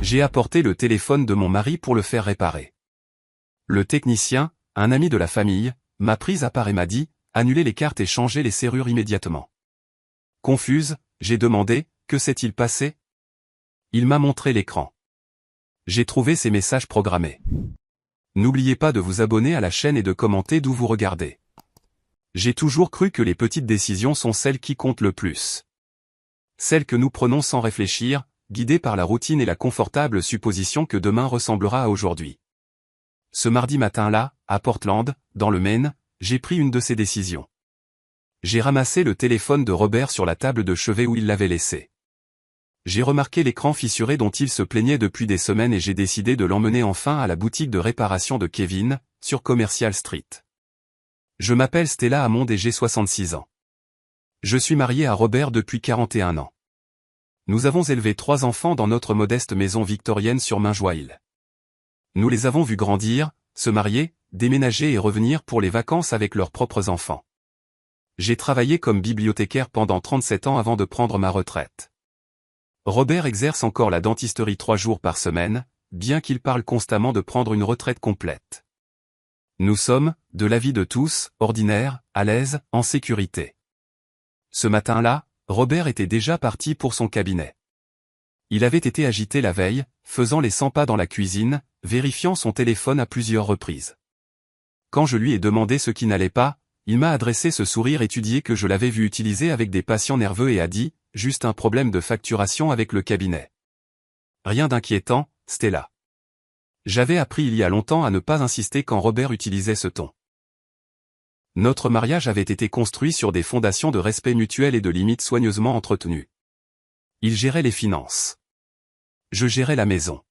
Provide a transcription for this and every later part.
J'ai apporté le téléphone de mon mari pour le faire réparer. Le technicien, un ami de la famille, m'a prise à part et m'a dit, annulez les cartes et changez les serrures immédiatement. Confuse, j'ai demandé, que s'est-il passé? Il m'a montré l'écran. J'ai trouvé ces messages programmés. N'oubliez pas de vous abonner à la chaîne et de commenter d'où vous regardez. J'ai toujours cru que les petites décisions sont celles qui comptent le plus. Celles que nous prenons sans réfléchir, guidés par la routine et la confortable supposition que demain ressemblera à aujourd'hui. Ce mardi matin-là, à Portland, dans le Maine, j'ai pris une de ces décisions. J'ai ramassé le téléphone de Robert sur la table de chevet où il l'avait laissé. J'ai remarqué l'écran fissuré dont il se plaignait depuis des semaines et j'ai décidé de l'emmener enfin à la boutique de réparation de Kevin, sur Commercial Street. Je m'appelle Stella Hammond et j'ai 66 ans. Je suis marié à Robert depuis 41 ans. Nous avons élevé 3 enfants dans notre modeste maison victorienne sur Mainjoie-Île. Nous les avons vus grandir, se marier, déménager et revenir pour les vacances avec leurs propres enfants. J'ai travaillé comme bibliothécaire pendant 37 ans avant de prendre ma retraite. Robert exerce encore la dentisterie 3 jours par semaine, bien qu'il parle constamment de prendre une retraite complète. Nous sommes, de l'avis de tous, ordinaires, à l'aise, en sécurité. Ce matin-là, Robert était déjà parti pour son cabinet. Il avait été agité la veille, faisant les 100 pas dans la cuisine, vérifiant son téléphone à plusieurs reprises. Quand je lui ai demandé ce qui n'allait pas, il m'a adressé ce sourire étudié que je l'avais vu utiliser avec des patients nerveux et a dit, juste un problème de facturation avec le cabinet. Rien d'inquiétant, Stella. J'avais appris il y a longtemps à ne pas insister quand Robert utilisait ce ton. Notre mariage avait été construit sur des fondations de respect mutuel et de limites soigneusement entretenues. Il gérait les finances. Je gérais la maison.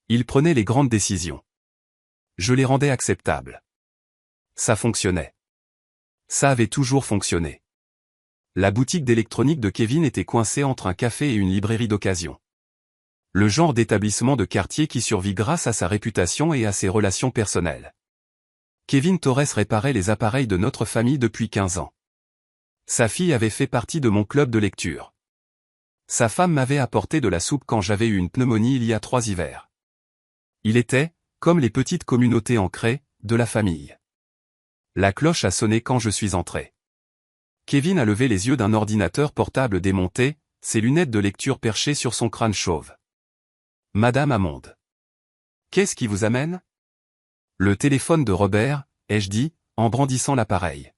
Il prenait les grandes décisions. Je les rendais acceptables. Ça fonctionnait. Ça avait toujours fonctionné. La boutique d'électronique de Kevin était coincée entre un café et une librairie d'occasion. Le genre d'établissement de quartier qui survit grâce à sa réputation et à ses relations personnelles. Kevin Torres réparait les appareils de notre famille depuis 15 ans. Sa fille avait fait partie de mon club de lecture. Sa femme m'avait apporté de la soupe quand j'avais eu une pneumonie il y a 3 hivers. Il était, comme les petites communautés ancrées, de la famille. La cloche a sonné quand je suis entré. Kevin a levé les yeux d'un ordinateur portable démonté, ses lunettes de lecture perchées sur son crâne chauve. Madame Hammond. Qu'est-ce qui vous amène? Le téléphone de Robert, ai-je dit, en brandissant l'appareil.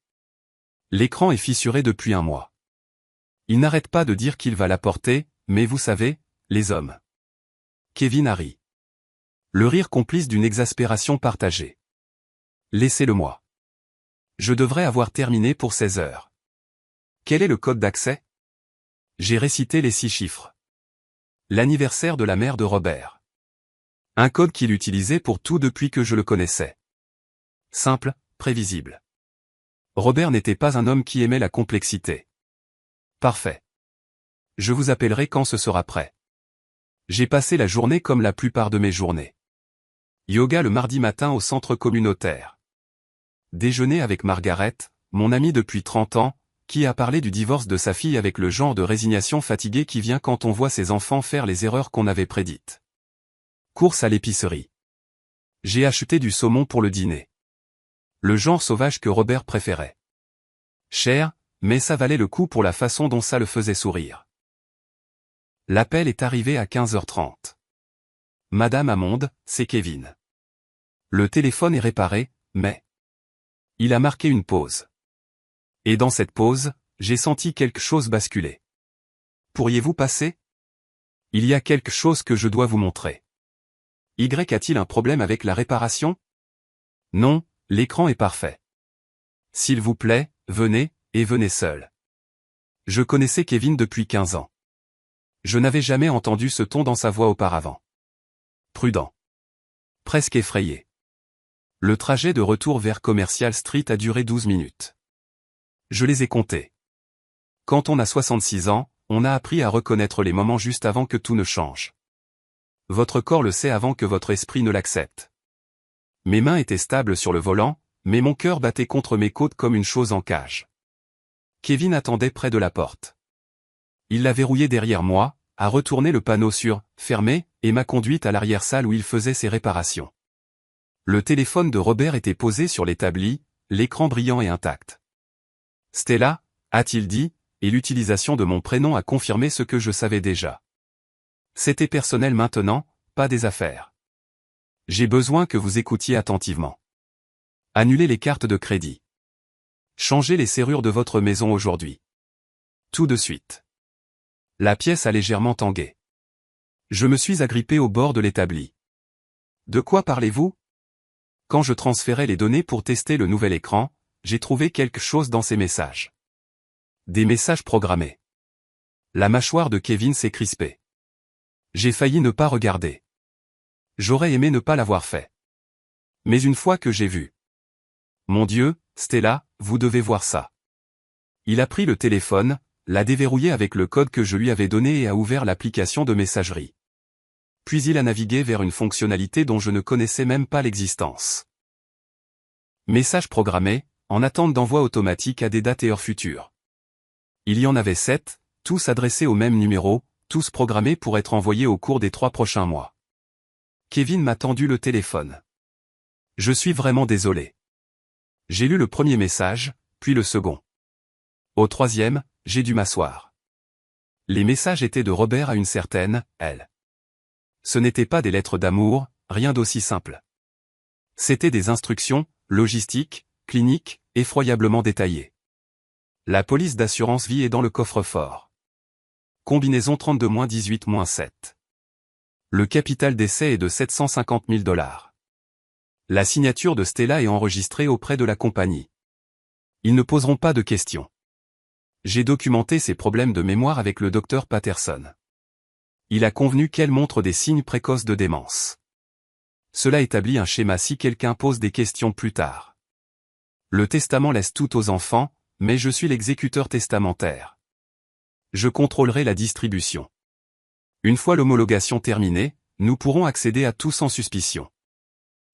L'écran est fissuré depuis un mois. Il n'arrête pas de dire qu'il va l'apporter, mais vous savez, les hommes. Kevin a ri. Le rire complice d'une exaspération partagée. Laissez-le-moi. Je devrais avoir terminé pour 16 heures. Quel est le code d'accès? J'ai récité les 6 chiffres. L'anniversaire de la mère de Robert. Un code qu'il utilisait pour tout depuis que je le connaissais. Simple, prévisible. Robert n'était pas un homme qui aimait la complexité. Parfait. Je vous appellerai quand ce sera prêt. J'ai passé la journée comme la plupart de mes journées. Yoga le mardi matin au centre communautaire. Déjeuner avec Margaret, mon amie depuis 30 ans, qui a parlé du divorce de sa fille avec le genre de résignation fatiguée qui vient quand on voit ses enfants faire les erreurs qu'on avait prédites. Course à l'épicerie. J'ai acheté du saumon pour le dîner. Le genre sauvage que Robert préférait. Cher, mais ça valait le coup pour la façon dont ça le faisait sourire. L'appel est arrivé à 15h30. Madame Hammond, c'est Kevin. Le téléphone est réparé, mais... Il a marqué une pause. Et dans cette pause, j'ai senti quelque chose basculer. Pourriez-vous passer? Il y a quelque chose que je dois vous montrer. Y a-t-il un problème avec la réparation? Non, l'écran est parfait. S'il vous plaît, venez, et venez seul. Je connaissais Kevin depuis 15 ans. Je n'avais jamais entendu ce ton dans sa voix auparavant. Prudent. Presque effrayé. Le trajet de retour vers Commercial Street a duré 12 minutes. Je les ai comptés. Quand on a 66 ans, on a appris à reconnaître les moments juste avant que tout ne change. Votre corps le sait avant que votre esprit ne l'accepte. Mes mains étaient stables sur le volant, mais mon cœur battait contre mes côtes comme une chose en cage. Kevin attendait près de la porte. Il l'a verrouillée derrière moi, a retourné le panneau sur « Fermé » et m'a conduite à l'arrière-salle où il faisait ses réparations. Le téléphone de Robert était posé sur l'établi, l'écran brillant et intact. « Stella » a-t-il dit, et l'utilisation de mon prénom a confirmé ce que je savais déjà. C'était personnel maintenant, pas des affaires. J'ai besoin que vous écoutiez attentivement. Annulez les cartes de crédit. Changez les serrures de votre maison aujourd'hui. Tout de suite. La pièce a légèrement tangué. Je me suis agrippé au bord de l'établi. De quoi parlez-vous? Quand je transférais les données pour tester le nouvel écran, j'ai trouvé quelque chose dans ces messages. Des messages programmés. La mâchoire de Kevin s'est crispée. J'ai failli ne pas regarder. J'aurais aimé ne pas l'avoir fait. Mais une fois que j'ai vu. Mon Dieu, Stella, vous devez voir ça. Il a pris le téléphone, l'a déverrouillé avec le code que je lui avais donné et a ouvert l'application de messagerie. Puis il a navigué vers une fonctionnalité dont je ne connaissais même pas l'existence. Messages programmés, en attente d'envoi automatique à des dates et heures futures. Il y en avait 7, tous adressés au même numéro, tous programmés pour être envoyés au cours des 3 prochains mois. Kevin m'a tendu le téléphone. Je suis vraiment désolé. J'ai lu le premier message, puis le second. Au troisième, j'ai dû m'asseoir. Les messages étaient de Robert à une certaine, elle. Ce n'étaient pas des lettres d'amour, rien d'aussi simple. C'étaient des instructions, logistiques, cliniques, effroyablement détaillées. La police d'assurance vie est dans le coffre-fort. Combinaison 32-18-7. Le capital d'essai est de 750 000 $. La signature de Stella est enregistrée auprès de la compagnie. Ils ne poseront pas de questions. J'ai documenté ses problèmes de mémoire avec le docteur Patterson. Il a convenu qu'elle montre des signes précoces de démence. Cela établit un schéma si quelqu'un pose des questions plus tard. Le testament laisse tout aux enfants, mais je suis l'exécuteur testamentaire. Je contrôlerai la distribution. Une fois l'homologation terminée, nous pourrons accéder à tout sans suspicion.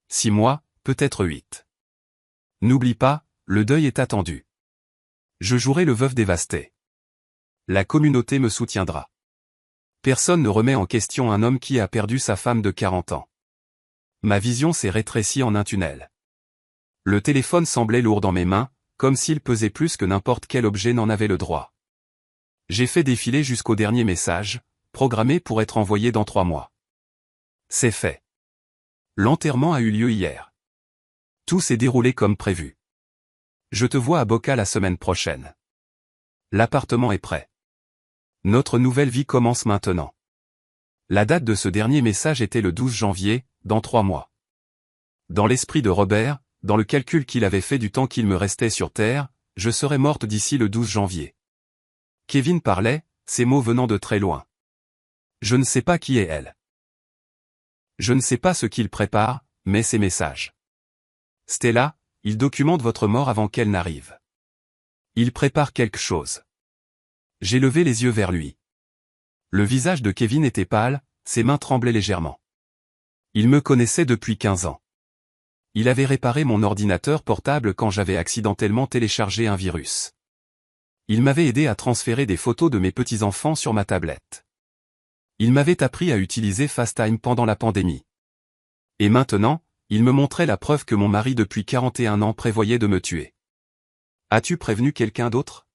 6 mois, peut-être 8. N'oublie pas, le deuil est attendu. Je jouerai le veuf dévasté. La communauté me soutiendra. Personne ne remet en question un homme qui a perdu sa femme de 40 ans. Ma vision s'est rétrécie en un tunnel. Le téléphone semblait lourd dans mes mains, comme s'il pesait plus que n'importe quel objet n'en avait le droit. J'ai fait défiler jusqu'au dernier message, programmé pour être envoyé dans 3 mois. C'est fait. L'enterrement a eu lieu hier. Tout s'est déroulé comme prévu. Je te vois à Boca la semaine prochaine. L'appartement est prêt. Notre nouvelle vie commence maintenant. La date de ce dernier message était le 12 janvier, dans 3 mois. Dans l'esprit de Robert, dans le calcul qu'il avait fait du temps qu'il me restait sur Terre, je serais morte d'ici le 12 janvier. Kevin parlait, ces mots venant de très loin. Je ne sais pas qui est elle. Je ne sais pas ce qu'il prépare, mais ces messages. Stella, il documente votre mort avant qu'elle n'arrive. Il prépare quelque chose. J'ai levé les yeux vers lui. Le visage de Kevin était pâle, ses mains tremblaient légèrement. Il me connaissait depuis 15 ans. Il avait réparé mon ordinateur portable quand j'avais accidentellement téléchargé un virus. Il m'avait aidé à transférer des photos de mes petits-enfants sur ma tablette. Il m'avait appris à utiliser FaceTime pendant la pandémie. Et maintenant, il me montrait la preuve que mon mari depuis 41 ans prévoyait de me tuer. As-tu prévenu quelqu'un d'autre?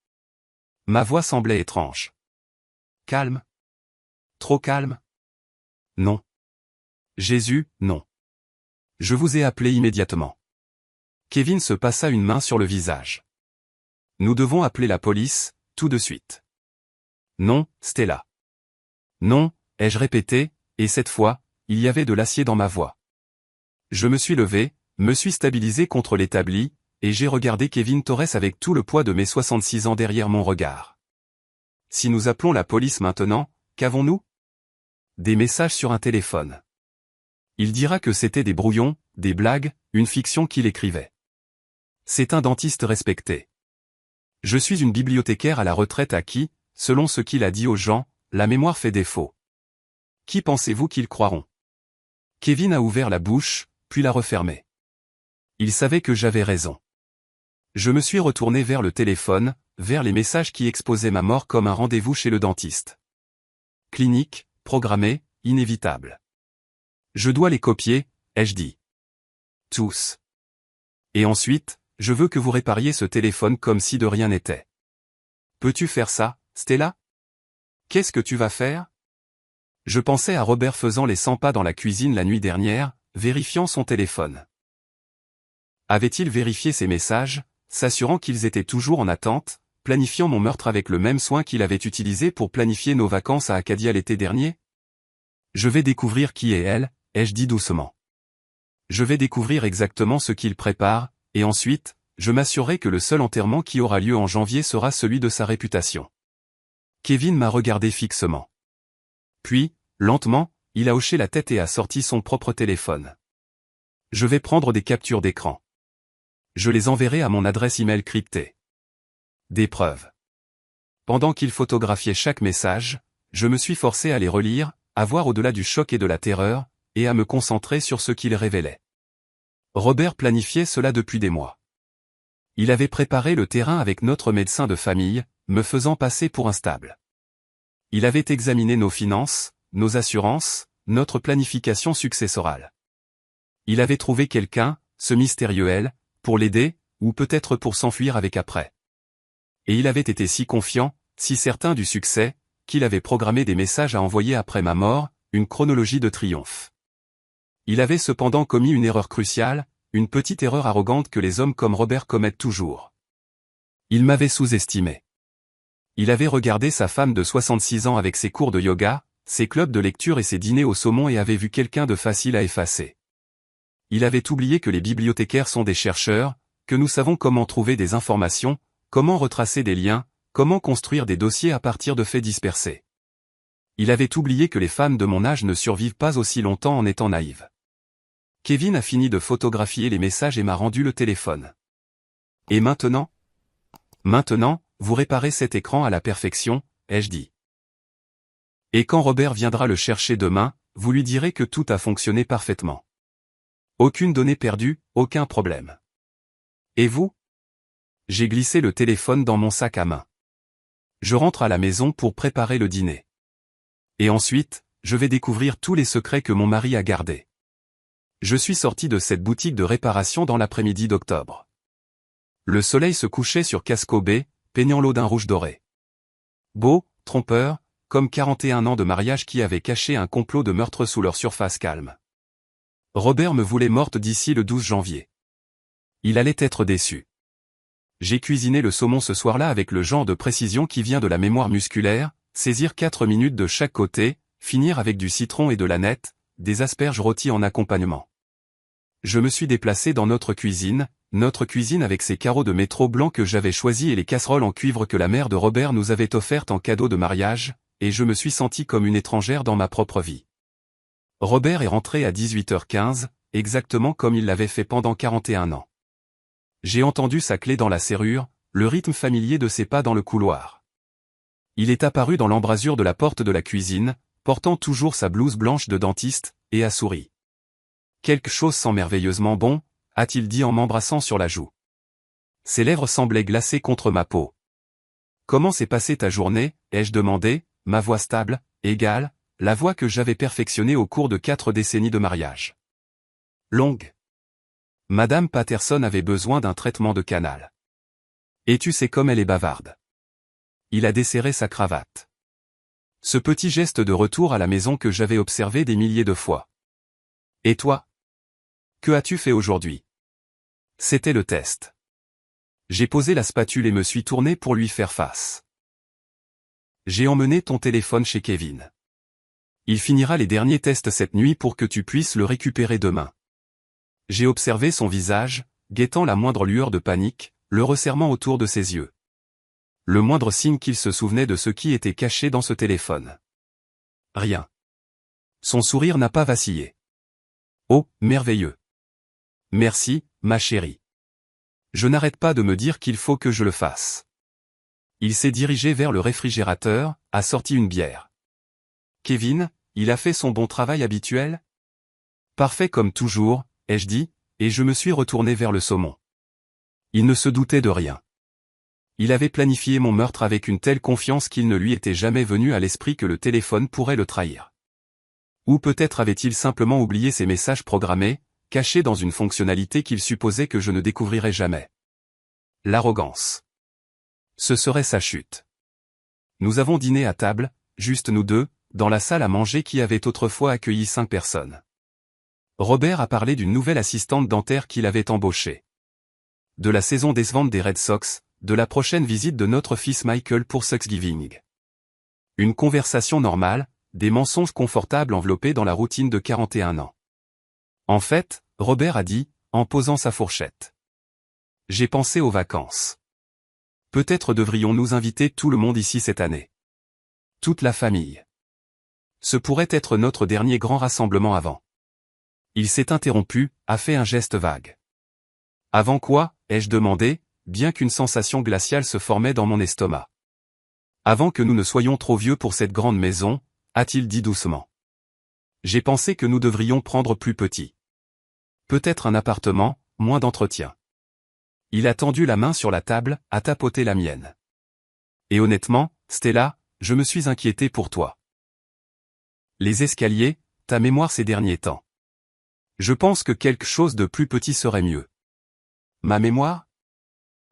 Ma voix semblait étrange. Calme? Trop calme? Non. Jésus, non. Je vous ai appelé immédiatement. Kevin se passa une main sur le visage. Nous devons appeler la police, tout de suite. Non, Stella. Non, ai-je répété, et cette fois, il y avait de l'acier dans ma voix. Je me suis levé, me suis stabilisé contre l'établi, et j'ai regardé Kevin Torres avec tout le poids de mes 66 ans derrière mon regard. Si nous appelons la police maintenant, qu'avons-nous? Des messages sur un téléphone. Il dira que c'était des brouillons, des blagues, une fiction qu'il écrivait. C'est un dentiste respecté. Je suis une bibliothécaire à la retraite à qui, selon ce qu'il a dit aux gens, la mémoire fait défaut. Qui pensez-vous qu'ils croiront? Kevin a ouvert la bouche, puis l'a refermée. Il savait que j'avais raison. Je me suis retourné vers le téléphone, vers les messages qui exposaient ma mort comme un rendez-vous chez le dentiste. clinique, programmée, inévitable. Je dois les copier, ai-je dit. Tous. Et ensuite, je veux que vous répariez ce téléphone comme si de rien n'était. Peux-tu faire ça, Stella? Qu'est-ce que tu vas faire? Je pensais à Robert faisant les 100 pas dans la cuisine la nuit dernière, vérifiant son téléphone. Avait-il vérifié ses messages, s'assurant qu'ils étaient toujours en attente, planifiant mon meurtre avec le même soin qu'il avait utilisé pour planifier nos vacances à Acadia l'été dernier? Je vais découvrir qui est elle, ai-je dit doucement. Je vais découvrir exactement ce qu'il prépare, et ensuite, je m'assurerai que le seul enterrement qui aura lieu en janvier sera celui de sa réputation. Kevin m'a regardé fixement. Puis, lentement, il a hoché la tête et a sorti son propre téléphone. Je vais prendre des captures d'écran. Je les enverrai à mon adresse email cryptée. Des preuves. Pendant qu'il photographiait chaque message, je me suis forcé à les relire, à voir au-delà du choc et de la terreur, et à me concentrer sur ce qu'ils révélaient. Robert planifiait cela depuis des mois. Il avait préparé le terrain avec notre médecin de famille, me faisant passer pour instable. Il avait examiné nos finances, nos assurances, notre planification successorale. Il avait trouvé quelqu'un, ce mystérieux elle, pour l'aider, ou peut-être pour s'enfuir avec après. Et il avait été si confiant, si certain du succès, qu'il avait programmé des messages à envoyer après ma mort, une chronologie de triomphe. Il avait cependant commis une erreur cruciale, une petite erreur arrogante que les hommes comme Robert commettent toujours. Il m'avait sous-estimé. Il avait regardé sa femme de 66 ans avec ses cours de yoga, ses clubs de lecture et ses dîners au saumon et avait vu quelqu'un de facile à effacer. Il avait oublié que les bibliothécaires sont des chercheurs, que nous savons comment trouver des informations, comment retracer des liens, comment construire des dossiers à partir de faits dispersés. Il avait oublié que les femmes de mon âge ne survivent pas aussi longtemps en étant naïves. Kevin a fini de photographier les messages et m'a rendu le téléphone. Et maintenant? Maintenant, vous réparez cet écran à la perfection, ai-je dit. Et quand Robert viendra le chercher demain, vous lui direz que tout a fonctionné parfaitement. Aucune donnée perdue, aucun problème. Et vous? J'ai glissé le téléphone dans mon sac à main. Je rentre à la maison pour préparer le dîner. Et ensuite, je vais découvrir tous les secrets que mon mari a gardés. Je suis sorti de cette boutique de réparation dans l'après-midi d'octobre. Le soleil se couchait sur Casco Bay, peignant l'eau d'un rouge doré. Beau, trompeur, comme 41 ans de mariage qui avaient caché un complot de meurtre sous leur surface calme. Robert me voulait morte d'ici le 12 janvier. Il allait être déçu. J'ai cuisiné le saumon ce soir-là avec le genre de précision qui vient de la mémoire musculaire, saisir 4 minutes de chaque côté, finir avec du citron et de l'aneth, des asperges rôties en accompagnement. Je me suis déplacé dans notre cuisine avec ses carreaux de métro blanc que j'avais choisis et les casseroles en cuivre que la mère de Robert nous avait offertes en cadeau de mariage, et je me suis senti comme une étrangère dans ma propre vie. Robert est rentré à 18h15, exactement comme il l'avait fait pendant 41 ans. J'ai entendu sa clé dans la serrure, le rythme familier de ses pas dans le couloir. Il est apparu dans l'embrasure de la porte de la cuisine, portant toujours sa blouse blanche de dentiste, et a souri. Quelque chose sent merveilleusement bon, a-t-il dit en m'embrassant sur la joue. Ses lèvres semblaient glacées contre ma peau. Comment s'est passée ta journée, ai-je demandé, ma voix stable, égale, la voix que j'avais perfectionnée au cours de 4 décennies de mariage. Longue. Madame Patterson avait besoin d'un traitement de canal. Et tu sais comme elle est bavarde. Il a desserré sa cravate. Ce petit geste de retour à la maison que j'avais observé des milliers de fois. Et toi? Que as-tu fait aujourd'hui? C'était le test. J'ai posé la spatule et me suis tourné pour lui faire face. J'ai emmené ton téléphone chez Kevin. Il finira les derniers tests cette nuit pour que tu puisses le récupérer demain. J'ai observé son visage, guettant la moindre lueur de panique, le resserrement autour de ses yeux. Le moindre signe qu'il se souvenait de ce qui était caché dans ce téléphone. Rien. Son sourire n'a pas vacillé. Oh, merveilleux. Merci, ma chérie. Je n'arrête pas de me dire qu'il faut que je le fasse. Il s'est dirigé vers le réfrigérateur, a sorti une bière. Kevin, il a fait son bon travail habituel? Parfait comme toujours, ai-je dit, et je me suis retourné vers le saumon. Il ne se doutait de rien. Il avait planifié mon meurtre avec une telle confiance qu'il ne lui était jamais venu à l'esprit que le téléphone pourrait le trahir. Ou peut-être avait-il simplement oublié ses messages programmés, cachés dans une fonctionnalité qu'il supposait que je ne découvrirais jamais. L'arrogance. Ce serait sa chute. Nous avons dîné à table, juste nous deux, dans la salle à manger qui avait autrefois accueilli 5 personnes. Robert a parlé d'une nouvelle assistante dentaire qu'il avait embauchée. De la saison décevante des Red Sox, de la prochaine visite de notre fils Michael pour Thanksgiving. Une conversation normale, des mensonges confortables enveloppés dans la routine de 41 ans. En fait, Robert a dit, en posant sa fourchette. J'ai pensé aux vacances. Peut-être devrions-nous inviter tout le monde ici cette année. Toute la famille. Ce pourrait être notre dernier grand rassemblement avant. Il s'est interrompu, a fait un geste vague. Avant quoi, ai-je demandé, bien qu'une sensation glaciale se formait dans mon estomac. Avant que nous ne soyons trop vieux pour cette grande maison, a-t-il dit doucement. J'ai pensé que nous devrions prendre plus petit. Peut-être un appartement, moins d'entretien. Il a tendu la main sur la table, a tapoté la mienne. Et honnêtement, Stella, je me suis inquiété pour toi. Les escaliers, ta mémoire ces derniers temps. Je pense que quelque chose de plus petit serait mieux. Ma mémoire ?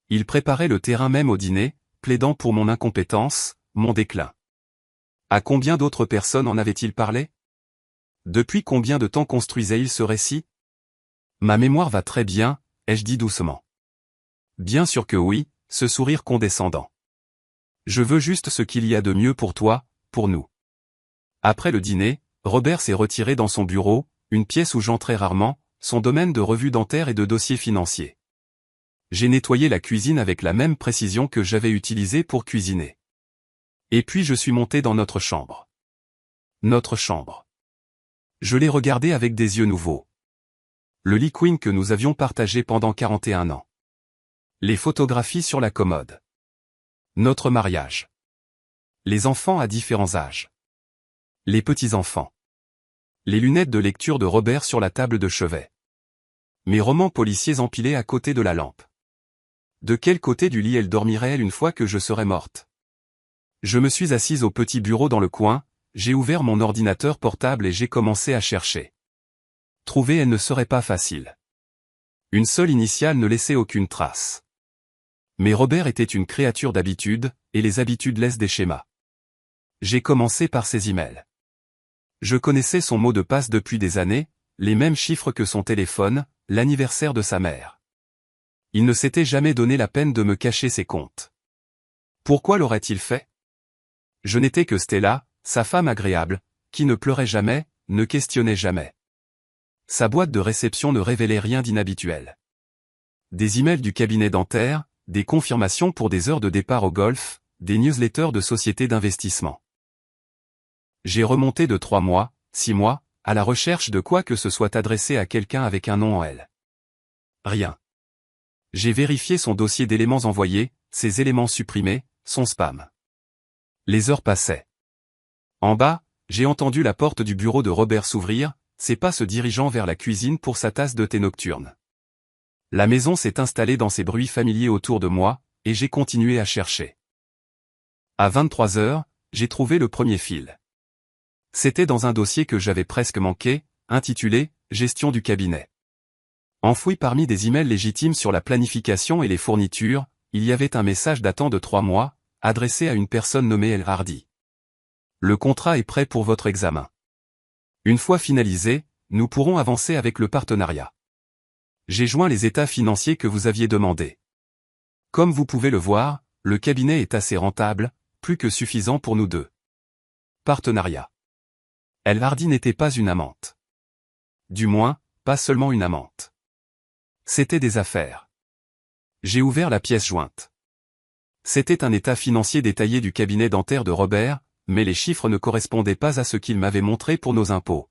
Il préparait le terrain même au dîner, plaidant pour mon incompétence, mon déclin. À combien d'autres personnes en avait-il parlé ? Depuis combien de temps construisait-il ce récit ? Ma mémoire va très bien, ai-je dit doucement. Bien sûr que oui, ce sourire condescendant. Je veux juste ce qu'il y a de mieux pour toi, pour nous. Après le dîner, Robert s'est retiré dans son bureau, une pièce où j'entrais rarement, son domaine de revues dentaires et de dossiers financiers. J'ai nettoyé la cuisine avec la même précision que j'avais utilisée pour cuisiner. Et puis je suis monté dans notre chambre. Notre chambre. Je l'ai regardé avec des yeux nouveaux. Le lit queen que nous avions partagé pendant 41 ans. Les photographies sur la commode. Notre mariage. Les enfants à différents âges. Les petits-enfants. Les lunettes de lecture de Robert sur la table de chevet. Mes romans policiers empilés à côté de la lampe. De quel côté du lit elle dormirait-elle une fois que je serais morte ? Je me suis assise au petit bureau dans le coin, j'ai ouvert mon ordinateur portable et j'ai commencé à chercher. Trouver elle ne serait pas facile. Une seule initiale ne laissait aucune trace. Mais Robert était une créature d'habitude, et les habitudes laissent des schémas. J'ai commencé par ses emails. Je connaissais son mot de passe depuis des années, les mêmes chiffres que son téléphone, l'anniversaire de sa mère. Il ne s'était jamais donné la peine de me cacher ses comptes. Pourquoi l'aurait-il fait ? Je n'étais que Stella, sa femme agréable, qui ne pleurait jamais, ne questionnait jamais. Sa boîte de réception ne révélait rien d'inhabituel. Des emails du cabinet dentaire, des confirmations pour des heures de départ au golf, des newsletters de sociétés d'investissement. J'ai remonté de 3 mois, 6 mois, à la recherche de quoi que ce soit adressé à quelqu'un avec un nom en L. Rien. J'ai vérifié son dossier d'éléments envoyés, ses éléments supprimés, son spam. Les heures passaient. En bas, j'ai entendu la porte du bureau de Robert s'ouvrir, ses pas se dirigeant vers la cuisine pour sa tasse de thé nocturne. La maison s'est installée dans ses bruits familiers autour de moi, et j'ai continué à chercher. À 23 heures, j'ai trouvé le premier fil. C'était dans un dossier que j'avais presque manqué, intitulé « Gestion du cabinet ». Enfoui parmi des emails légitimes sur la planification et les fournitures, il y avait un message datant de 3 mois, adressé à une personne nommée El Hardy. Le contrat est prêt pour votre examen. Une fois finalisé, nous pourrons avancer avec le partenariat. J'ai joint les états financiers que vous aviez demandés. Comme vous pouvez le voir, le cabinet est assez rentable, plus que suffisant pour nous deux. Partenariat. El Hardy n'était pas une amante. Du moins, pas seulement une amante. C'était des affaires. J'ai ouvert la pièce jointe. C'était un état financier détaillé du cabinet dentaire de Robert, mais les chiffres ne correspondaient pas à ce qu'il m'avait montré pour nos impôts.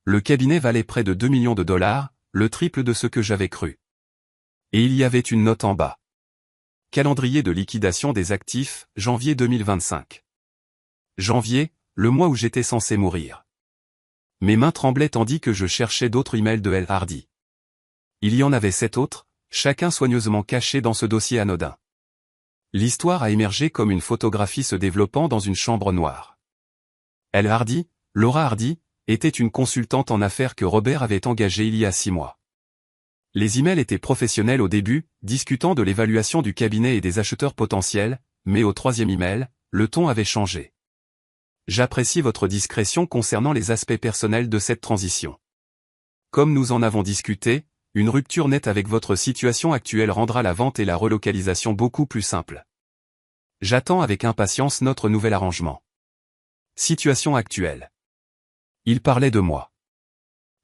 Le cabinet valait près de 2 millions de dollars, le triple de ce que j'avais cru. Et il y avait une note en bas. Calendrier de liquidation des actifs, janvier 2025. Janvier, le mois où j'étais censé mourir. Mes mains tremblaient tandis que je cherchais d'autres emails de El Hardy. Il y en avait 7 autres, chacun soigneusement caché dans ce dossier anodin. L'histoire a émergé comme une photographie se développant dans une chambre noire. Elle Hardy, Laura Hardy, était une consultante en affaires que Robert avait engagée il y a 6 mois. Les emails étaient professionnels au début, discutant de l'évaluation du cabinet et des acheteurs potentiels, mais au 3e email, le ton avait changé. J'apprécie votre discrétion concernant les aspects personnels de cette transition. Comme nous en avons discuté, une rupture nette avec votre situation actuelle rendra la vente et la relocalisation beaucoup plus simples. J'attends avec impatience notre nouvel arrangement. Situation actuelle. Il parlait de moi.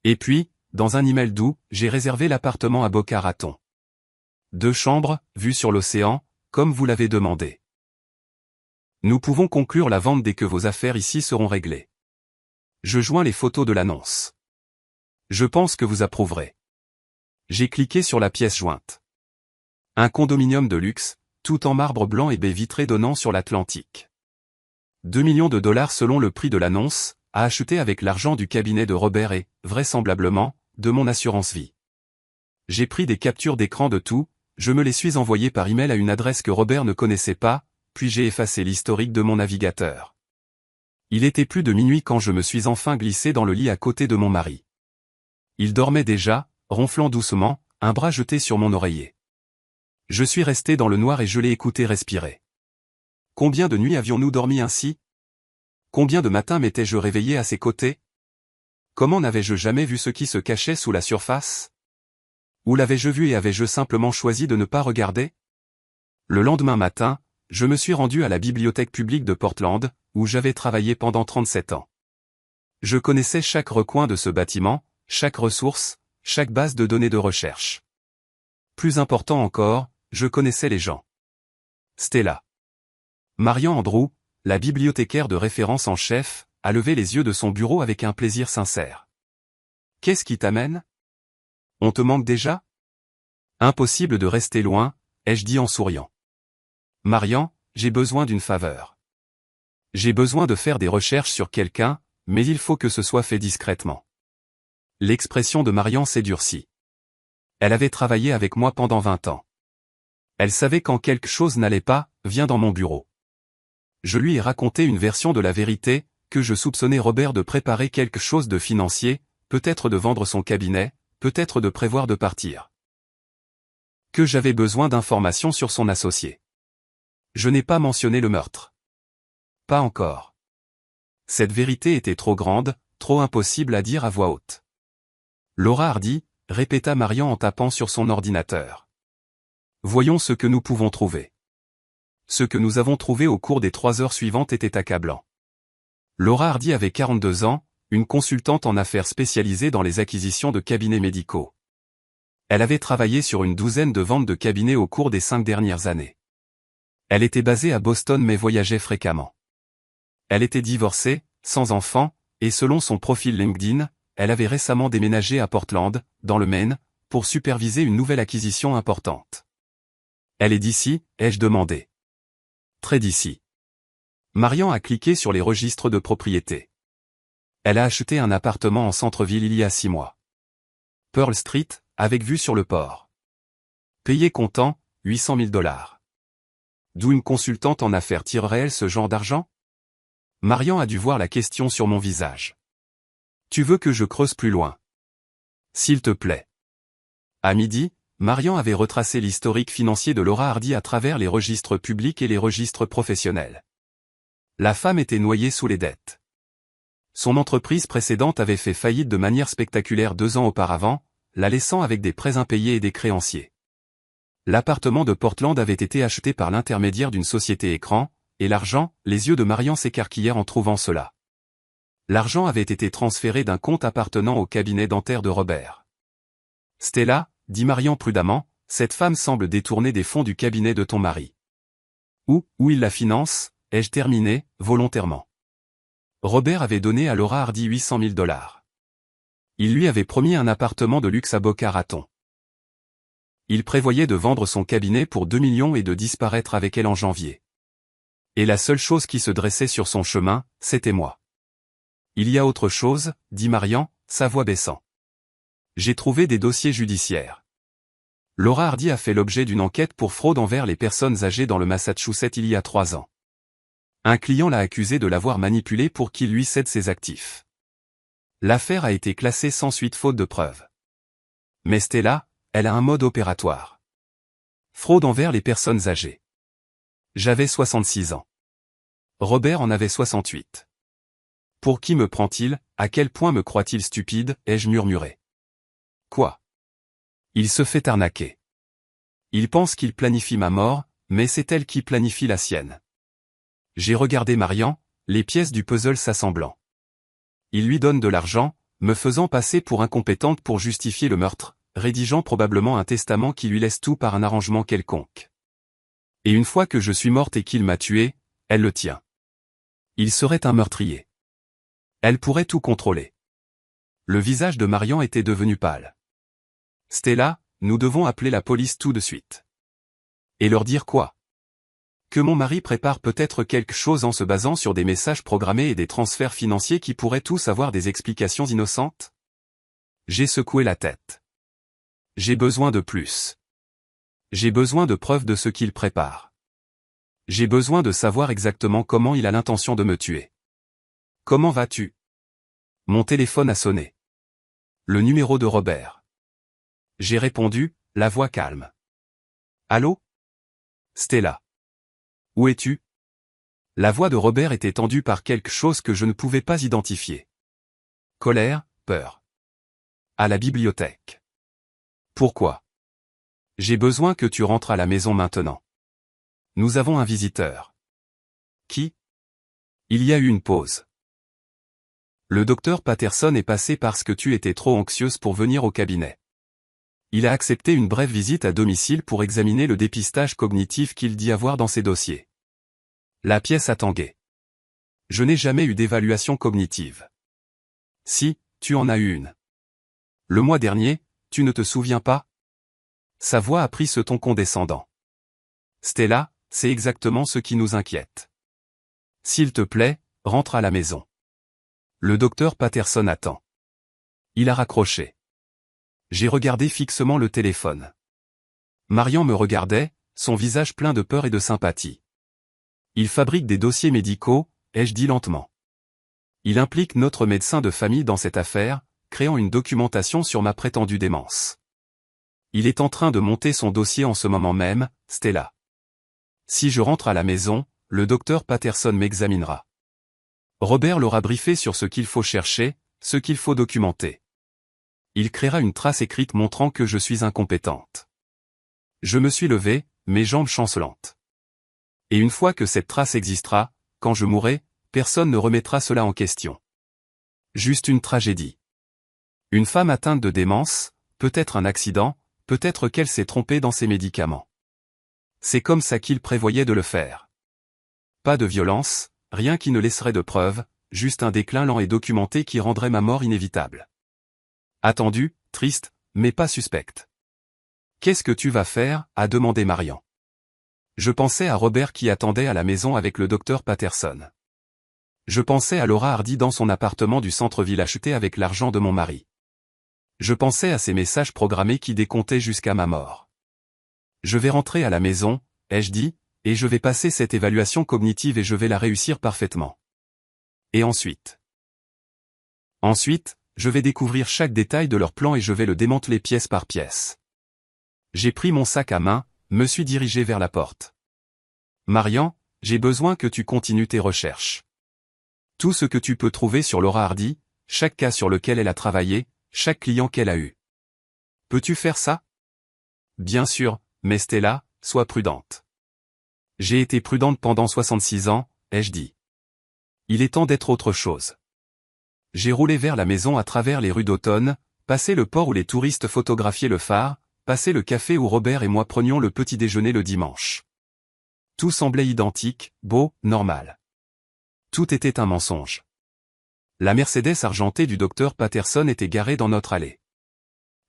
Et puis, dans un email doux, j'ai réservé l'appartement à Boca Raton. 2 chambres, vue sur l'océan, comme vous l'avez demandé. Nous pouvons conclure la vente dès que vos affaires ici seront réglées. Je joins les photos de l'annonce. Je pense que vous approuverez. J'ai cliqué sur la pièce jointe. Un condominium de luxe, tout en marbre blanc et baies vitrées donnant sur l'Atlantique. 2 millions de dollars selon le prix de l'annonce, à acheter avec l'argent du cabinet de Robert et, vraisemblablement, de mon assurance vie. J'ai pris des captures d'écran de tout, je me les suis envoyées par email à une adresse que Robert ne connaissait pas, puis j'ai effacé l'historique de mon navigateur. Il était plus de minuit quand je me suis enfin glissé dans le lit à côté de mon mari. Il dormait déjà, ronflant doucement, un bras jeté sur mon oreiller. Je suis resté dans le noir et je l'ai écouté respirer. Combien de nuits avions-nous dormi ainsi? Combien de matins m'étais-je réveillé à ses côtés? Comment n'avais-je jamais vu ce qui se cachait sous la surface? Où l'avais-je vu et avais-je simplement choisi de ne pas regarder? Le lendemain matin, je me suis rendu à la bibliothèque publique de Portland, où j'avais travaillé pendant 37 ans. Je connaissais chaque recoin de ce bâtiment, chaque ressource, chaque base de données de recherche. Plus important encore, je connaissais les gens. Stella. Marian Andrew, la bibliothécaire de référence en chef, a levé les yeux de son bureau avec un plaisir sincère. Qu'est-ce qui t'amène? On te manque déjà? Impossible de rester loin, ai-je dit en souriant. Marian, j'ai besoin d'une faveur. J'ai besoin de faire des recherches sur quelqu'un, mais il faut que ce soit fait discrètement. L'expression de Marian s'est durcie. Elle avait travaillé avec moi pendant 20 ans. Elle savait quand quelque chose n'allait pas, viens dans mon bureau. Je lui ai raconté une version de la vérité, que je soupçonnais Robert de préparer quelque chose de financier, peut-être de vendre son cabinet, peut-être de prévoir de partir. Que j'avais besoin d'informations sur son associé. Je n'ai pas mentionné le meurtre. Pas encore. Cette vérité était trop grande, trop impossible à dire à voix haute. Laura Hardy, répéta Marian en tapant sur son ordinateur. Voyons ce que nous pouvons trouver. Ce que nous avons trouvé au cours des 3 heures suivantes était accablant. Laura Hardy avait 42 ans, une consultante en affaires spécialisée dans les acquisitions de cabinets médicaux. Elle avait travaillé sur une douzaine de ventes de cabinets au cours des 5 dernières années. Elle était basée à Boston mais voyageait fréquemment. Elle était divorcée, sans enfant, et selon son profil LinkedIn, elle avait récemment déménagé à Portland, dans le Maine, pour superviser une nouvelle acquisition importante. Elle est d'ici, ai-je demandé. Très d'ici. Marian a cliqué sur les registres de propriété. Elle a acheté un appartement en centre-ville il y a 6 mois. Pearl Street, avec vue sur le port. Payé comptant, 800 000 $. D'où une consultante en affaires tirerait-elle ce genre d'argent? Marian a dû voir la question sur mon visage. Tu veux que je creuse plus loin? S'il te plaît. À midi, Marian avait retracé l'historique financier de Laura Hardy à travers les registres publics et les registres professionnels. La femme était noyée sous les dettes. Son entreprise précédente avait fait faillite de manière spectaculaire 2 ans auparavant, la laissant avec des prêts impayés et des créanciers. L'appartement de Portland avait été acheté par l'intermédiaire d'une société écran, et l'argent, les yeux de Marian s'écarquillèrent en trouvant cela. L'argent avait été transféré d'un compte appartenant au cabinet dentaire de Robert. Stella, dit Marian prudemment, cette femme semble détourner des fonds du cabinet de ton mari. Où il la finance, ai-je terminé, volontairement. Robert avait donné à Laura Hardy 800 000 $. Il lui avait promis un appartement de luxe à Boca Raton. Il prévoyait de vendre son cabinet pour 2 millions et de disparaître avec elle en janvier. Et la seule chose qui se dressait sur son chemin, c'était moi. Il y a autre chose, dit Marian, sa voix baissant. J'ai trouvé des dossiers judiciaires. Laura Hardy a fait l'objet d'une enquête pour fraude envers les personnes âgées dans le Massachusetts il y a 3 ans. Un client l'a accusée de l'avoir manipulée pour qu'il lui cède ses actifs. L'affaire a été classée sans suite faute de preuves. Mais Stella, elle a un mode opératoire. Fraude envers les personnes âgées. J'avais 66 ans. Robert en avait 68. Pour qui me prend-il, à quel point me croit-il stupide, ai-je murmuré. Quoi? Il se fait arnaquer. Il pense qu'il planifie ma mort, mais c'est elle qui planifie la sienne. J'ai regardé Marian, les pièces du puzzle s'assemblant. Il lui donne de l'argent, me faisant passer pour incompétente pour justifier le meurtre, rédigeant probablement un testament qui lui laisse tout par un arrangement quelconque. Et une fois que je suis morte et qu'il m'a tuée, elle le tient. Il serait un meurtrier. Elle pourrait tout contrôler. Le visage de Marian était devenu pâle. Stella, nous devons appeler la police tout de suite. Et leur dire quoi? Que mon mari prépare peut-être quelque chose en se basant sur des messages programmés et des transferts financiers qui pourraient tous avoir des explications innocentes? J'ai secoué la tête. J'ai besoin de plus. J'ai besoin de preuves de ce qu'il prépare. J'ai besoin de savoir exactement comment il a l'intention de me tuer. Comment vas-tu? Mon téléphone a sonné. Le numéro de Robert. J'ai répondu, la voix calme. Allô? Stella. Où es-tu? La voix de Robert était tendue par quelque chose que je ne pouvais pas identifier. Colère, peur. À la bibliothèque. Pourquoi? J'ai besoin que tu rentres à la maison maintenant. Nous avons un visiteur. Qui? Il y a eu une pause. Le docteur Patterson est passé parce que tu étais trop anxieuse pour venir au cabinet. Il a accepté une brève visite à domicile pour examiner le dépistage cognitif qu'il dit avoir dans ses dossiers. La pièce a tangué. Je n'ai jamais eu d'évaluation cognitive. Si, tu en as eu une. Le mois dernier, tu ne te souviens pas? Sa voix a pris ce ton condescendant. Stella, c'est exactement ce qui nous inquiète. S'il te plaît, rentre à la maison. Le docteur Patterson attend. Il a raccroché. J'ai regardé fixement le téléphone. Marian me regardait, son visage plein de peur et de sympathie. Il fabrique des dossiers médicaux, ai-je dit lentement. Il implique notre médecin de famille dans cette affaire, créant une documentation sur ma prétendue démence. Il est en train de monter son dossier en ce moment même, Stella. Si je rentre à la maison, le docteur Patterson m'examinera. Robert l'aura briefé sur ce qu'il faut chercher, ce qu'il faut documenter. Il créera une trace écrite montrant que je suis incompétente. Je me suis levé, mes jambes chancelantes. Et une fois que cette trace existera, quand je mourrai, personne ne remettra cela en question. Juste une tragédie. Une femme atteinte de démence, peut-être un accident, peut-être qu'elle s'est trompée dans ses médicaments. C'est comme ça qu'il prévoyait de le faire. Pas de violence, rien qui ne laisserait de preuves, juste un déclin lent et documenté qui rendrait ma mort inévitable. Attendu, triste, mais pas suspecte. Qu'est-ce que tu vas faire? A demandé Marian. Je pensais à Robert qui attendait à la maison avec le docteur Patterson. Je pensais à Laura Hardy dans son appartement du centre-ville acheté avec l'argent de mon mari. Je pensais à ces messages programmés qui décomptaient jusqu'à ma mort. Je vais rentrer à la maison, ai-je dit, et je vais passer cette évaluation cognitive et je vais la réussir parfaitement. Et ensuite? Ensuite, je vais découvrir chaque détail de leur plan et je vais le démanteler pièce par pièce. J'ai pris mon sac à main, me suis dirigé vers la porte. Marian, j'ai besoin que tu continues tes recherches. Tout ce que tu peux trouver sur Laura Hardy, chaque cas sur lequel elle a travaillé, chaque client qu'elle a eu. Peux-tu faire ça? Bien sûr, mais Stella, sois prudente. J'ai été prudente pendant 66 ans, ai-je dit. Il est temps d'être autre chose. J'ai roulé vers la maison à travers les rues d'Automne, passé le port où les touristes photographiaient le phare, passé le café où Robert et moi prenions le petit déjeuner le dimanche. Tout semblait identique, beau, normal. Tout était un mensonge. La Mercedes argentée du docteur Patterson était garée dans notre allée.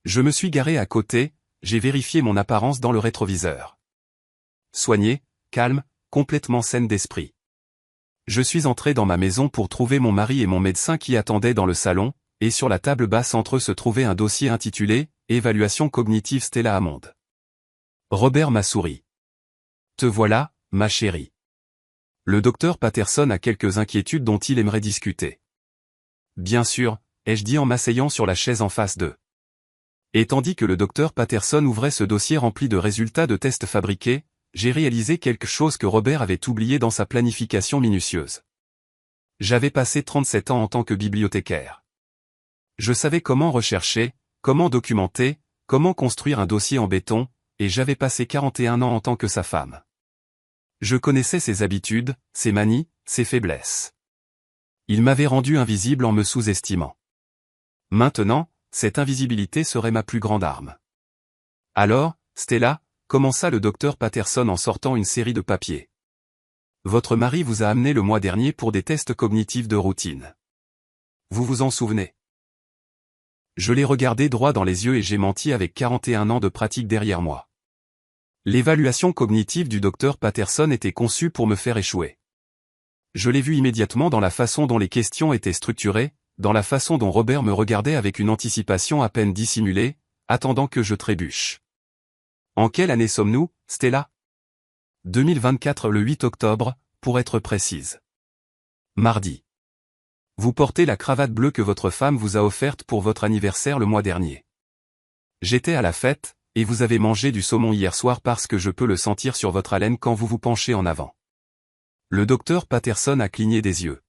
Je me suis garé à côté, j'ai vérifié mon apparence dans le rétroviseur. Soignée, calme, complètement saine d'esprit. Je suis entré dans ma maison pour trouver mon mari et mon médecin qui attendaient dans le salon, et sur la table basse entre eux se trouvait un dossier intitulé « Évaluation cognitive Stella Hammond ». Robert m'a souri. Te voilà, ma chérie. Le docteur Patterson a quelques inquiétudes dont il aimerait discuter. Bien sûr, ai-je dit en m'asseyant sur la chaise en face d'eux. Et tandis que le docteur Patterson ouvrait ce dossier rempli de résultats de tests fabriqués, j'ai réalisé quelque chose que Robert avait oublié dans sa planification minutieuse. J'avais passé 37 ans en tant que bibliothécaire. Je savais comment rechercher, comment documenter, comment construire un dossier en béton, et j'avais passé 41 ans en tant que sa femme. Je connaissais ses habitudes, ses manies, ses faiblesses. Il m'avait rendu invisible en me sous-estimant. Maintenant, cette invisibilité serait ma plus grande arme. Alors, Stella, commença le docteur Patterson en sortant une série de papiers. Votre mari vous a amené le mois dernier pour des tests cognitifs de routine. Vous vous en souvenez? Je l'ai regardé droit dans les yeux et j'ai menti avec 41 ans de pratique derrière moi. L'évaluation cognitive du docteur Patterson était conçue pour me faire échouer. Je l'ai vu immédiatement dans la façon dont les questions étaient structurées, dans la façon dont Robert me regardait avec une anticipation à peine dissimulée, attendant que je trébuche. En quelle année sommes-nous, Stella? 2024 le 8 octobre, pour être précise. Mardi. Vous portez la cravate bleue que votre femme vous a offerte pour votre anniversaire le mois dernier. J'étais à la fête, et vous avez mangé du saumon hier soir parce que je peux le sentir sur votre haleine quand vous vous penchez en avant. Le docteur Patterson a cligné des yeux.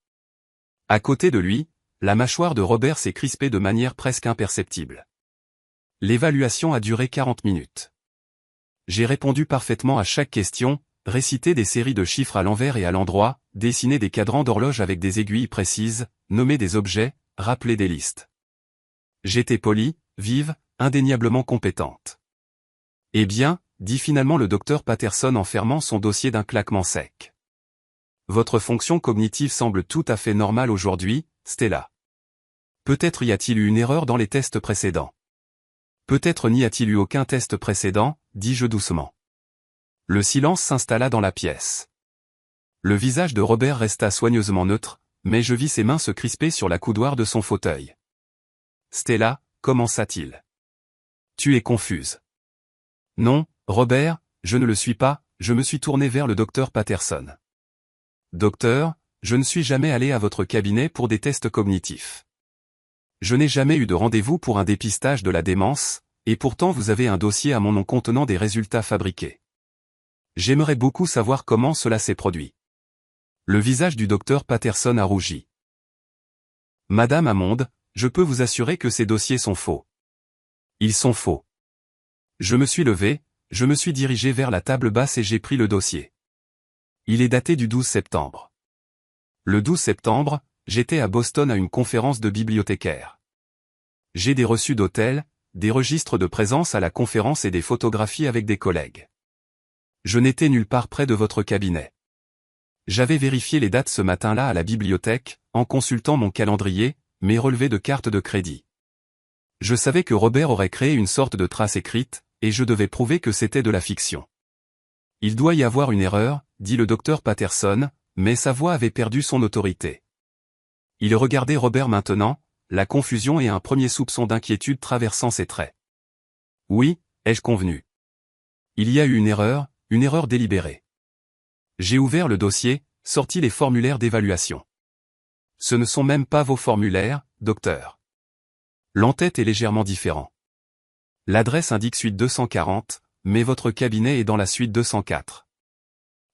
À côté de lui, la mâchoire de Robert s'est crispée de manière presque imperceptible. L'évaluation a duré 40 minutes. J'ai répondu parfaitement à chaque question, récité des séries de chiffres à l'envers et à l'endroit, dessiné des cadrans d'horloge avec des aiguilles précises, nommé des objets, rappelé des listes. J'étais polie, vive, indéniablement compétente. Eh bien, dit finalement le docteur Patterson en fermant son dossier d'un claquement sec. Votre fonction cognitive semble tout à fait normale aujourd'hui, Stella. Peut-être y a-t-il eu une erreur dans les tests précédents. Peut-être n'y a-t-il eu aucun test précédent, dis-je doucement. Le silence s'installa dans la pièce. Le visage de Robert resta soigneusement neutre, mais je vis ses mains se crisper sur la coudoir de son fauteuil. Stella, commença-t-il. Tu es confuse. Non, Robert, je ne le suis pas, je me suis tourné vers le docteur Patterson. Docteur, je ne suis jamais allé à votre cabinet pour des tests cognitifs. Je n'ai jamais eu de rendez-vous pour un dépistage de la démence, et pourtant vous avez un dossier à mon nom contenant des résultats fabriqués. J'aimerais beaucoup savoir comment cela s'est produit. Le visage du docteur Patterson a rougi. Madame Hammond, je peux vous assurer que ces dossiers sont faux. Ils sont faux. Je me suis levé, je me suis dirigé vers la table basse et j'ai pris le dossier. Il est daté du 12 septembre. Le 12 septembre, j'étais à Boston à une conférence de bibliothécaires. J'ai des reçus d'hôtel, des registres de présence à la conférence et des photographies avec des collègues. Je n'étais nulle part près de votre cabinet. J'avais vérifié les dates ce matin-là à la bibliothèque, en consultant mon calendrier, mes relevés de carte de crédit. Je savais que Robert aurait créé une sorte de trace écrite, et je devais prouver que c'était de la fiction. Il doit y avoir une erreur, dit le docteur Patterson, mais sa voix avait perdu son autorité. Il regardait Robert maintenant, la confusion et un premier soupçon d'inquiétude traversant ses traits. Oui, ai-je convenu. Il y a eu une erreur délibérée. J'ai ouvert le dossier, sorti les formulaires d'évaluation. Ce ne sont même pas vos formulaires, docteur. L'entête est légèrement différent. L'adresse indique suite 240, mais votre cabinet est dans la suite 204.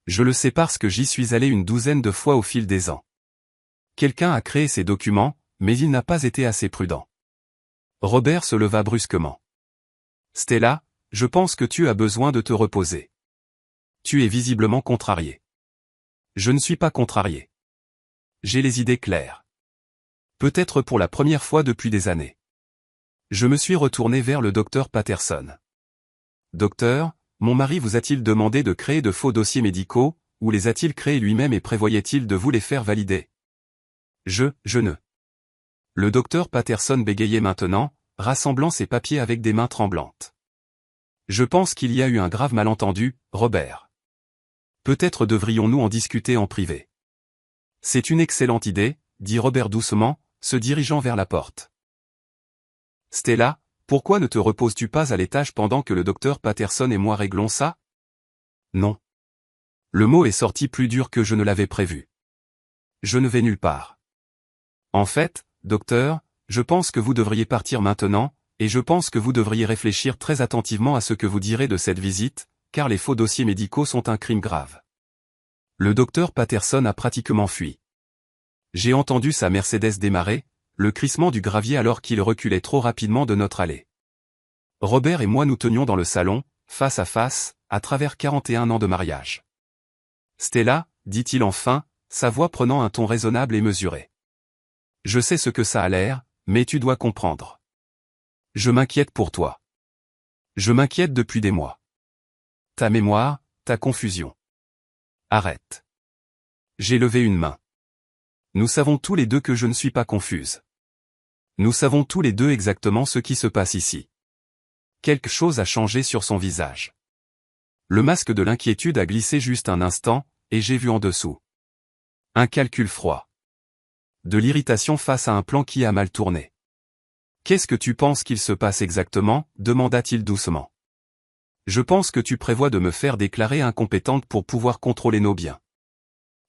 Je le sais parce que j'y suis allé une douzaine de fois au fil des ans. Quelqu'un a créé ces documents, mais il n'a pas été assez prudent. Robert se leva brusquement. Stella, je pense que tu as besoin de te reposer. Tu es visiblement contrarié. Je ne suis pas contrarié. J'ai les idées claires. Peut-être pour la première fois depuis des années. Je me suis retourné vers le docteur Patterson. Docteur, mon mari vous a-t-il demandé de créer de faux dossiers médicaux, ou les a-t-il créés lui-même et prévoyait-il de vous les faire valider? Je ne. Le docteur Patterson bégayait maintenant, rassemblant ses papiers avec des mains tremblantes. Je pense qu'il y a eu un grave malentendu, Robert. Peut-être devrions-nous en discuter en privé. C'est une excellente idée, dit Robert doucement, se dirigeant vers la porte. Stella, Pourquoi ne te reposes-tu pas à l'étage pendant que le docteur Patterson et moi réglons ça? Non. Le mot est sorti plus dur que je ne l'avais prévu. Je ne vais nulle part. En fait, docteur, je pense que vous devriez partir maintenant, et je pense que vous devriez réfléchir très attentivement à ce que vous direz de cette visite, car les faux dossiers médicaux sont un crime grave. Le docteur Patterson a pratiquement fui. J'ai entendu sa Mercedes démarrer, le crissement du gravier alors qu'il reculait trop rapidement de notre allée. Robert et moi nous tenions dans le salon, face à face, à travers 41 ans de mariage. Stella, dit-il enfin, sa voix prenant un ton raisonnable et mesuré. Je sais ce que ça a l'air, mais tu dois comprendre. Je m'inquiète pour toi. Je m'inquiète depuis des mois. Ta mémoire, ta confusion. Arrête. J'ai levé une main. Nous savons tous les deux que je ne suis pas confuse. Nous savons tous les deux exactement ce qui se passe ici. Quelque chose a changé sur son visage. Le masque de l'inquiétude a glissé juste un instant, et j'ai vu en dessous. Un calcul froid. De l'irritation face à un plan qui a mal tourné. Qu'est-ce que tu penses qu'il se passe exactement? Demanda-t-il doucement. Je pense que tu prévois de me faire déclarer incompétente pour pouvoir contrôler nos biens.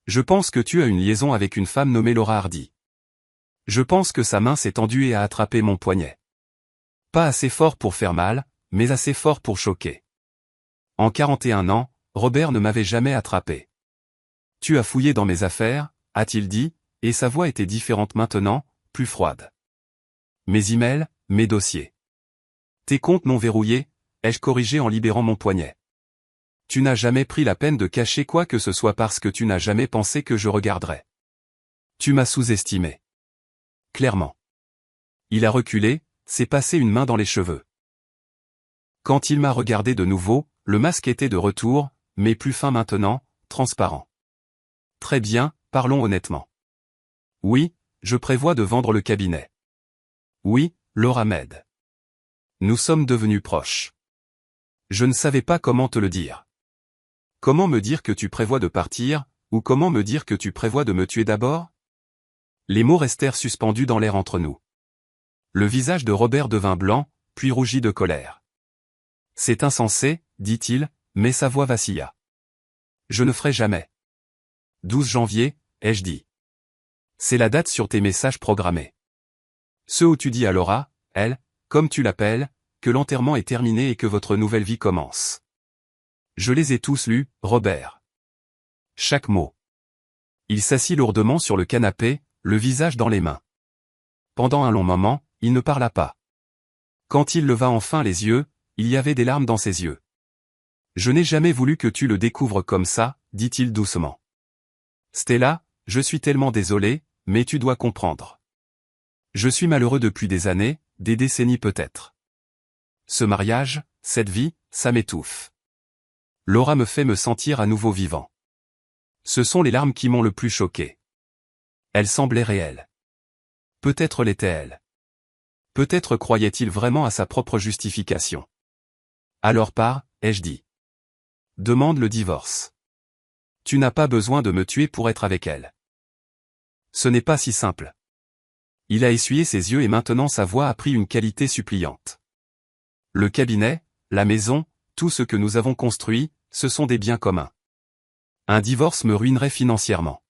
Je pense que tu as une liaison avec une femme nommée Laura Hardy. Je pense que sa main s'est tendue et a attrapé mon poignet. Pas assez fort pour faire mal, mais assez fort pour choquer. En 41 ans, Robert ne m'avait jamais attrapé. Tu as fouillé dans mes affaires, a-t-il dit, et sa voix était différente maintenant, plus froide. Mes emails, mes dossiers. Tes comptes non verrouillés, ai-je corrigé en libérant mon poignet. Tu n'as jamais pris la peine de cacher quoi que ce soit parce que tu n'as jamais pensé que je regarderais. Tu m'as sous-estimé. Clairement. Il a reculé, s'est passé une main dans les cheveux. Quand il m'a regardé de nouveau, le masque était de retour, mais plus fin maintenant, transparent. Très bien, parlons honnêtement. Oui, je prévois de vendre le cabinet. Oui, Laura m'aide. Nous sommes devenus proches. Je ne savais pas comment te le dire. Comment me dire que tu prévois de partir, ou comment me dire que tu prévois de me tuer d'abord? Les mots restèrent suspendus dans l'air entre nous. Le visage de Robert devint blanc, puis rougit de colère. C'est insensé, dit-il, mais sa voix vacilla. Je ne ferai jamais. 12 janvier, ai-je dit. C'est la date sur tes messages programmés. Ceux où tu dis à Laura, elle, comme tu l'appelles, que l'enterrement est terminé et que votre nouvelle vie commence. Je les ai tous lus, Robert. Chaque mot. Il s'assit lourdement sur le canapé, le visage dans les mains. Pendant un long moment, il ne parla pas. Quand il leva enfin les yeux, il y avait des larmes dans ses yeux. Je n'ai jamais voulu que tu le découvres comme ça, dit-il doucement. Stella, je suis tellement désolé, mais tu dois comprendre. Je suis malheureux depuis des années, des décennies peut-être. Ce mariage, cette vie, ça m'étouffe. Laura me fait me sentir à nouveau vivant. Ce sont les larmes qui m'ont le plus choqué. Elles semblaient réelles. Peut-être l'était-elle. Peut-être croyait-il vraiment à sa propre justification. Alors ai-je dit. Demande le divorce. Tu n'as pas besoin de me tuer pour être avec elle. Ce n'est pas si simple. Il a essuyé ses yeux et maintenant sa voix a pris une qualité suppliante. Le cabinet, la maison, tout ce que nous avons construit, ce sont des biens communs. Un divorce me ruinerait financièrement.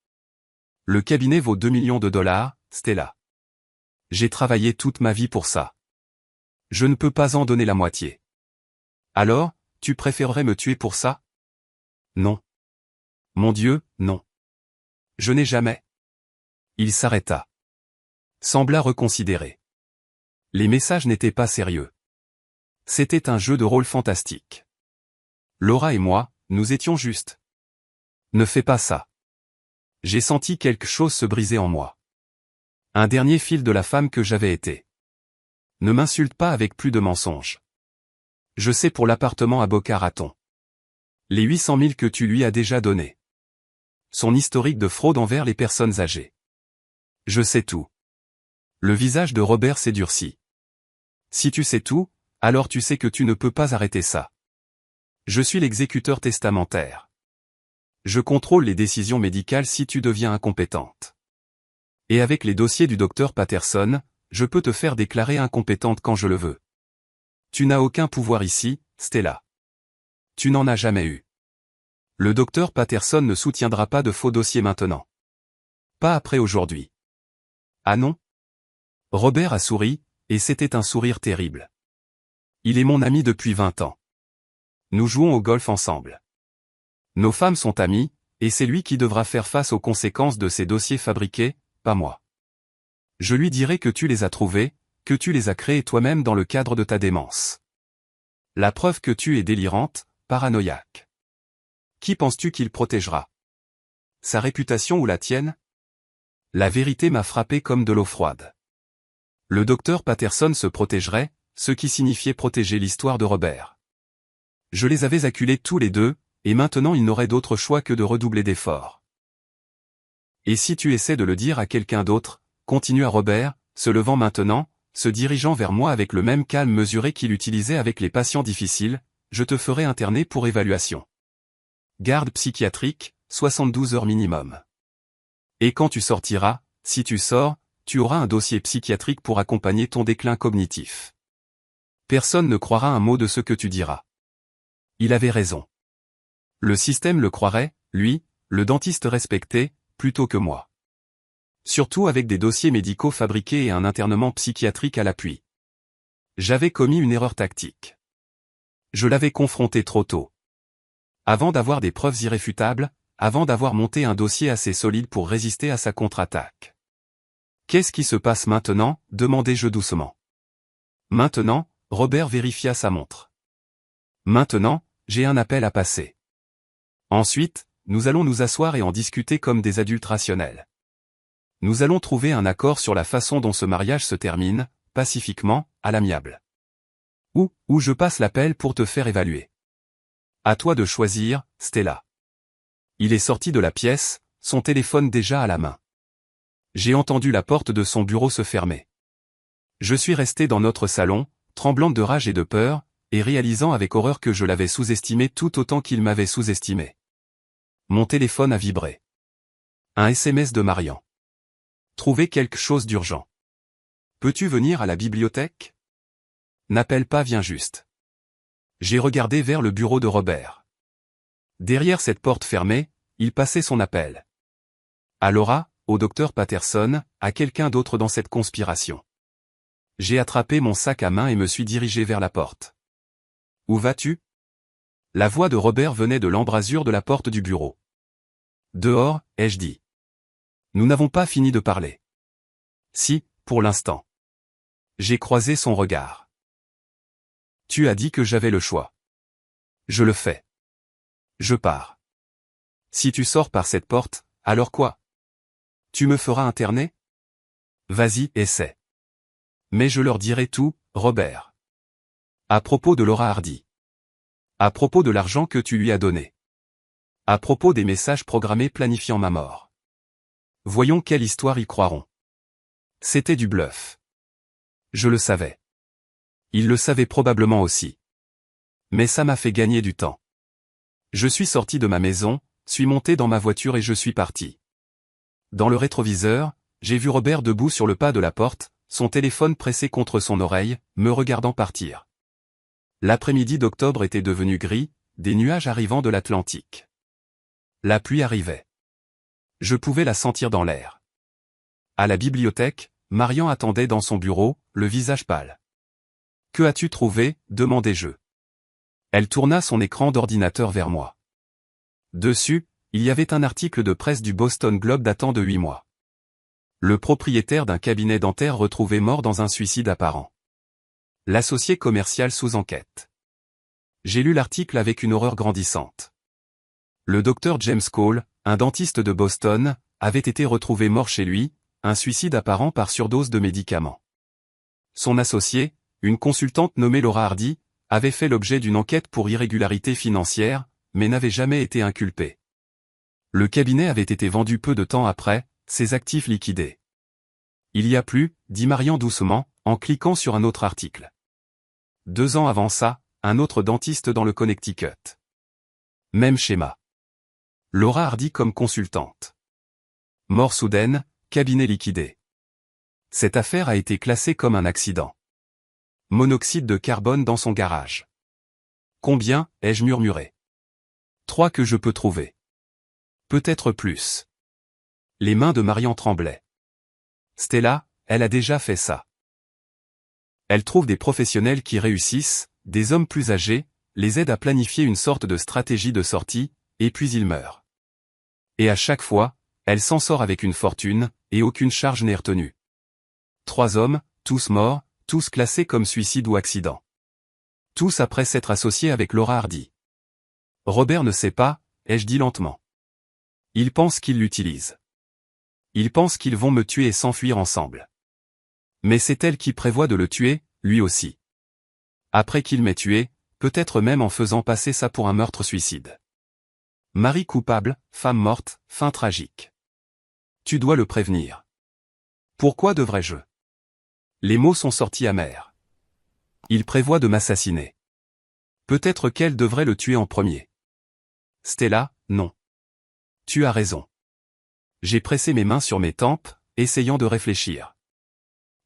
Le cabinet vaut 2 millions de dollars, Stella. J'ai travaillé toute ma vie pour ça. Je ne peux pas en donner la moitié. Alors, tu préférerais me tuer pour ça? Non. Mon Dieu, non. Je n'ai jamais. Il s'arrêta. Sembla reconsidérer. Les messages n'étaient pas sérieux. C'était un jeu de rôle fantastique. Laura et moi, nous étions justes. Ne fais pas ça. J'ai senti quelque chose se briser en moi. Un dernier fil de la femme que j'avais été. Ne m'insulte pas avec plus de mensonges. Je sais pour l'appartement à Boca Raton. Les 800 000 que tu lui as déjà donnés. Son historique de fraude envers les personnes âgées. Je sais tout. Le visage de Robert s'est durci. Si tu sais tout, alors tu sais que tu ne peux pas arrêter ça. Je suis l'exécuteur testamentaire. Je contrôle les décisions médicales si tu deviens incompétente. Et avec les dossiers du docteur Patterson, je peux te faire déclarer incompétente quand je le veux. Tu n'as aucun pouvoir ici, Stella. Tu n'en as jamais eu. Le docteur Patterson ne soutiendra pas de faux dossiers maintenant. Pas après aujourd'hui. Ah non? Robert a souri, et c'était un sourire terrible. Il est mon ami depuis 20 ans. Nous jouons au golf ensemble. Nos femmes sont amies, et c'est lui qui devra faire face aux conséquences de ces dossiers fabriqués, pas moi. Je lui dirai que tu les as trouvés, que tu les as créés toi-même dans le cadre de ta démence. La preuve que tu es délirante, paranoïaque. Qui penses-tu qu'il protégera? Sa réputation ou la tienne? La vérité m'a frappé comme de l'eau froide. Le docteur Patterson se protégerait, ce qui signifiait protéger l'histoire de Robert. Je les avais acculés tous les deux, et maintenant il n'aurait d'autre choix que de redoubler d'efforts. Et si tu essaies de le dire à quelqu'un d'autre, continua Robert, se levant maintenant, se dirigeant vers moi avec le même calme mesuré qu'il utilisait avec les patients difficiles, je te ferai interner pour évaluation. Garde psychiatrique, 72 heures minimum. Et quand tu sortiras, si tu sors, tu auras un dossier psychiatrique pour accompagner ton déclin cognitif. Personne ne croira un mot de ce que tu diras. Il avait raison. Le système le croirait, lui, le dentiste respecté, plutôt que moi. Surtout avec des dossiers médicaux fabriqués et un internement psychiatrique à l'appui. J'avais commis une erreur tactique. Je l'avais confronté trop tôt. Avant d'avoir des preuves irréfutables, avant d'avoir monté un dossier assez solide pour résister à sa contre-attaque. Qu'est-ce qui se passe maintenant? Demandai-je doucement. Maintenant, Robert vérifia sa montre. Maintenant, j'ai un appel à passer. Ensuite, nous allons nous asseoir et en discuter comme des adultes rationnels. Nous allons trouver un accord sur la façon dont ce mariage se termine, pacifiquement, à l'amiable. Ou je passe l'appel pour te faire évaluer. À toi de choisir, Stella. Il est sorti de la pièce, son téléphone déjà à la main. J'ai entendu la porte de son bureau se fermer. Je suis resté dans notre salon, tremblante de rage et de peur, et réalisant avec horreur que je l'avais sous-estimé tout autant qu'il m'avait sous-estimé. Mon téléphone a vibré. Un SMS de Marian. Trouver quelque chose d'urgent. Peux-tu venir à la bibliothèque? N'appelle pas, viens juste. J'ai regardé vers le bureau de Robert. Derrière cette porte fermée, il passait son appel. À Laura, au docteur Patterson, à quelqu'un d'autre dans cette conspiration. J'ai attrapé mon sac à main et me suis dirigé vers la porte. Où vas-tu? La voix de Robert venait de l'embrasure de la porte du bureau. Dehors, ai-je dit. Nous n'avons pas fini de parler. Si, pour l'instant. J'ai croisé son regard. Tu as dit que j'avais le choix. Je le fais. Je pars. Si tu sors par cette porte, alors quoi? Tu me feras interner? Vas-y, essaie. Mais je leur dirai tout, Robert. À propos de Laura Hardy. À propos de l'argent que tu lui as donné. À propos des messages programmés planifiant ma mort. Voyons quelle histoire ils croiront. C'était du bluff. Je le savais. Il le savait probablement aussi. Mais ça m'a fait gagner du temps. Je suis sorti de ma maison, suis monté dans ma voiture et je suis parti. Dans le rétroviseur, j'ai vu Robert debout sur le pas de la porte, son téléphone pressé contre son oreille, me regardant partir. L'après-midi d'octobre était devenu gris, des nuages arrivant de l'Atlantique. La pluie arrivait. Je pouvais la sentir dans l'air. À la bibliothèque, Marian attendait dans son bureau, le visage pâle. « Que as-tu trouvé ?» demandai-je. Elle tourna son écran d'ordinateur vers moi. Dessus, il y avait un article de presse du Boston Globe datant de 8 mois. Le propriétaire d'un cabinet dentaire retrouvé mort dans un suicide apparent. L'associé commercial sous enquête. J'ai lu l'article avec une horreur grandissante. Le docteur James Cole, un dentiste de Boston, avait été retrouvé mort chez lui, un suicide apparent par surdose de médicaments. Son associé, une consultante nommée Laura Hardy, avait fait l'objet d'une enquête pour irrégularité financière, mais n'avait jamais été inculpé. Le cabinet avait été vendu peu de temps après, ses actifs liquidés. Il y a plus, dit Marian doucement, en cliquant sur un autre article. 2 ans avant ça, un autre dentiste dans le Connecticut. Même schéma. Laura Hardy comme consultante. Mort soudaine, cabinet liquidé. Cette affaire a été classée comme un accident. Monoxyde de carbone dans son garage. Combien, ai-je murmuré. 3 que je peux trouver. Peut-être plus. Les mains de Marian tremblaient. Stella, elle a déjà fait ça. Elle trouve des professionnels qui réussissent, des hommes plus âgés, les aident à planifier une sorte de stratégie de sortie, et puis ils meurent. Et à chaque fois, elle s'en sort avec une fortune, et aucune charge n'est retenue. 3 hommes, tous morts, tous classés comme suicide ou accident. Tous après s'être associés avec Laura Hardy. Robert ne sait pas, ai-je dit lentement. Il pense qu'il l'utilise. Il pense qu'ils vont me tuer et s'enfuir ensemble. Mais c'est elle qui prévoit de le tuer, lui aussi. Après qu'il m'ait tué, peut-être même en faisant passer ça pour un meurtre-suicide. Mari coupable, femme morte, fin tragique. Tu dois le prévenir. Pourquoi devrais-je? Les mots sont sortis amers. Il prévoit de m'assassiner. Peut-être qu'elle devrait le tuer en premier. Stella, non. Tu as raison. J'ai pressé mes mains sur mes tempes, essayant de réfléchir.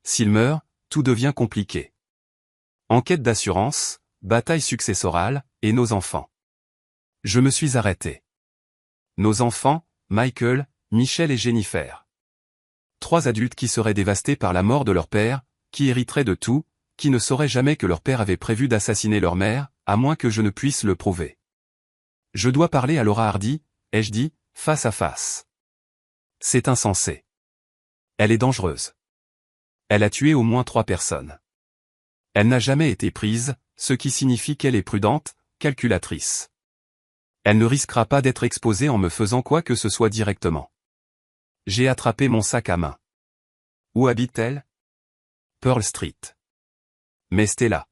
S'il meurt, tout devient compliqué. Enquête d'assurance, bataille successorale, et nos enfants. Je me suis arrêté. Nos enfants, Michael, Michel et Jennifer. 3 adultes qui seraient dévastés par la mort de leur père, qui hériteraient de tout, qui ne sauraient jamais que leur père avait prévu d'assassiner leur mère, à moins que je ne puisse le prouver. Je dois parler à Laura Hardy, ai-je dit, face à face. C'est insensé. Elle est dangereuse. Elle a tué au moins 3 personnes. Elle n'a jamais été prise, ce qui signifie qu'elle est prudente, calculatrice. Elle ne risquera pas d'être exposée en me faisant quoi que ce soit directement. J'ai attrapé mon sac à main. Où habite-t-elle? Pearl Street. Mais Stella.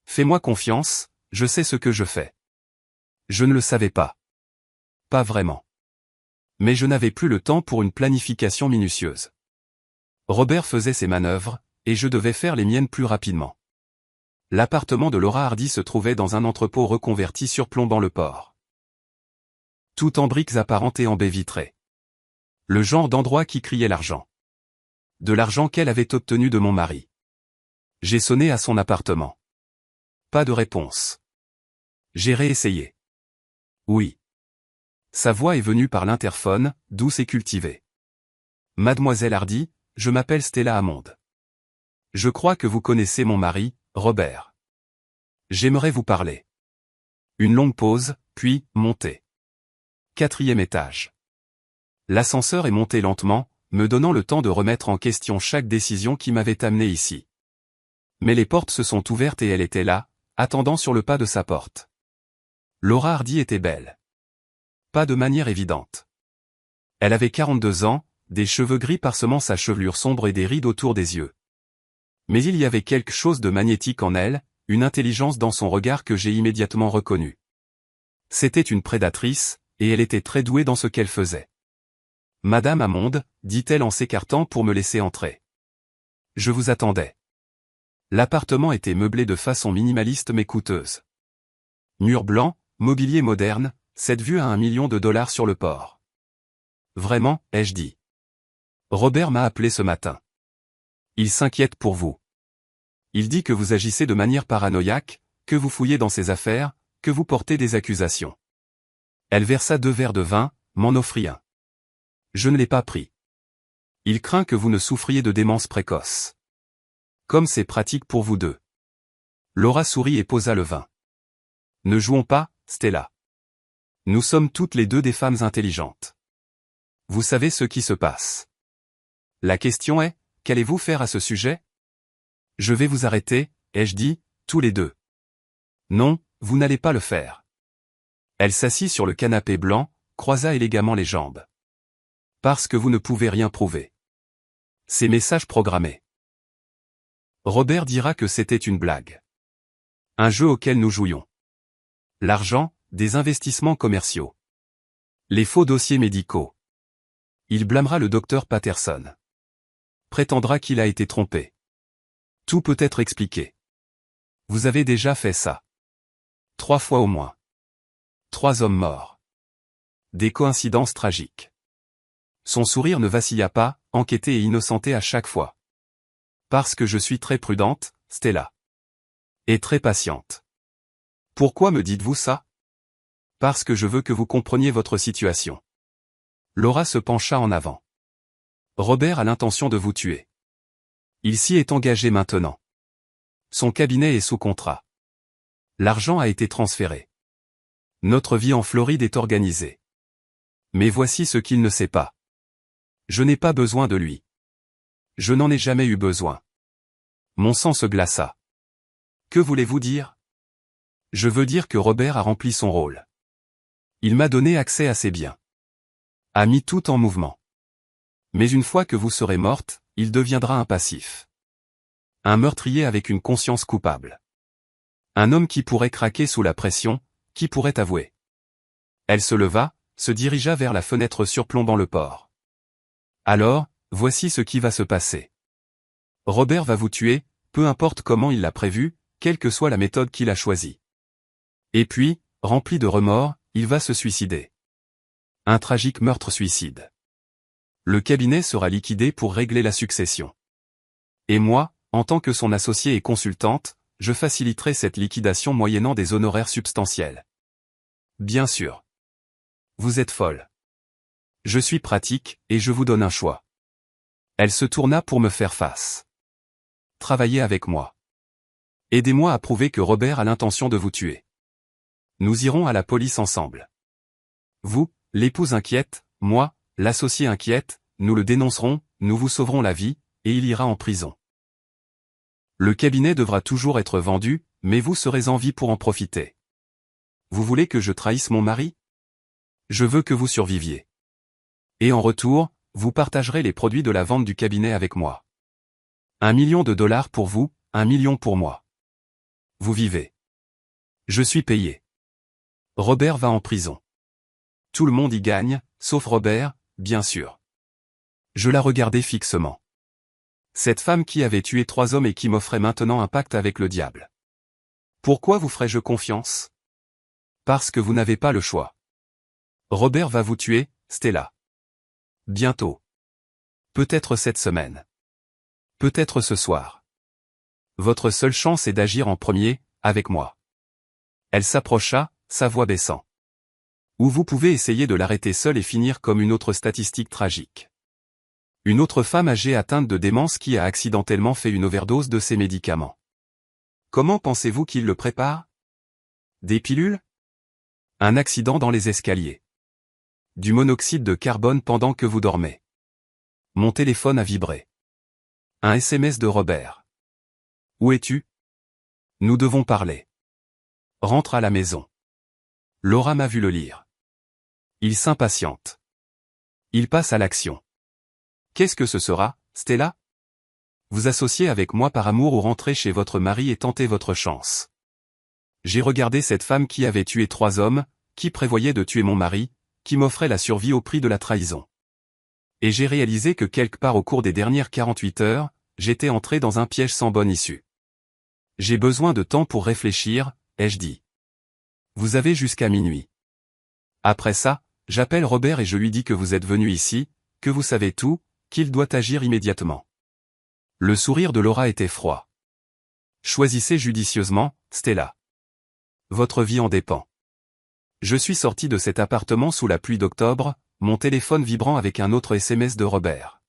Fais-moi confiance, je sais ce que je fais. Je ne le savais pas. Pas vraiment. Mais je n'avais plus le temps pour une planification minutieuse. Robert faisait ses manœuvres, et je devais faire les miennes plus rapidement. L'appartement de Laura Hardy se trouvait dans un entrepôt reconverti surplombant le port. Tout en briques apparentes et en baies vitrées. Le genre d'endroit qui criait l'argent. De l'argent qu'elle avait obtenu de mon mari. J'ai sonné à son appartement. Pas de réponse. J'ai réessayé. Oui. Sa voix est venue par l'interphone, douce et cultivée. Mademoiselle Hardy, je m'appelle Stella Hammond. Je crois que vous connaissez mon mari, Robert. J'aimerais vous parler. Une longue pause, puis, montée. 4e étage. L'ascenseur est monté lentement, me donnant le temps de remettre en question chaque décision qui m'avait amené ici. Mais les portes se sont ouvertes et elle était là, attendant sur le pas de sa porte. Laura Hardy était belle. Pas de manière évidente. Elle avait 42 ans, des cheveux gris parsemant sa chevelure sombre et des rides autour des yeux. Mais il y avait quelque chose de magnétique en elle, une intelligence dans son regard que j'ai immédiatement reconnue. C'était une prédatrice, et elle était très douée dans ce qu'elle faisait. Madame Hammond, dit-elle en s'écartant pour me laisser entrer. Je vous attendais. L'appartement était meublé de façon minimaliste mais coûteuse. Murs blancs, mobilier moderne, cette vue à $1 million sur le port. Vraiment, ai-je dit. Robert m'a appelé ce matin. Il s'inquiète pour vous. Il dit que vous agissez de manière paranoïaque, que vous fouillez dans ses affaires, que vous portez des accusations. Elle versa 2 verres de vin, m'en offrit un. Je ne l'ai pas pris. Il craint que vous ne souffriez de démence précoce. Comme c'est pratique pour vous deux. Laura sourit et posa le vin. Ne jouons pas, Stella. Nous sommes toutes les deux des femmes intelligentes. Vous savez ce qui se passe. La question est, qu'allez-vous faire à ce sujet? Je vais vous arrêter, ai-je dit, tous les deux. Non, vous n'allez pas le faire. Elle s'assit sur le canapé blanc, croisa élégamment les jambes. Parce que vous ne pouvez rien prouver. Ces messages programmés. Robert dira que c'était une blague. Un jeu auquel nous jouions. L'argent, des investissements commerciaux. Les faux dossiers médicaux. Il blâmera le docteur Patterson. Prétendra qu'il a été trompé. Tout peut être expliqué. Vous avez déjà fait ça. 3 fois au moins. 3 hommes morts. Des coïncidences tragiques. Son sourire ne vacilla pas, enquêté et innocenté à chaque fois. Parce que je suis très prudente, Stella. Et très patiente. Pourquoi me dites-vous ça? Parce que je veux que vous compreniez votre situation. Laura se pencha en avant. Robert a l'intention de vous tuer. Il s'y est engagé maintenant. Son cabinet est sous contrat. L'argent a été transféré. Notre vie en Floride est organisée. Mais voici ce qu'il ne sait pas. Je n'ai pas besoin de lui. Je n'en ai jamais eu besoin. Mon sang se glaça. Que voulez-vous dire? Je veux dire que Robert a rempli son rôle. Il m'a donné accès à ses biens. A mis tout en mouvement. Mais une fois que vous serez morte, il deviendra un passif. Un meurtrier avec une conscience coupable. Un homme qui pourrait craquer sous la pression, qui pourrait avouer. Elle se leva, se dirigea vers la fenêtre surplombant le port. Alors, voici ce qui va se passer. Robert va vous tuer, peu importe comment il l'a prévu, quelle que soit la méthode qu'il a choisie. Et puis, rempli de remords, il va se suicider. Un tragique meurtre-suicide. Le cabinet sera liquidé pour régler la succession. Et moi, en tant que son associé et consultante, je faciliterai cette liquidation moyennant des honoraires substantiels. Bien sûr. Vous êtes folle. Je suis pratique, et je vous donne un choix. Elle se tourna pour me faire face. Travaillez avec moi. Aidez-moi à prouver que Robert a l'intention de vous tuer. Nous irons à la police ensemble. Vous, l'épouse inquiète, moi, l'associé inquiète, nous le dénoncerons, nous vous sauverons la vie, et il ira en prison. Le cabinet devra toujours être vendu, mais vous serez en vie pour en profiter. Vous voulez que je trahisse mon mari? Je veux que vous surviviez. Et en retour, vous partagerez les produits de la vente du cabinet avec moi. $1 million pour vous, 1 million pour moi. Vous vivez. Je suis payé. Robert va en prison. Tout le monde y gagne, sauf Robert, bien sûr. Je la regardais fixement. Cette femme qui avait tué 3 hommes et qui m'offrait maintenant un pacte avec le diable. Pourquoi vous ferais-je confiance? Parce que vous n'avez pas le choix. Robert va vous tuer, Stella. Bientôt. Peut-être cette semaine. Peut-être ce soir. Votre seule chance est d'agir en premier, avec moi. Elle s'approcha, sa voix baissant. Ou vous pouvez essayer de l'arrêter seule et finir comme une autre statistique tragique. Une autre femme âgée atteinte de démence qui a accidentellement fait une overdose de ses médicaments. Comment pensez-vous qu'il le prépare? Des pilules? Un accident dans les escaliers. Du monoxyde de carbone pendant que vous dormez. Mon téléphone a vibré. Un SMS de Robert. Où es-tu? Nous devons parler. Rentre à la maison. Laura m'a vu le lire. Il s'impatiente. Il passe à l'action. Qu'est-ce que ce sera, Stella? Vous associez avec moi par amour ou rentrez chez votre mari et tentez votre chance. J'ai regardé cette femme qui avait tué 3 hommes, qui prévoyait de tuer mon mari, qui m'offrait la survie au prix de la trahison. Et j'ai réalisé que quelque part au cours des dernières 48 heures, j'étais entré dans un piège sans bonne issue. J'ai besoin de temps pour réfléchir, ai-je dit. Vous avez jusqu'à minuit. Après ça, j'appelle Robert et je lui dis que vous êtes venu ici, que vous savez tout, qu'il doit agir immédiatement. Le sourire de Laura était froid. Choisissez judicieusement, Stella. Votre vie en dépend. Je suis sorti de cet appartement sous la pluie d'octobre, mon téléphone vibrant avec un autre SMS de Robert.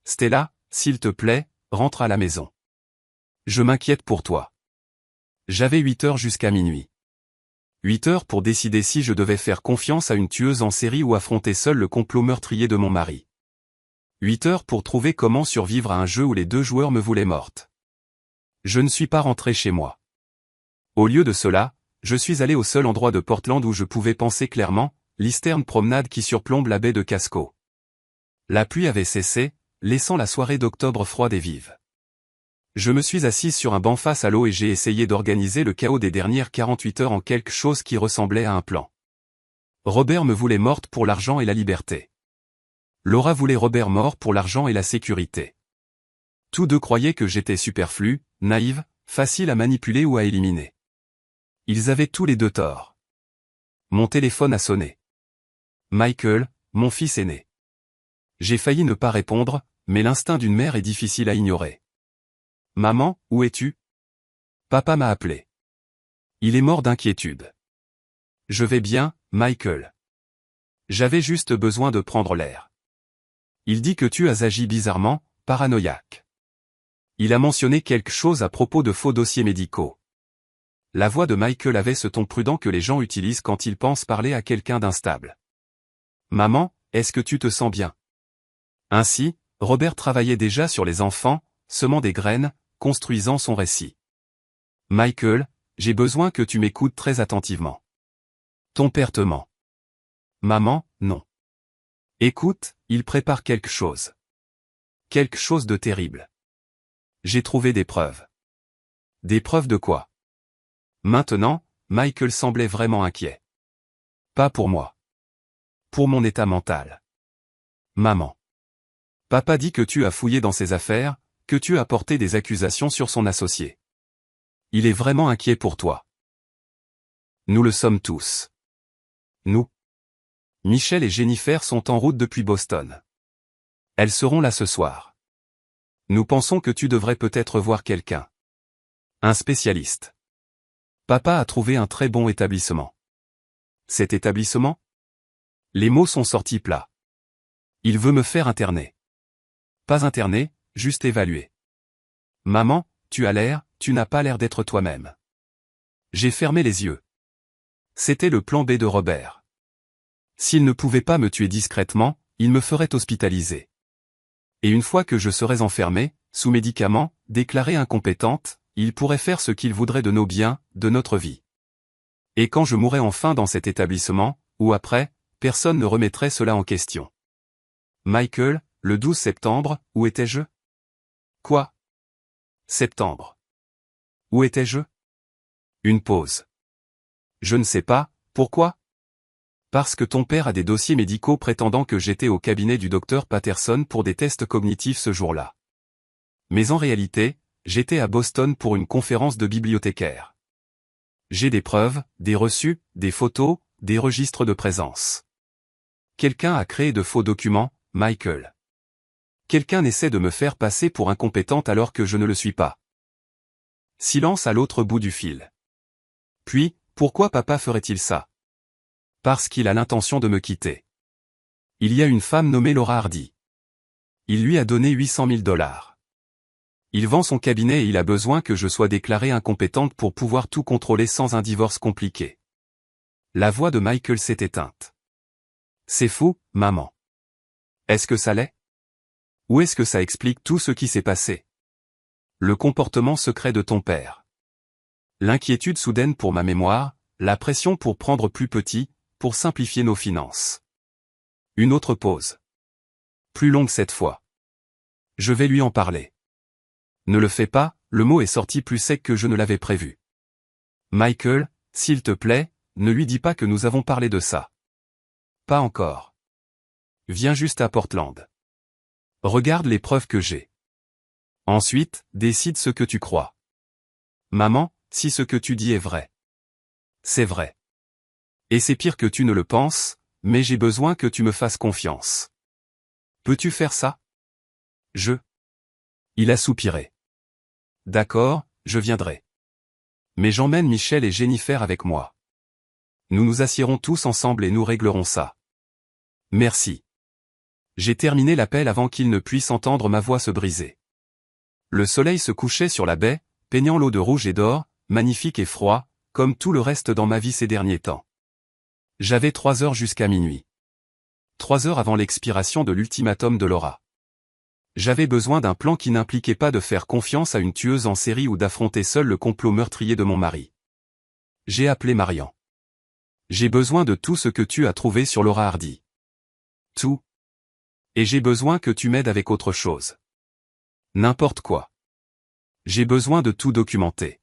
Stella, s'il te plaît, rentre à la maison. Je m'inquiète pour toi. J'avais 8 heures jusqu'à minuit. 8 heures pour décider si je devais faire confiance à une tueuse en série ou affronter seul le complot meurtrier de mon mari. 8 heures pour trouver comment survivre à un jeu où les 2 joueurs me voulaient morte. Je ne suis pas rentré chez moi. Au lieu de cela, je suis allé au seul endroit de Portland où je pouvais penser clairement, l'Eastern Promenade qui surplombe la baie de Casco. La pluie avait cessé, laissant la soirée d'octobre froide et vive. Je me suis assise sur un banc face à l'eau et j'ai essayé d'organiser le chaos des dernières 48 heures en quelque chose qui ressemblait à un plan. Robert me voulait morte pour l'argent et la liberté. Laura voulait Robert mort pour l'argent et la sécurité. Tous deux croyaient que j'étais superflue, naïve, facile à manipuler ou à éliminer. Ils avaient tous les deux tort. Mon téléphone a sonné. Michael, mon fils aîné. J'ai failli ne pas répondre, mais l'instinct d'une mère est difficile à ignorer. Maman, où es-tu? Papa m'a appelé. Il est mort d'inquiétude. Je vais bien, Michael. J'avais juste besoin de prendre l'air. Il dit que tu as agi bizarrement, paranoïaque. Il a mentionné quelque chose à propos de faux dossiers médicaux. La voix de Michael avait ce ton prudent que les gens utilisent quand ils pensent parler à quelqu'un d'instable. Maman, est-ce que tu te sens bien? Ainsi, Robert travaillait déjà sur les enfants, semant des graines, construisant son récit. Michael, j'ai besoin que tu m'écoutes très attentivement. Ton père te ment. Maman, non. Écoute, il prépare quelque chose. Quelque chose de terrible. J'ai trouvé des preuves. Des preuves de quoi? Maintenant, Michael semblait vraiment inquiet. Pas pour moi. Pour mon état mental. Maman. Papa dit que tu as fouillé dans ses affaires, que tu as porté des accusations sur son associé. Il est vraiment inquiet pour toi. Nous le sommes tous. Nous. Michel et Jennifer sont en route depuis Boston. Elles seront là ce soir. Nous pensons que tu devrais peut-être voir quelqu'un. Un spécialiste. Papa a trouvé un très bon établissement. Cet établissement? Les mots sont sortis plats. Il veut me faire interner. Pas interner, juste évaluer. Maman, tu n'as pas l'air d'être toi-même. J'ai fermé les yeux. C'était le plan B de Robert. S'il ne pouvait pas me tuer discrètement, il me ferait hospitaliser. Et une fois que je serais enfermée, sous médicaments, déclarée incompétente, il pourrait faire ce qu'il voudrait de nos biens, de notre vie. Et quand je mourrais enfin dans cet établissement, ou après, personne ne remettrait cela en question. Michael, le 12 septembre, où étais-je? Quoi? Septembre. Où étais-je? Une pause. Je ne sais pas, pourquoi? Parce que ton père a des dossiers médicaux prétendant que j'étais au cabinet du docteur Patterson pour des tests cognitifs ce jour-là. Mais en réalité, j'étais à Boston pour une conférence de bibliothécaire. J'ai des preuves, des reçus, des photos, des registres de présence. Quelqu'un a créé de faux documents, Michael. Quelqu'un essaie de me faire passer pour incompétente alors que je ne le suis pas. Silence à l'autre bout du fil. Puis, pourquoi papa ferait-il ça? Parce qu'il a l'intention de me quitter. Il y a une femme nommée Laura Hardy. Il lui a donné 800 000 $. Il vend son cabinet et il a besoin que je sois déclarée incompétente pour pouvoir tout contrôler sans un divorce compliqué. La voix de Michael s'est éteinte. C'est fou, maman. Est-ce que ça l'est? Ou est-ce que ça explique tout ce qui s'est passé? Le comportement secret de ton père. L'inquiétude soudaine pour ma mémoire, la pression pour prendre plus petit, pour simplifier nos finances. Une autre pause. Plus longue cette fois. Je vais lui en parler. Ne le fais pas, le mot est sorti plus sec que je ne l'avais prévu. Michael, s'il te plaît, ne lui dis pas que nous avons parlé de ça. Pas encore. Viens juste à Portland. Regarde les preuves que j'ai. Ensuite, décide ce que tu crois. Maman, si ce que tu dis est vrai. C'est vrai. Et c'est pire que tu ne le penses, mais j'ai besoin que tu me fasses confiance. Peux-tu faire ça? Il a soupiré. D'accord, je viendrai. Mais j'emmène Michel et Jennifer avec moi. Nous nous assiérons tous ensemble et nous réglerons ça. Merci. J'ai terminé l'appel avant qu'il ne puisse entendre ma voix se briser. Le soleil se couchait sur la baie, peignant l'eau de rouge et d'or, magnifique et froid, comme tout le reste dans ma vie ces derniers temps. J'avais 3 heures jusqu'à minuit. 3 heures avant l'expiration de l'ultimatum de Laura. J'avais besoin d'un plan qui n'impliquait pas de faire confiance à une tueuse en série ou d'affronter seul le complot meurtrier de mon mari. J'ai appelé Marian. J'ai besoin de tout ce que tu as trouvé sur Laura Hardy. Tout. Et j'ai besoin que tu m'aides avec autre chose. N'importe quoi. J'ai besoin de tout documenter.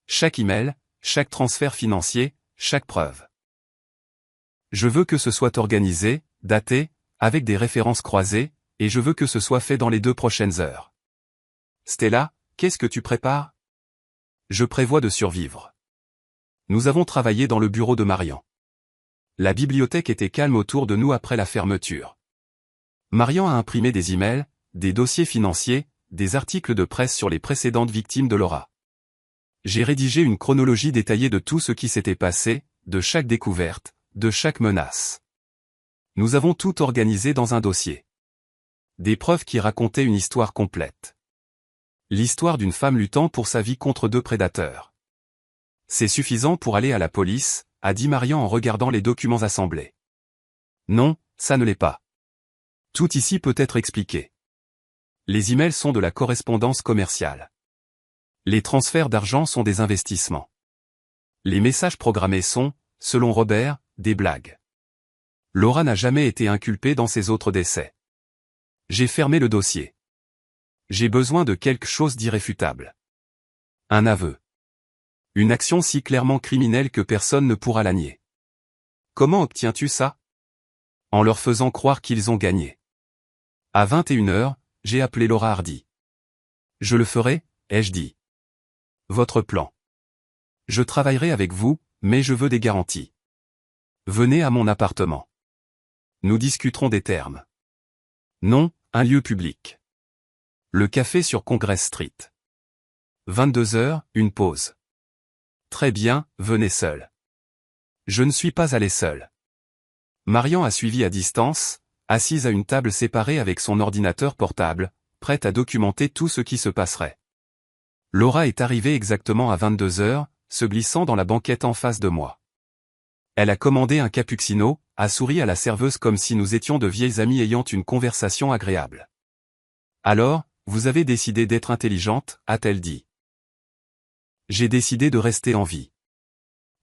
Chaque email, chaque transfert financier, chaque preuve. Je veux que ce soit organisé, daté, avec des références croisées, et je veux que ce soit fait dans les 2 prochaines heures. Stella, qu'est-ce que tu prépares? Je prévois de survivre. Nous avons travaillé dans le bureau de Marian. La bibliothèque était calme autour de nous après la fermeture. Marian a imprimé des emails, des dossiers financiers, des articles de presse sur les précédentes victimes de Laura. J'ai rédigé une chronologie détaillée de tout ce qui s'était passé, de chaque découverte, de chaque menace. Nous avons tout organisé dans un dossier. Des preuves qui racontaient une histoire complète. L'histoire d'une femme luttant pour sa vie contre 2 prédateurs. C'est suffisant pour aller à la police, a dit Marian en regardant les documents assemblés. Non, ça ne l'est pas. Tout ici peut être expliqué. Les emails sont de la correspondance commerciale. Les transferts d'argent sont des investissements. Les messages programmés sont, selon Robert, des blagues. Laura n'a jamais été inculpée dans ces autres décès. J'ai fermé le dossier. J'ai besoin de quelque chose d'irréfutable. Un aveu. Une action si clairement criminelle que personne ne pourra la nier. Comment obtiens-tu ça? En leur faisant croire qu'ils ont gagné. À 21h, j'ai appelé Laura Hardy. Je le ferai, ai-je dit. Votre plan. Je travaillerai avec vous, mais je veux des garanties. Venez à mon appartement. Nous discuterons des termes. Non, un lieu public. Le café sur Congress Street. 22h, une pause. Très bien, venez seul. Je ne suis pas allé seul. Marian a suivi à distance, assise à une table séparée avec son ordinateur portable, prête à documenter tout ce qui se passerait. Laura est arrivée exactement à 22h, se glissant dans la banquette en face de moi. Elle a commandé un cappuccino, a souri à la serveuse comme si nous étions de vieilles amies ayant une conversation agréable. Alors, vous avez décidé d'être intelligente, a-t-elle dit. J'ai décidé de rester en vie.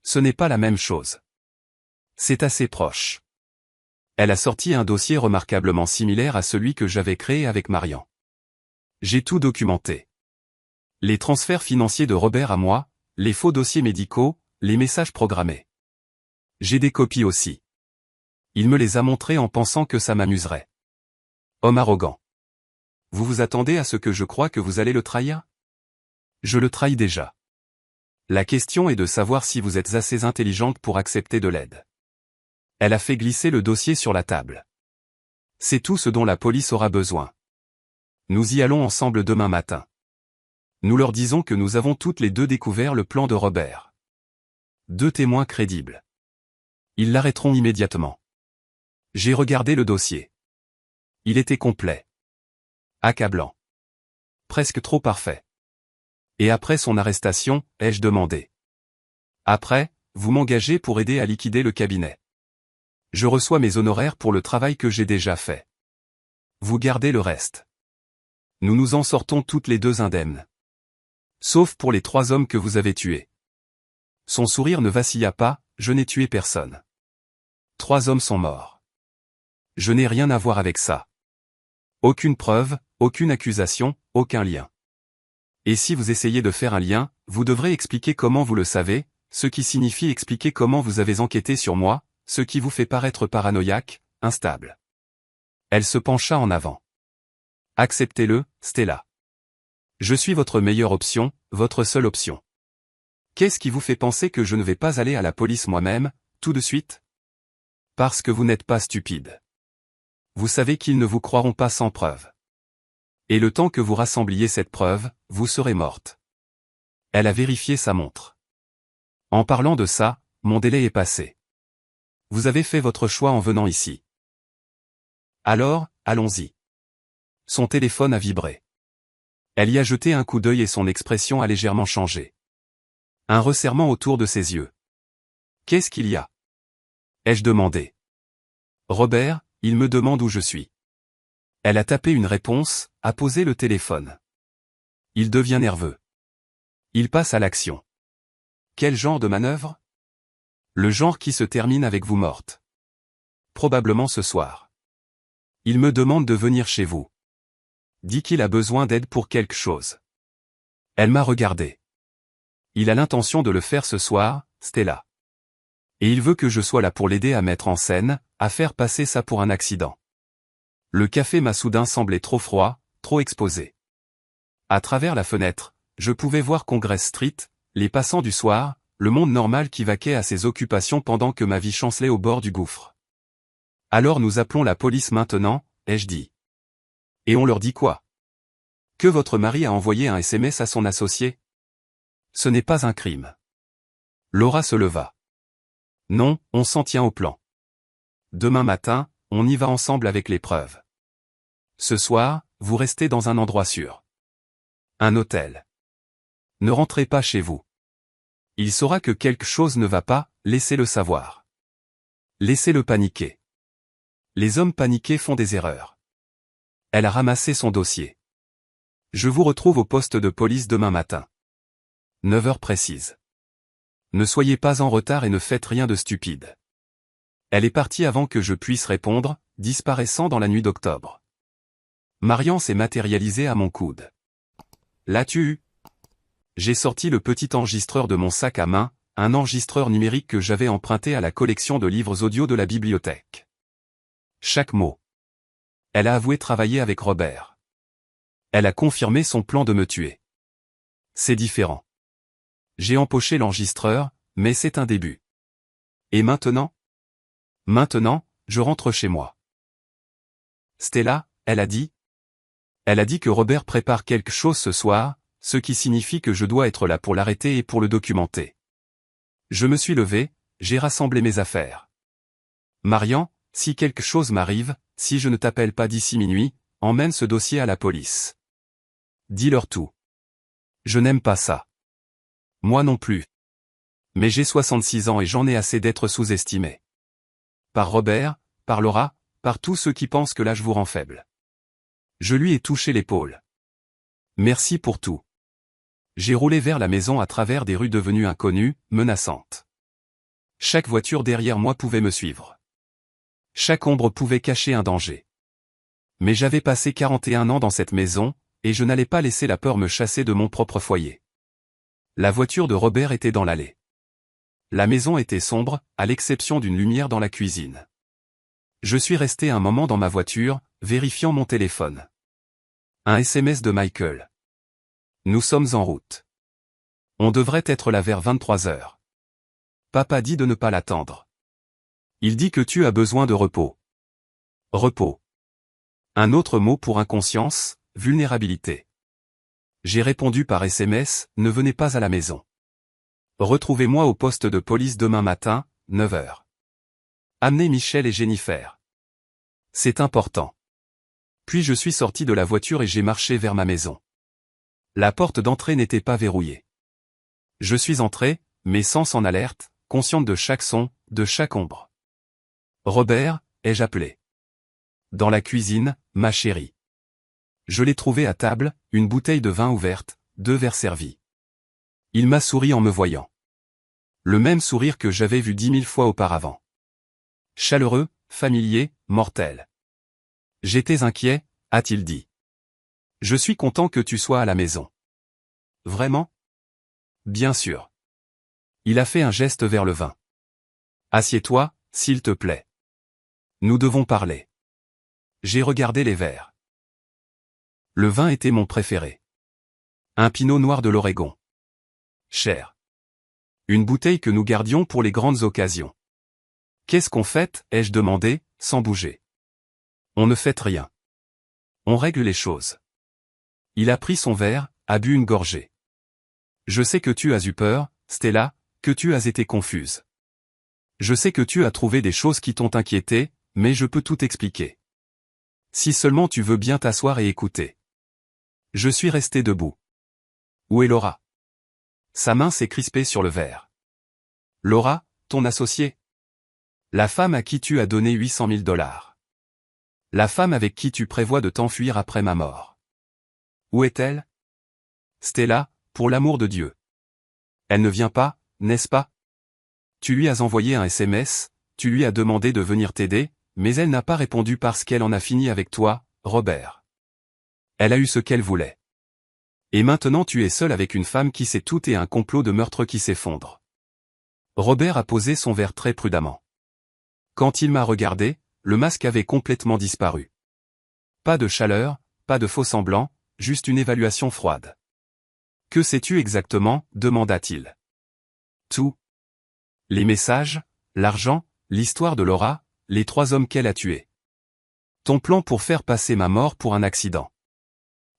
Ce n'est pas la même chose. C'est assez proche. Elle a sorti un dossier remarquablement similaire à celui que j'avais créé avec Marian. J'ai tout documenté. Les transferts financiers de Robert à moi, les faux dossiers médicaux, les messages programmés. J'ai des copies aussi. Il me les a montrés en pensant que ça m'amuserait. Homme arrogant. Vous vous attendez à ce que je croie que vous allez le trahir? Je le trahis déjà. La question est de savoir si vous êtes assez intelligente pour accepter de l'aide. Elle a fait glisser le dossier sur la table. C'est tout ce dont la police aura besoin. Nous y allons ensemble demain matin. Nous leur disons que nous avons toutes les 2 découvert le plan de Robert. 2 témoins crédibles. Ils l'arrêteront immédiatement. J'ai regardé le dossier. Il était complet. Accablant. Presque trop parfait. Et après son arrestation, ai-je demandé. Après, vous m'engagez pour aider à liquider le cabinet. Je reçois mes honoraires pour le travail que j'ai déjà fait. Vous gardez le reste. Nous nous en sortons toutes les 2 indemnes. Sauf pour les 3 hommes que vous avez tués. Son sourire ne vacilla pas, je n'ai tué personne. 3 hommes sont morts. Je n'ai rien à voir avec ça. Aucune preuve, aucune accusation, aucun lien. Et si vous essayez de faire un lien, vous devrez expliquer comment vous le savez, ce qui signifie expliquer comment vous avez enquêté sur moi, ce qui vous fait paraître paranoïaque, instable. Elle se pencha en avant. Acceptez-le, Stella. Je suis votre meilleure option, votre seule option. Qu'est-ce qui vous fait penser que je ne vais pas aller à la police moi-même, tout de suite? Parce que vous n'êtes pas stupide. Vous savez qu'ils ne vous croiront pas sans preuve. Et le temps que vous rassembliez cette preuve, vous serez morte. Elle a vérifié sa montre. En parlant de ça, mon délai est passé. Vous avez fait votre choix en venant ici. Alors, allons-y. Son téléphone a vibré. Elle y a jeté un coup d'œil et son expression a légèrement changé. Un resserrement autour de ses yeux. Qu'est-ce qu'il y a? Ai-je demandé. Robert, il me demande où je suis. Elle a tapé une réponse, a posé le téléphone. Il devient nerveux. Il passe à l'action. Quel genre de manœuvre? Le genre qui se termine avec vous morte. Probablement ce soir. Il me demande de venir chez vous. Dit qu'il a besoin d'aide pour quelque chose. Elle m'a regardé. Il a l'intention de le faire ce soir, Stella. Et il veut que je sois là pour l'aider à mettre en scène, à faire passer ça pour un accident. Le café m'a soudain semblé trop froid, trop exposé. À travers la fenêtre, je pouvais voir Congress Street, les passants du soir, le monde normal qui vaquait à ses occupations pendant que ma vie chancelait au bord du gouffre. Alors nous appelons la police maintenant, ai-je dit. Et on leur dit quoi? Que votre mari a envoyé un SMS à son associé? Ce n'est pas un crime. Laura se leva. Non, on s'en tient au plan. Demain matin, on y va ensemble avec les preuves. Ce soir, vous restez dans un endroit sûr. Un hôtel. Ne rentrez pas chez vous. Il saura que quelque chose ne va pas, laissez-le savoir. Laissez-le paniquer. Les hommes paniqués font des erreurs. Elle a ramassé son dossier. Je vous retrouve au poste de police demain matin. 9 heures précises. Ne soyez pas en retard et ne faites rien de stupide. Elle est partie avant que je puisse répondre, disparaissant dans la nuit d'octobre. Marian s'est matérialisée à mon coude. L'as-tu eu ? J'ai sorti le petit enregistreur de mon sac à main, un enregistreur numérique que j'avais emprunté à la collection de livres audio de la bibliothèque. Chaque mot. Elle a avoué travailler avec Robert. Elle a confirmé son plan de me tuer. C'est différent. J'ai empoché l'enregistreur, mais c'est un début. Et maintenant ? Maintenant, je rentre chez moi. Stella, elle a dit ? Elle a dit que Robert prépare quelque chose ce soir, ce qui signifie que je dois être là pour l'arrêter et pour le documenter. Je me suis levé, j'ai rassemblé mes affaires. Marian, si quelque chose m'arrive, si je ne t'appelle pas d'ici minuit, emmène ce dossier à la police. Dis-leur tout. Je n'aime pas ça. Moi non plus. Mais j'ai 66 ans et j'en ai assez d'être sous-estimé. Par Robert, par Laura, par tous ceux qui pensent que l'âge vous rend faible. Je lui ai touché l'épaule. Merci pour tout. J'ai roulé vers la maison à travers des rues devenues inconnues, menaçantes. Chaque voiture derrière moi pouvait me suivre. Chaque ombre pouvait cacher un danger. Mais j'avais passé 41 ans dans cette maison, et je n'allais pas laisser la peur me chasser de mon propre foyer. La voiture de Robert était dans l'allée. La maison était sombre, à l'exception d'une lumière dans la cuisine. Je suis resté un moment dans ma voiture, vérifiant mon téléphone. Un SMS de Michael. Nous sommes en route. On devrait être là vers 23 heures. Papa dit de ne pas l'attendre. Il dit que tu as besoin de repos. Repos. Un autre mot pour inconscience, vulnérabilité. J'ai répondu par SMS, ne venez pas à la maison. Retrouvez-moi au poste de police demain matin, 9 heures. Amenez Michel et Jennifer. C'est important. Puis je suis sorti de la voiture et j'ai marché vers ma maison. La porte d'entrée n'était pas verrouillée. Je suis entré, mes sens en alerte, consciente de chaque son, de chaque ombre. Robert, ai-je appelé. Dans la cuisine, ma chérie. Je l'ai trouvé à table, une bouteille de vin ouverte, 2 verres servis. Il m'a souri en me voyant. Le même sourire que j'avais vu 10 000 fois auparavant. Chaleureux, familier, mortel. J'étais inquiet, a-t-il dit. Je suis content que tu sois à la maison. Vraiment ? Bien sûr. Il a fait un geste vers le vin. Assieds-toi, s'il te plaît. Nous devons parler. J'ai regardé les verres. Le vin était mon préféré. Un pinot noir de l'Oregon. Cher. Une bouteille que nous gardions pour les grandes occasions. Qu'est-ce qu'on fait, ai-je demandé, sans bouger. On ne fait rien. On règle les choses. Il a pris son verre, a bu une gorgée. Je sais que tu as eu peur, Stella, que tu as été confuse. Je sais que tu as trouvé des choses qui t'ont inquiété, mais je peux tout expliquer. Si seulement tu veux bien t'asseoir et écouter. Je suis resté debout. Où est Laura ? Sa main s'est crispée sur le verre. Laura, ton associée ? La femme à qui tu as donné 800 000 $. La femme avec qui tu prévois de t'enfuir après ma mort. Où est-elle ? Stella, pour l'amour de Dieu. Elle ne vient pas, n'est-ce pas ? Tu lui as envoyé un SMS, tu lui as demandé de venir t'aider, mais elle n'a pas répondu parce qu'elle en a fini avec toi, Robert. Elle a eu ce qu'elle voulait. Et maintenant tu es seul avec une femme qui sait tout et un complot de meurtre qui s'effondre. Robert a posé son verre très prudemment. Quand il m'a regardé, le masque avait complètement disparu. Pas de chaleur, pas de faux-semblant, juste une évaluation froide. Que sais-tu exactement ? Demanda-t-il. Tout. Les messages, l'argent, l'histoire de Laura, les 3 hommes qu'elle a tués. Ton plan pour faire passer ma mort pour un accident.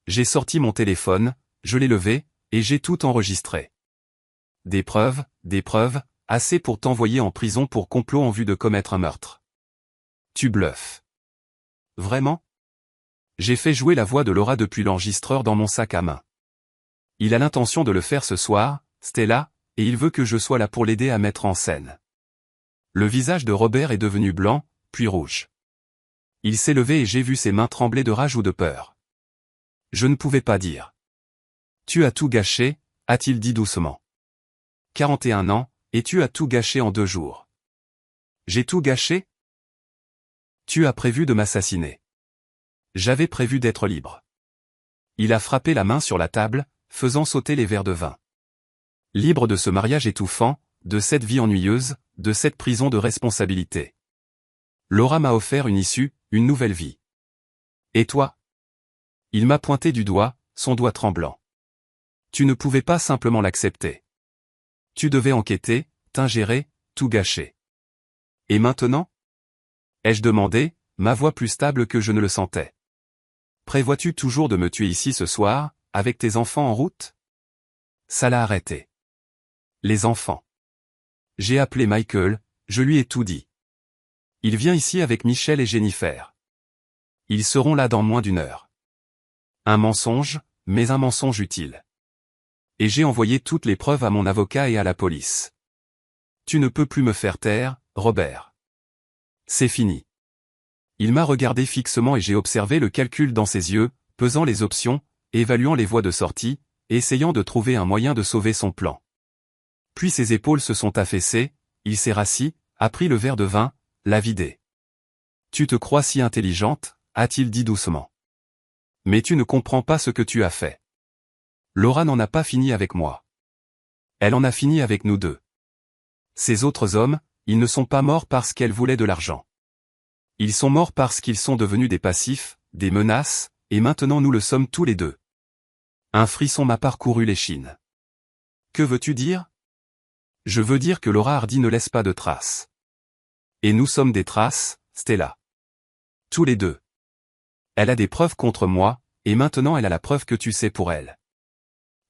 J'ai sorti mon téléphone, je l'ai levé, et j'ai tout enregistré. des preuves, assez pour t'envoyer en prison pour complot en vue de commettre un meurtre. Tu bluffes. Vraiment? J'ai fait jouer la voix de Laura depuis l'enregistreur dans mon sac à main. Il a l'intention de le faire ce soir, Stella, et il veut que je sois là pour l'aider à mettre en scène. Le visage de Robert est devenu blanc, puis rouge. Il s'est levé et j'ai vu ses mains trembler de rage ou de peur. Je ne pouvais pas dire. Tu as tout gâché, a-t-il dit doucement. 41 ans, et tu as tout gâché en 2 jours. J'ai tout gâché? Tu as prévu de m'assassiner. J'avais prévu d'être libre. Il a frappé la main sur la table, faisant sauter les verres de vin. Libre de ce mariage étouffant, de cette vie ennuyeuse, de cette prison de responsabilité. Laura m'a offert une issue, une nouvelle vie. Et toi? Il m'a pointé du doigt, son doigt tremblant. Tu ne pouvais pas simplement l'accepter. Tu devais enquêter, t'ingérer, tout gâcher. Et maintenant? Ai-je demandé, ma voix plus stable que je ne le sentais. Prévois-tu toujours de me tuer ici ce soir, avec tes enfants en route? Ça l'a arrêté. Les enfants. J'ai appelé Michael, je lui ai tout dit. Il vient ici avec Michel et Jennifer. Ils seront là dans moins d'1 heure. Un mensonge, mais un mensonge utile. Et j'ai envoyé toutes les preuves à mon avocat et à la police. Tu ne peux plus me faire taire, Robert. C'est fini. Il m'a regardé fixement et j'ai observé le calcul dans ses yeux, pesant les options, évaluant les voies de sortie, essayant de trouver un moyen de sauver son plan. Puis ses épaules se sont affaissées, il s'est rassis, a pris le verre de vin, l'a vidé. Tu te crois si intelligente, a-t-il dit doucement. Mais tu ne comprends pas ce que tu as fait. Laura n'en a pas fini avec moi. Elle en a fini avec nous deux. Ces autres hommes, ils ne sont pas morts parce qu'elle voulait de l'argent. Ils sont morts parce qu'ils sont devenus des passifs, des menaces, et maintenant nous le sommes tous les deux. Un frisson m'a parcouru l'échine. Que veux-tu dire? Je veux dire que Laura Hardy ne laisse pas de traces. Et nous sommes des traces, Stella. Tous les deux. Elle a des preuves contre moi, et maintenant elle a la preuve que tu sais pour elle.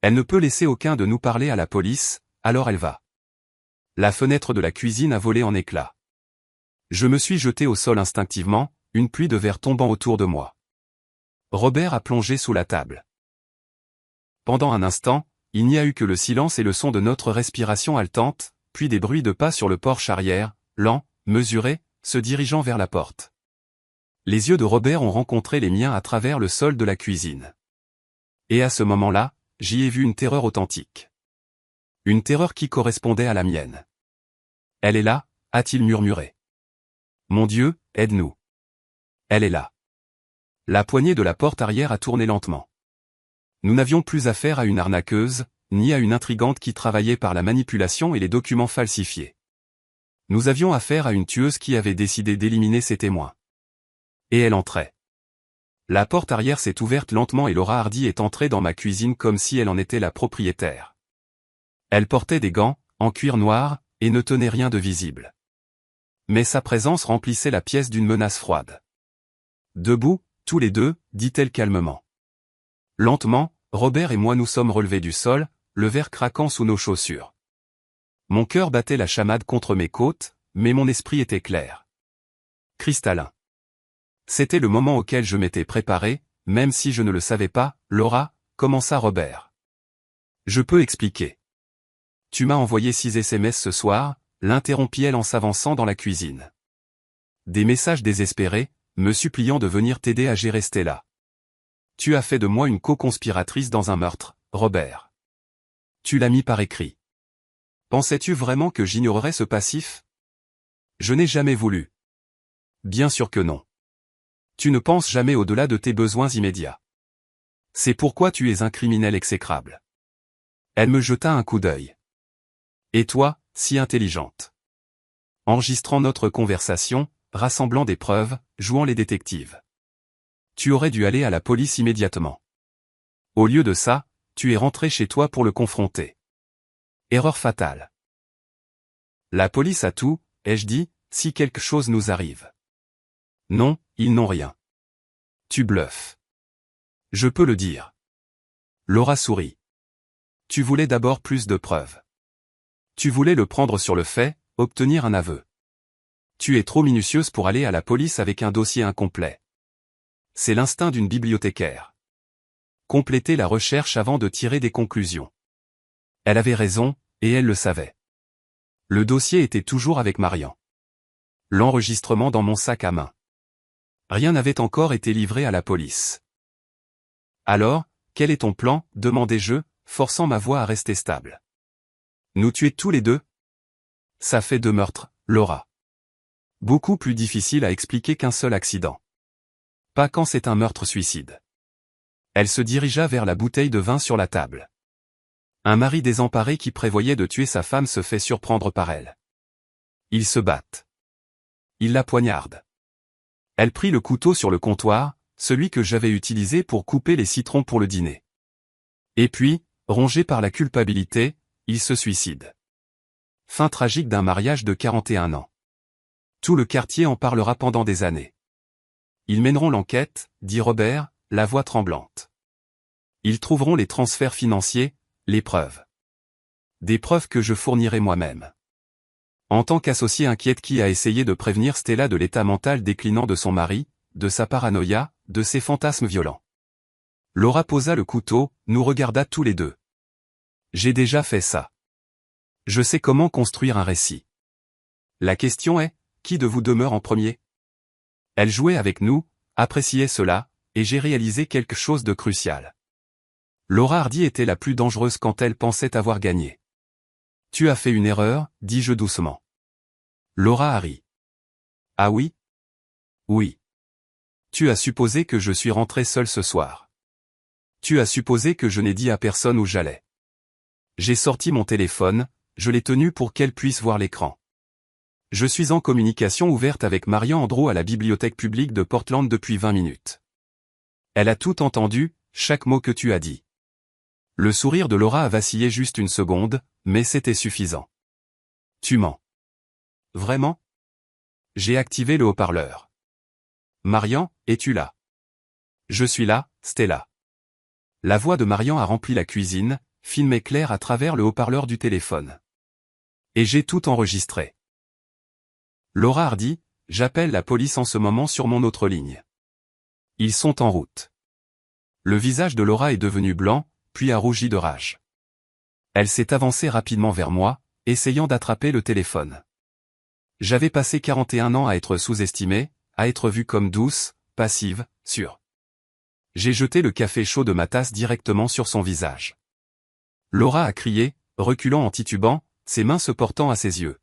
Elle ne peut laisser aucun de nous parler à la police, alors elle va. La fenêtre de la cuisine a volé en éclats. Je me suis jeté au sol instinctivement, une pluie de verre tombant autour de moi. Robert a plongé sous la table. Pendant un instant, il n'y a eu que le silence et le son de notre respiration haletante, puis des bruits de pas sur le porche arrière, lents, mesurés, se dirigeant vers la porte. Les yeux de Robert ont rencontré les miens à travers le sol de la cuisine. Et à ce moment-là, j'y ai vu une terreur authentique. Une terreur qui correspondait à la mienne. Elle est là, a-t-il murmuré. Mon Dieu, aide-nous. Elle est là. La poignée de la porte arrière a tourné lentement. Nous n'avions plus affaire à une arnaqueuse, ni à une intrigante qui travaillait par la manipulation et les documents falsifiés. Nous avions affaire à une tueuse qui avait décidé d'éliminer ses témoins. Et elle entrait. La porte arrière s'est ouverte lentement et Laura Hardy est entrée dans ma cuisine comme si elle en était la propriétaire. Elle portait des gants, en cuir noir, et ne tenait rien de visible. Mais sa présence remplissait la pièce d'une menace froide. Debout, tous les deux, dit-elle calmement. Lentement, Robert et moi nous sommes relevés du sol, le verre craquant sous nos chaussures. Mon cœur battait la chamade contre mes côtes, mais mon esprit était clair. Cristallin. C'était le moment auquel je m'étais préparé, même si je ne le savais pas, Laura, commença Robert. Je peux expliquer. Tu m'as envoyé 6 SMS ce soir, l'interrompit-elle en s'avançant dans la cuisine. Des messages désespérés, me suppliant de venir t'aider à gérer Stella. Tu as fait de moi une co-conspiratrice dans un meurtre, Robert. Tu l'as mis par écrit. Pensais-tu vraiment que j'ignorerais ce passif? Je n'ai jamais voulu. Bien sûr que non. Tu ne penses jamais au-delà de tes besoins immédiats. C'est pourquoi tu es un criminel exécrable. Elle me jeta un coup d'œil. Et toi, si intelligente. Enregistrant notre conversation, rassemblant des preuves, jouant les détectives. Tu aurais dû aller à la police immédiatement. Au lieu de ça, tu es rentré chez toi pour le confronter. Erreur fatale. La police a tout, ai-je dit, si quelque chose nous arrive. Non, ils n'ont rien. Tu bluffes. Je peux le dire. Laura sourit. Tu voulais d'abord plus de preuves. Tu voulais le prendre sur le fait, obtenir un aveu. Tu es trop minutieuse pour aller à la police avec un dossier incomplet. C'est l'instinct d'une bibliothécaire. Compléter la recherche avant de tirer des conclusions. Elle avait raison, et elle le savait. Le dossier était toujours avec Marian. L'enregistrement dans mon sac à main. Rien n'avait encore été livré à la police. Alors, quel est ton plan, demandai-je, forçant ma voix à rester stable. Nous tuer tous les deux? Ça fait 2 meurtres, Laura. Beaucoup plus difficile à expliquer qu'un seul accident. Pas quand c'est un meurtre-suicide. Elle se dirigea vers la bouteille de vin sur la table. Un mari désemparé qui prévoyait de tuer sa femme se fait surprendre par elle. Ils se battent. Il la poignarde. Elle prit le couteau sur le comptoir, celui que j'avais utilisé pour couper les citrons pour le dîner. Et puis, rongé par la culpabilité, il se suicide. Fin tragique d'un mariage de 41 ans. Tout le quartier en parlera pendant des années. Ils mèneront l'enquête, dit Robert, la voix tremblante. Ils trouveront les transferts financiers, les preuves. Des preuves que je fournirai moi-même. En tant qu'associé inquiète qui a essayé de prévenir Stella de l'état mental déclinant de son mari, de sa paranoïa, de ses fantasmes violents. Laura posa le couteau, nous regarda tous les deux. J'ai déjà fait ça. Je sais comment construire un récit. La question est, qui de vous demeure en premier? Elle jouait avec nous, appréciait cela, et j'ai réalisé quelque chose de crucial. Laura Hardy était la plus dangereuse quand elle pensait avoir gagné. Tu as fait une erreur, dis-je doucement. Laura Hardy. Ah oui? Oui. Tu as supposé que je suis rentré seul ce soir. Tu as supposé que je n'ai dit à personne où j'allais. J'ai sorti mon téléphone, je l'ai tenu pour qu'elle puisse voir l'écran. Je suis en communication ouverte avec Marian Andrew à la bibliothèque publique de Portland depuis 20 minutes. Elle a tout entendu, chaque mot que tu as dit. Le sourire de Laura a vacillé juste une seconde, mais c'était suffisant. Tu mens. Vraiment? J'ai activé le haut-parleur. Marian, es-tu là? Je suis là, Stella. La voix de Marian a rempli la cuisine, fine mais claire à travers le haut-parleur du téléphone. Et j'ai tout enregistré. Laura Hardy, j'appelle la police en ce moment sur mon autre ligne. Ils sont en route. Le visage de Laura est devenu blanc, puis a rougi de rage. Elle s'est avancée rapidement vers moi, essayant d'attraper le téléphone. J'avais passé 41 ans à être sous-estimée, à être vue comme douce, passive, sûre. J'ai jeté le café chaud de ma tasse directement sur son visage. Laura a crié, reculant en titubant, ses mains se portant à ses yeux.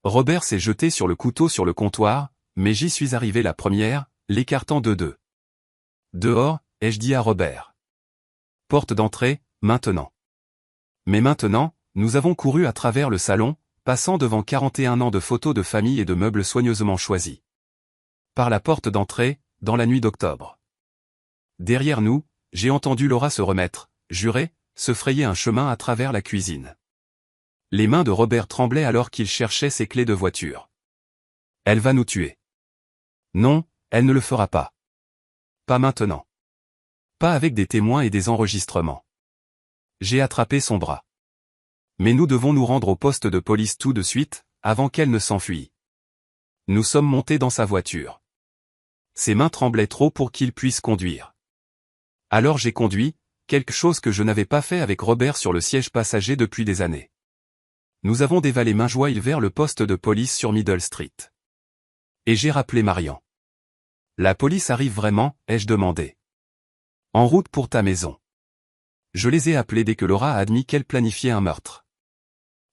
Robert s'est jeté sur le couteau sur le comptoir, mais j'y suis arrivé la première, l'écartant de 2. Dehors, ai-je dit à Robert. Porte d'entrée, maintenant. Mais maintenant, nous avons couru à travers le salon, passant devant 41 ans de photos de famille et de meubles soigneusement choisis. Par la porte d'entrée, dans la nuit d'octobre. Derrière nous, j'ai entendu Laura se remettre, jurer, se frayer un chemin à travers la cuisine. Les mains de Robert tremblaient alors qu'il cherchait ses clés de voiture. Elle va nous tuer. Non, elle ne le fera pas. Pas maintenant. Pas avec des témoins et des enregistrements. J'ai attrapé son bras. Mais nous devons nous rendre au poste de police tout de suite, avant qu'elle ne s'enfuie. Nous sommes montés dans sa voiture. Ses mains tremblaient trop pour qu'il puisse conduire. Alors j'ai conduit, quelque chose que je n'avais pas fait avec Robert sur le siège passager depuis des années. Nous avons dévalé main joie vers le poste de police sur Middle Street. Et j'ai rappelé Marian. La police arrive vraiment, ai-je demandé. En route pour ta maison. Je les ai appelés dès que Laura a admis qu'elle planifiait un meurtre.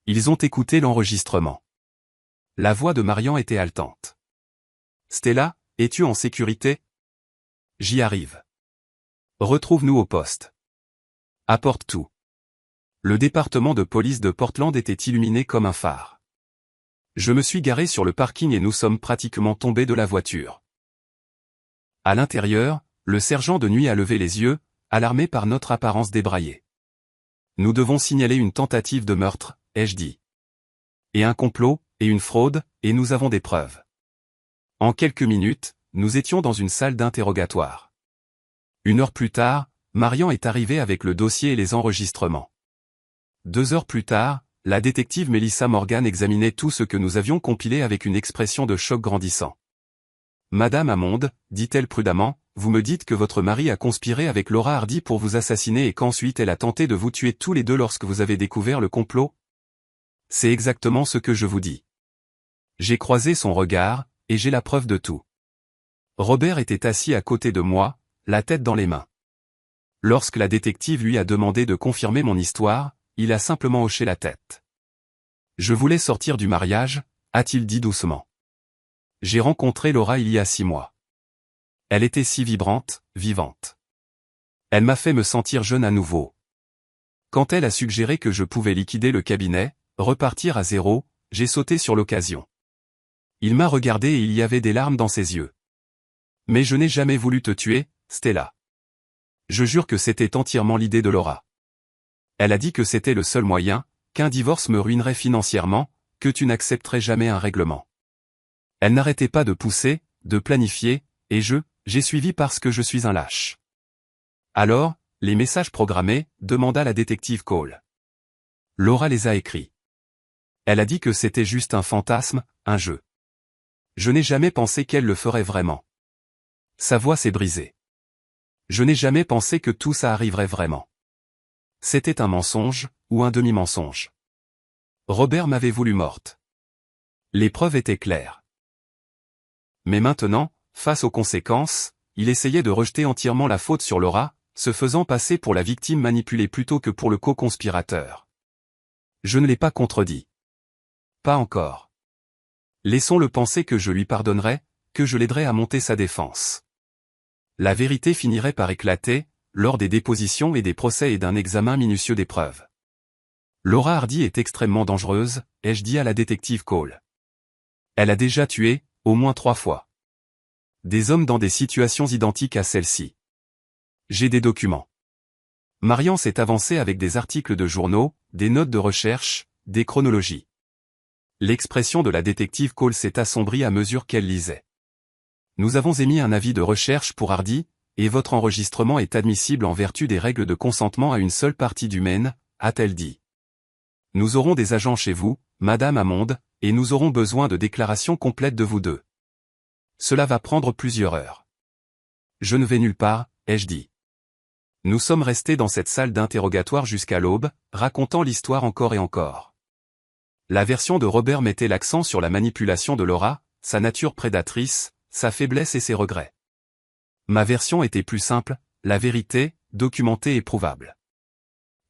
Ils ont écouté l'enregistrement. La voix de Marian était haletante. Stella, es-tu en sécurité? J'y arrive. Retrouve-nous au poste. Apporte tout. Le département de police de Portland était illuminé comme un phare. Je me suis garé sur le parking et nous sommes pratiquement tombés de la voiture. À l'intérieur, le sergent de nuit a levé les yeux, alarmé par notre apparence débraillée. Nous devons signaler une tentative de meurtre, ai-je dit. Et un complot, et une fraude, et nous avons des preuves. En quelques minutes, nous étions dans une salle d'interrogatoire. 1 heure plus tard, Marian est arrivée avec le dossier et les enregistrements. 2 heures plus tard, la détective Melissa Morgan examinait tout ce que nous avions compilé avec une expression de choc grandissant. Madame Hammond, dit-elle prudemment, vous me dites que votre mari a conspiré avec Laura Hardy pour vous assassiner et qu'ensuite elle a tenté de vous tuer tous les deux lorsque vous avez découvert le complot? C'est exactement ce que je vous dis. J'ai croisé son regard, et j'ai la preuve de tout. Robert était assis à côté de moi, la tête dans les mains. Lorsque la détective lui a demandé de confirmer mon histoire, il a simplement hoché la tête. Je voulais sortir du mariage, a-t-il dit doucement. J'ai rencontré Laura il y a 6 mois. Elle était si vibrante, vivante. Elle m'a fait me sentir jeune à nouveau. Quand elle a suggéré que je pouvais liquider le cabinet, repartir à zéro, j'ai sauté sur l'occasion. Il m'a regardé et il y avait des larmes dans ses yeux. Mais je n'ai jamais voulu te tuer, Stella. Je jure que c'était entièrement l'idée de Laura. Elle a dit que c'était le seul moyen, qu'un divorce me ruinerait financièrement, que tu n'accepterais jamais un règlement. Elle n'arrêtait pas de pousser, de planifier, et j'ai suivi parce que je suis un lâche. Alors, les messages programmés, demanda la détective Cole. Laura les a écrits. Elle a dit que c'était juste un fantasme, un jeu. Je n'ai jamais pensé qu'elle le ferait vraiment. Sa voix s'est brisée. Je n'ai jamais pensé que tout ça arriverait vraiment. C'était un mensonge, ou un demi-mensonge. Robert m'avait voulu morte. Les preuves étaient claires. Mais maintenant, face aux conséquences, il essayait de rejeter entièrement la faute sur Laura, se faisant passer pour la victime manipulée plutôt que pour le co-conspirateur. Je ne l'ai pas contredit. Pas encore. Laissons-le penser que je lui pardonnerai, que je l'aiderai à monter sa défense. La vérité finirait par éclater, lors des dépositions et des procès et d'un examen minutieux des preuves. Laura Hardy est extrêmement dangereuse, ai-je dit à la détective Cole. Elle a déjà tué, au moins 3 fois. Des hommes dans des situations identiques à celle-ci. J'ai des documents. Marian s'est avancée avec des articles de journaux, des notes de recherche, des chronologies. L'expression de la détective Cole s'est assombrie à mesure qu'elle lisait. Nous avons émis un avis de recherche pour Hardy, et votre enregistrement est admissible en vertu des règles de consentement à une seule partie du Maine, a-t-elle dit. Nous aurons des agents chez vous, Madame Hammond, et nous aurons besoin de déclarations complètes de vous deux. Cela va prendre plusieurs heures. Je ne vais nulle part, ai-je dit. Nous sommes restés dans cette salle d'interrogatoire jusqu'à l'aube, racontant l'histoire encore et encore. La version de Robert mettait l'accent sur la manipulation de Laura, sa nature prédatrice, sa faiblesse et ses regrets. Ma version était plus simple, la vérité, documentée et prouvable.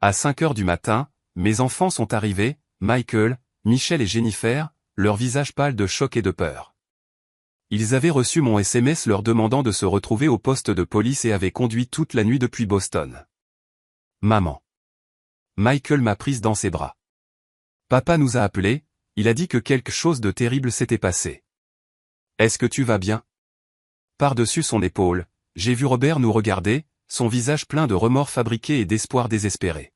À 5 heures du matin, mes enfants sont arrivés, Michael, Michel et Jennifer, leurs visages pâles de choc et de peur. Ils avaient reçu mon SMS leur demandant de se retrouver au poste de police et avaient conduit toute la nuit depuis Boston. Maman. Michael m'a prise dans ses bras. Papa nous a appelés, il a dit que quelque chose de terrible s'était passé. Est-ce que tu vas bien? Par-dessus son épaule, j'ai vu Robert nous regarder, son visage plein de remords fabriqués et d'espoir désespéré.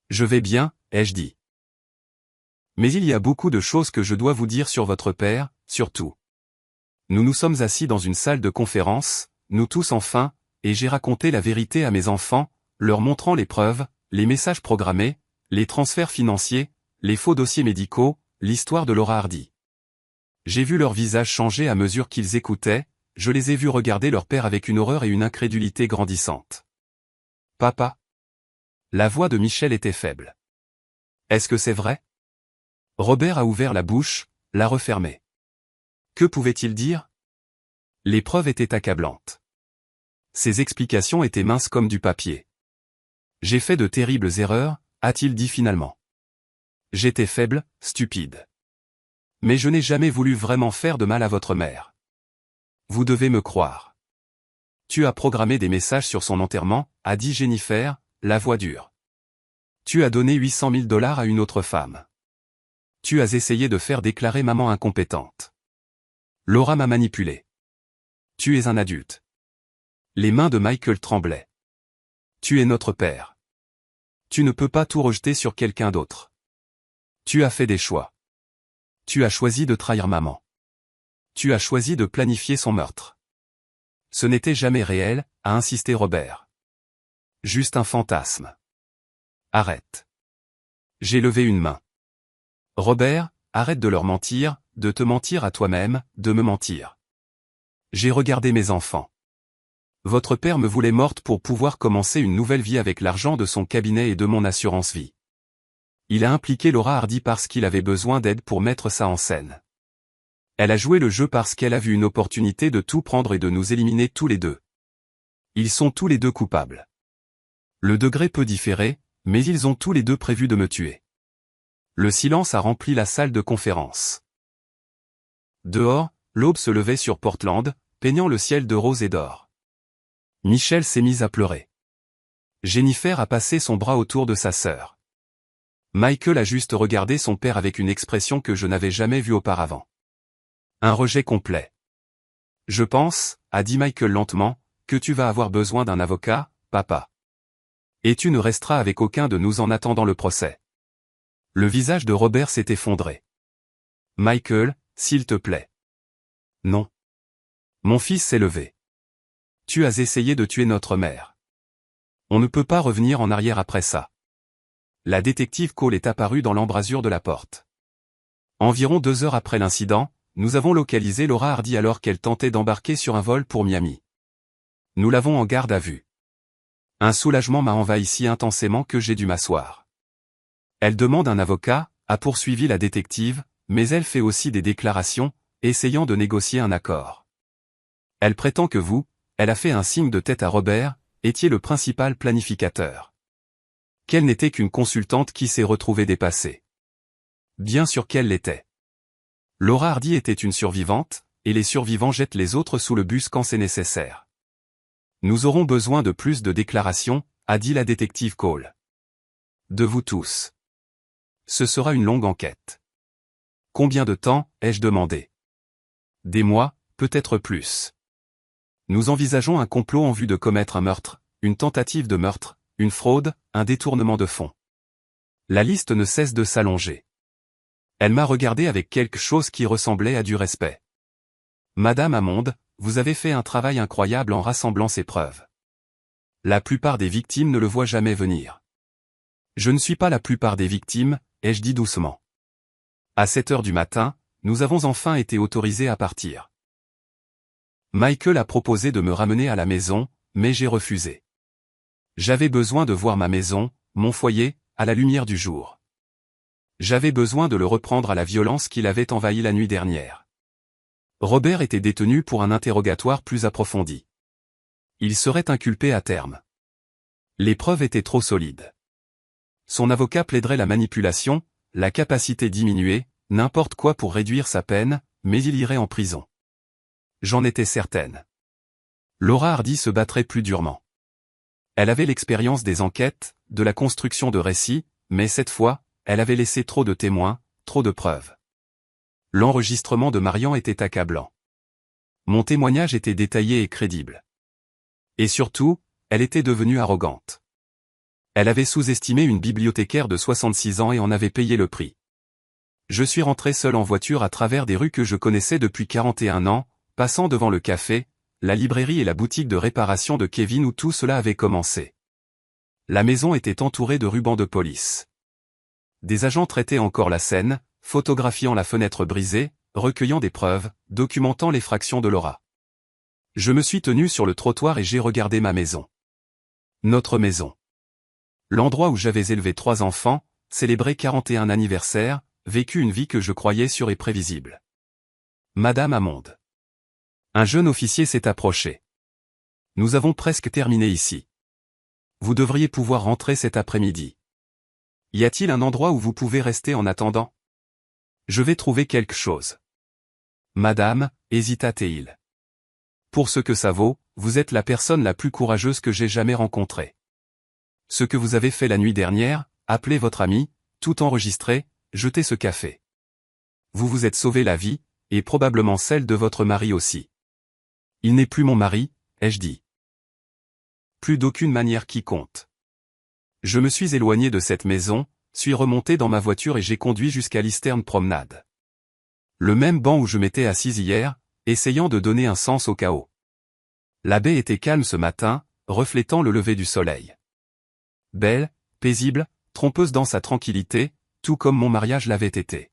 Je vais bien, ai-je dit. Mais il y a beaucoup de choses que je dois vous dire sur votre père, surtout. Nous nous sommes assis dans une salle de conférence, nous tous enfin, et j'ai raconté la vérité à mes enfants, leur montrant les preuves, les messages programmés, les transferts financiers, les faux dossiers médicaux, l'histoire de Laura Hardy. J'ai vu leur visage changer à mesure qu'ils écoutaient, je les ai vus regarder leur père avec une horreur et une incrédulité grandissantes. Papa? La voix de Michel était faible. Est-ce que c'est vrai? Robert a ouvert la bouche, l'a refermée. Que pouvait-il dire? Les preuves étaient accablantes. Ses explications étaient minces comme du papier. J'ai fait de terribles erreurs, a-t-il dit finalement. J'étais faible, stupide. Mais je n'ai jamais voulu vraiment faire de mal à votre mère. Vous devez me croire. Tu as programmé des messages sur son enterrement, a dit Jennifer, la voix dure. Tu as donné $800 000 à une autre femme. Tu as essayé de faire déclarer maman incompétente. Laura m'a manipulé. Tu es un adulte. Les mains de Michael tremblaient. Tu es notre père. Tu ne peux pas tout rejeter sur quelqu'un d'autre. Tu as fait des choix. Tu as choisi de trahir maman. Tu as choisi de planifier son meurtre. Ce n'était jamais réel, a insisté Robert. Juste un fantasme. Arrête. J'ai levé une main. Robert, arrête de leur mentir, de te mentir à toi-même, de me mentir. J'ai regardé mes enfants. Votre père me voulait morte pour pouvoir commencer une nouvelle vie avec l'argent de son cabinet et de mon assurance vie. Il a impliqué Laura Hardy parce qu'il avait besoin d'aide pour mettre ça en scène. Elle a joué le jeu parce qu'elle a vu une opportunité de tout prendre et de nous éliminer tous les deux. Ils sont tous les deux coupables. Le degré peut différer, mais ils ont tous les deux prévu de me tuer. Le silence a rempli la salle de conférence. Dehors, l'aube se levait sur Portland, peignant le ciel de rose et d'or. Michelle s'est mise à pleurer. Jennifer a passé son bras autour de sa sœur. Michael a juste regardé son père avec une expression que je n'avais jamais vue auparavant. Un rejet complet. Je pense, a dit Michael lentement, que tu vas avoir besoin d'un avocat, papa. Et tu ne resteras avec aucun de nous en attendant le procès. Le visage de Robert s'est effondré. Michael, s'il te plaît. Non. Mon fils s'est levé. Tu as essayé de tuer notre mère. On ne peut pas revenir en arrière après ça. La détective Cole est apparue dans l'embrasure de la porte. Environ 2 heures après l'incident, nous avons localisé Laura Hardy alors qu'elle tentait d'embarquer sur un vol pour Miami. Nous l'avons en garde à vue. Un soulagement m'a envahi si intensément que j'ai dû m'asseoir. Elle demande un avocat, a poursuivi la détective, mais elle fait aussi des déclarations, essayant de négocier un accord. Elle prétend que vous, elle a fait un signe de tête à Robert, étiez le principal planificateur. Qu'elle n'était qu'une consultante qui s'est retrouvée dépassée. Bien sûr qu'elle l'était. Laura Hardy était une survivante, et les survivants jettent les autres sous le bus quand c'est nécessaire. Nous aurons besoin de plus de déclarations, a dit la détective Cole. De vous tous. Ce sera une longue enquête. Combien de temps, ai-je demandé? Des mois, peut-être plus. Nous envisageons un complot en vue de commettre un meurtre, une tentative de meurtre, une fraude, un détournement de fonds. La liste ne cesse de s'allonger. Elle m'a regardé avec quelque chose qui ressemblait à du respect. Madame Hammond, vous avez fait un travail incroyable en rassemblant ces preuves. La plupart des victimes ne le voient jamais venir. Je ne suis pas la plupart des victimes, ai-je dit doucement. À 7 heures du matin, nous avons enfin été autorisés à partir. Michael a proposé de me ramener à la maison, mais j'ai refusé. J'avais besoin de voir ma maison, mon foyer, à la lumière du jour. J'avais besoin de le reprendre à la violence qu'il avait envahi la nuit dernière. Robert était détenu pour un interrogatoire plus approfondi. Il serait inculpé à terme. Les preuves étaient trop solides. Son avocat plaiderait la manipulation, la capacité diminuée, n'importe quoi pour réduire sa peine, mais il irait en prison. J'en étais certaine. Laura Hardy se battrait plus durement. Elle avait l'expérience des enquêtes, de la construction de récits, mais cette fois, elle avait laissé trop de témoins, trop de preuves. L'enregistrement de Marian était accablant. Mon témoignage était détaillé et crédible. Et surtout, elle était devenue arrogante. Elle avait sous-estimé une bibliothécaire de 66 ans et en avait payé le prix. Je suis rentré seul en voiture à travers des rues que je connaissais depuis 41 ans, passant devant le café, la librairie et la boutique de réparation de Kevin où tout cela avait commencé. La maison était entourée de rubans de police. Des agents traitaient encore la scène, photographiant la fenêtre brisée, recueillant des preuves, documentant l'effraction de Laura. Je me suis tenu sur le trottoir et j'ai regardé ma maison. Notre maison. L'endroit où j'avais élevé 3 enfants, célébré 41 anniversaires, vécu une vie que je croyais sûre et prévisible. Madame Hammond. Un jeune officier s'est approché. Nous avons presque terminé ici. Vous devriez pouvoir rentrer cet après-midi. Y a-t-il un endroit où vous pouvez rester en attendant? Je vais trouver quelque chose. Madame, hésita-t-il. Pour ce que ça vaut, vous êtes la personne la plus courageuse que j'ai jamais rencontrée. Ce que vous avez fait la nuit dernière, appeler votre ami, tout enregistrer, jeter ce café. Vous vous êtes sauvé la vie, et probablement celle de votre mari aussi. Il n'est plus mon mari, ai-je dit. Plus d'aucune manière qui compte. Je me suis éloigné de cette maison, suis remonté dans ma voiture et j'ai conduit jusqu'à l'Eastern Promenade. Le même banc où je m'étais assise hier, essayant de donner un sens au chaos. La baie était calme ce matin, reflétant le lever du soleil. Belle, paisible, trompeuse dans sa tranquillité, tout comme mon mariage l'avait été.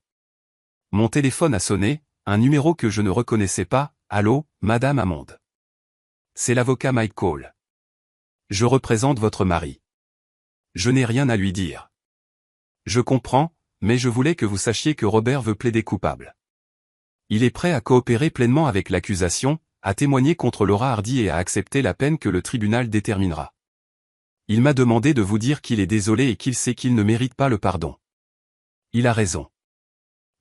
Mon téléphone a sonné, un numéro que je ne reconnaissais pas. Allô, Madame Amonde. C'est l'avocat Mike Cole. Je représente votre mari. Je n'ai rien à lui dire. Je comprends, mais je voulais que vous sachiez que Robert veut plaider coupable. Il est prêt à coopérer pleinement avec l'accusation, à témoigner contre Laura Hardy et à accepter la peine que le tribunal déterminera. Il m'a demandé de vous dire qu'il est désolé et qu'il sait qu'il ne mérite pas le pardon. Il a raison.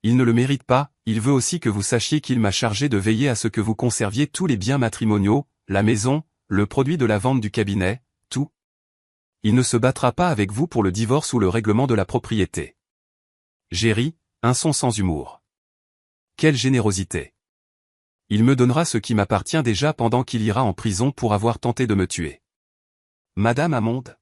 Il ne le mérite pas, il veut aussi que vous sachiez qu'il m'a chargé de veiller à ce que vous conserviez tous les biens matrimoniaux, la maison, le produit de la vente du cabinet, tout. Il ne se battra pas avec vous pour le divorce ou le règlement de la propriété. J'ai ri, un son sans humour. Quelle générosité. Il me donnera ce qui m'appartient déjà pendant qu'il ira en prison pour avoir tenté de me tuer. Madame Amonde.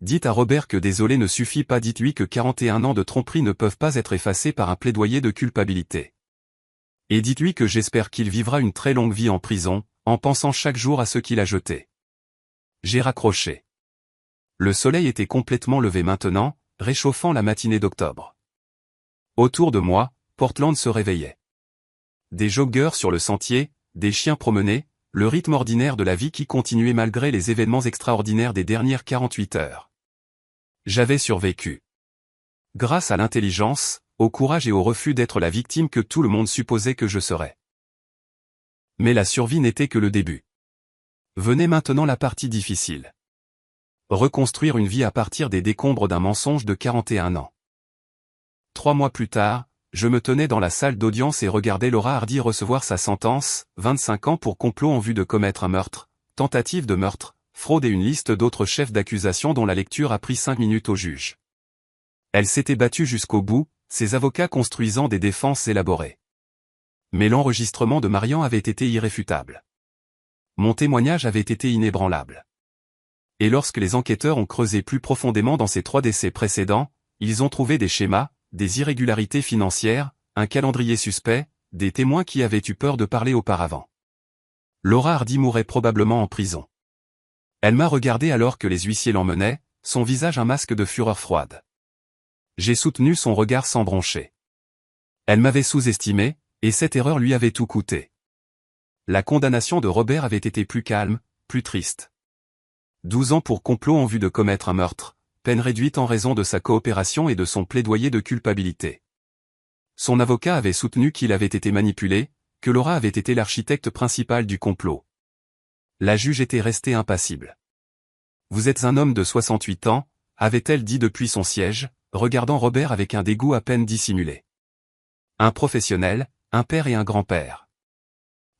Dites à Robert que désolé ne suffit pas, dites-lui que 41 ans de tromperie ne peuvent pas être effacés par un plaidoyer de culpabilité. Et dites-lui que j'espère qu'il vivra une très longue vie en prison, en pensant chaque jour à ce qu'il a jeté. J'ai raccroché. Le soleil était complètement levé maintenant, réchauffant la matinée d'octobre. Autour de moi, Portland se réveillait. Des joggeurs sur le sentier, des chiens promenés, le rythme ordinaire de la vie qui continuait malgré les événements extraordinaires des dernières 48 heures. J'avais survécu. Grâce à l'intelligence, au courage et au refus d'être la victime que tout le monde supposait que je serais. Mais la survie n'était que le début. Venait maintenant la partie difficile. Reconstruire une vie à partir des décombres d'un mensonge de 41 ans. 3 mois plus tard, je me tenais dans la salle d'audience et regardais Laura Hardy recevoir sa sentence, 25 ans pour complot en vue de commettre un meurtre, tentative de meurtre, fraude et une liste d'autres chefs d'accusation dont la lecture a pris 5 minutes au juge. Elle s'était battue jusqu'au bout, ses avocats construisant des défenses élaborées. Mais l'enregistrement de Marian avait été irréfutable. Mon témoignage avait été inébranlable. Et lorsque les enquêteurs ont creusé plus profondément dans ces 3 décès précédents, ils ont trouvé des schémas, des irrégularités financières, un calendrier suspect, des témoins qui avaient eu peur de parler auparavant. Laura Hardy mourrait probablement en prison. Elle m'a regardé alors que les huissiers l'emmenaient, son visage un masque de fureur froide. J'ai soutenu son regard sans broncher. Elle m'avait sous-estimé, et cette erreur lui avait tout coûté. La condamnation de Robert avait été plus calme, plus triste. 12 ans pour complot en vue de commettre un meurtre, peine réduite en raison de sa coopération et de son plaidoyer de culpabilité. Son avocat avait soutenu qu'il avait été manipulé, que Laura avait été l'architecte principal du complot. La juge était restée impassible. « Vous êtes un homme de 68 ans, avait-elle dit depuis son siège, regardant Robert avec un dégoût à peine dissimulé. Un professionnel, un père et un grand-père.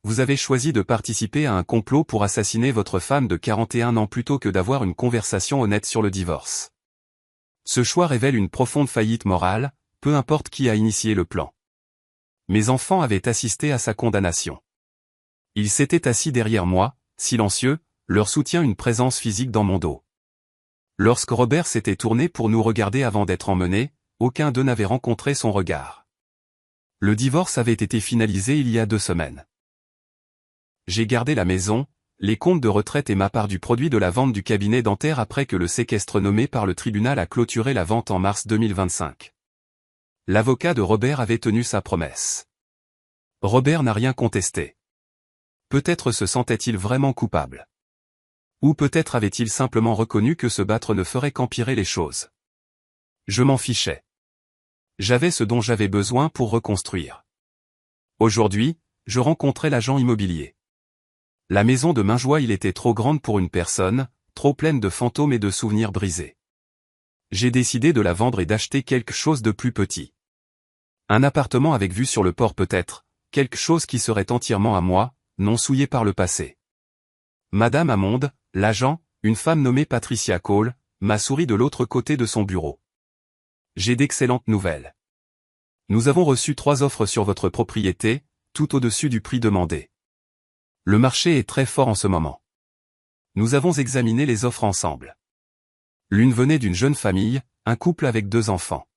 Vous avez choisi de participer à un complot pour assassiner votre femme de 41 ans plutôt que d'avoir une conversation honnête sur le divorce. Ce choix révèle une profonde faillite morale, peu importe qui a initié le plan. Mes enfants avaient assisté à sa condamnation. Ils s'étaient assis derrière moi, silencieux, leur soutien une présence physique dans mon dos. Lorsque Robert s'était tourné pour nous regarder avant d'être emmené, aucun d'eux n'avait rencontré son regard. Le divorce avait été finalisé il y a 2 semaines. J'ai gardé la maison, les comptes de retraite et ma part du produit de la vente du cabinet dentaire après que le séquestre nommé par le tribunal a clôturé la vente en mars 2025. L'avocat de Robert avait tenu sa promesse. Robert n'a rien contesté. Peut-être se sentait-il vraiment coupable. Ou peut-être avait-il simplement reconnu que se battre ne ferait qu'empirer les choses. Je m'en fichais. J'avais ce dont j'avais besoin pour reconstruire. Aujourd'hui, je rencontrais l'agent immobilier. La maison de Mainjoie il était trop grande pour une personne, trop pleine de fantômes et de souvenirs brisés. J'ai décidé de la vendre et d'acheter quelque chose de plus petit. Un appartement avec vue sur le port peut-être, quelque chose qui serait entièrement à moi, non souillé par le passé. Madame Amonde, l'agent, une femme nommée Patricia Cole, m'a souri de l'autre côté de son bureau. J'ai d'excellentes nouvelles. Nous avons reçu 3 offres sur votre propriété, tout au-dessus du prix demandé. Le marché est très fort en ce moment. Nous avons examiné les offres ensemble. L'une venait d'une jeune famille, un couple avec 2 enfants.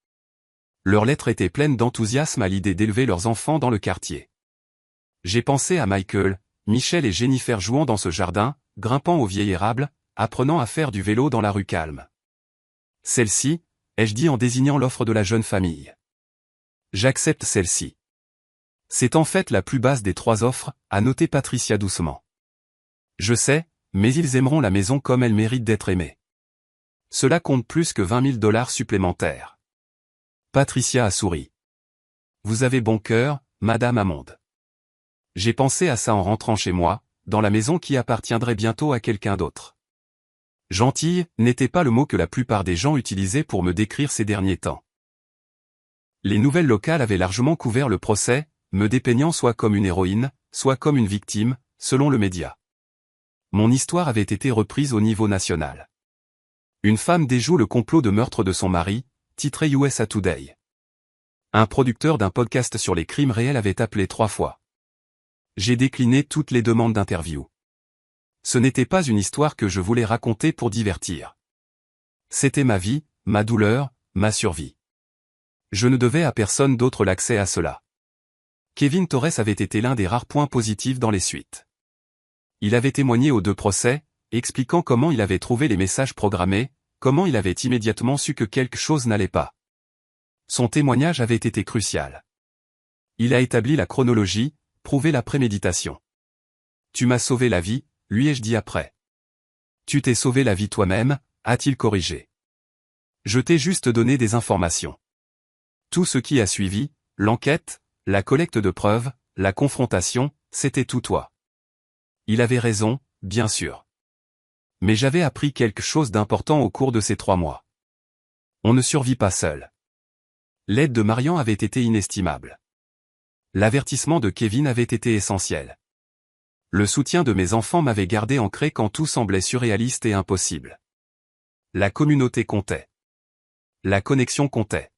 Leurs lettres étaient pleines d'enthousiasme à l'idée d'élever leurs enfants dans le quartier. J'ai pensé à Michael, Michel et Jennifer jouant dans ce jardin, grimpant au vieil érable, apprenant à faire du vélo dans la rue calme. Celle-ci, ai-je dit en désignant l'offre de la jeune famille. J'accepte celle-ci. C'est en fait la plus basse des 3 offres, a noté Patricia doucement. Je sais, mais ils aimeront la maison comme elle mérite d'être aimée. Cela compte plus que $20 000 supplémentaires. Patricia a souri. Vous avez bon cœur, Madame Hammond. J'ai pensé à ça en rentrant chez moi, dans la maison qui appartiendrait bientôt à quelqu'un d'autre. Gentille n'était pas le mot que la plupart des gens utilisaient pour me décrire ces derniers temps. Les nouvelles locales avaient largement couvert le procès, me dépeignant soit comme une héroïne, soit comme une victime, selon le média. Mon histoire avait été reprise au niveau national. Une femme déjoue le complot de meurtre de son mari, titré USA Today. Un producteur d'un podcast sur les crimes réels avait appelé 3 fois. J'ai décliné toutes les demandes d'interview. Ce n'était pas une histoire que je voulais raconter pour divertir. C'était ma vie, ma douleur, ma survie. Je ne devais à personne d'autre l'accès à cela. Kevin Torres avait été l'un des rares points positifs dans les suites. Il avait témoigné aux 2 procès, expliquant comment il avait trouvé les messages programmés, comment il avait immédiatement su que quelque chose n'allait pas. Son témoignage avait été crucial. Il a établi la chronologie, prouvé la préméditation. Tu m'as sauvé la vie, lui ai-je dit après. Tu t'es sauvé la vie toi-même, a-t-il corrigé. Je t'ai juste donné des informations. Tout ce qui a suivi, l'enquête, la collecte de preuves, la confrontation, c'était tout toi. Il avait raison, bien sûr. Mais j'avais appris quelque chose d'important au cours de ces 3 mois. On ne survit pas seul. L'aide de Marian avait été inestimable. L'avertissement de Kevin avait été essentiel. Le soutien de mes enfants m'avait gardé ancré quand tout semblait surréaliste et impossible. La communauté comptait. La connexion comptait.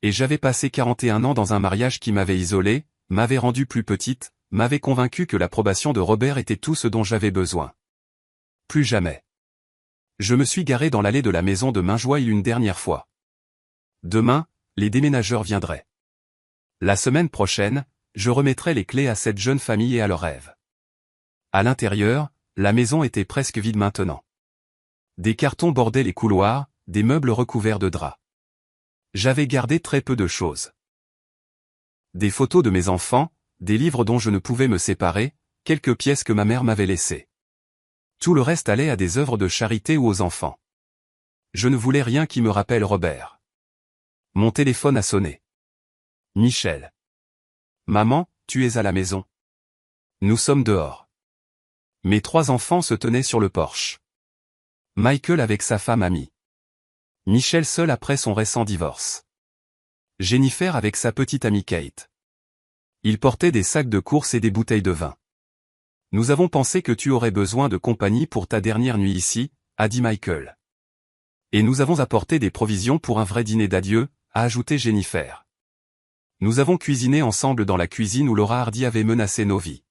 Et j'avais passé 41 ans dans un mariage qui m'avait isolé, m'avait rendue plus petite, m'avait convaincu que l'approbation de Robert était tout ce dont j'avais besoin. Plus jamais. Je me suis garé dans l'allée de la maison de Mainjoie une dernière fois. Demain, les déménageurs viendraient. La semaine prochaine, je remettrai les clés à cette jeune famille et à leurs rêves. À l'intérieur, la maison était presque vide maintenant. Des cartons bordaient les couloirs, des meubles recouverts de draps. J'avais gardé très peu de choses. Des photos de mes enfants, des livres dont je ne pouvais me séparer, quelques pièces que ma mère m'avait laissées. Tout le reste allait à des œuvres de charité ou aux enfants. Je ne voulais rien qui me rappelle Robert. Mon téléphone a sonné. Michel. Maman, tu es à la maison. Nous sommes dehors. Mes 3 enfants se tenaient sur le porche. Michael avec sa femme Amy. Michel seul après son récent divorce. Jennifer avec sa petite amie Kate. Ils portaient des sacs de course et des bouteilles de vin. Nous avons pensé que tu aurais besoin de compagnie pour ta dernière nuit ici, a dit Michael. Et nous avons apporté des provisions pour un vrai dîner d'adieu, a ajouté Jennifer. Nous avons cuisiné ensemble dans la cuisine où Laura Hardy avait menacé nos vies.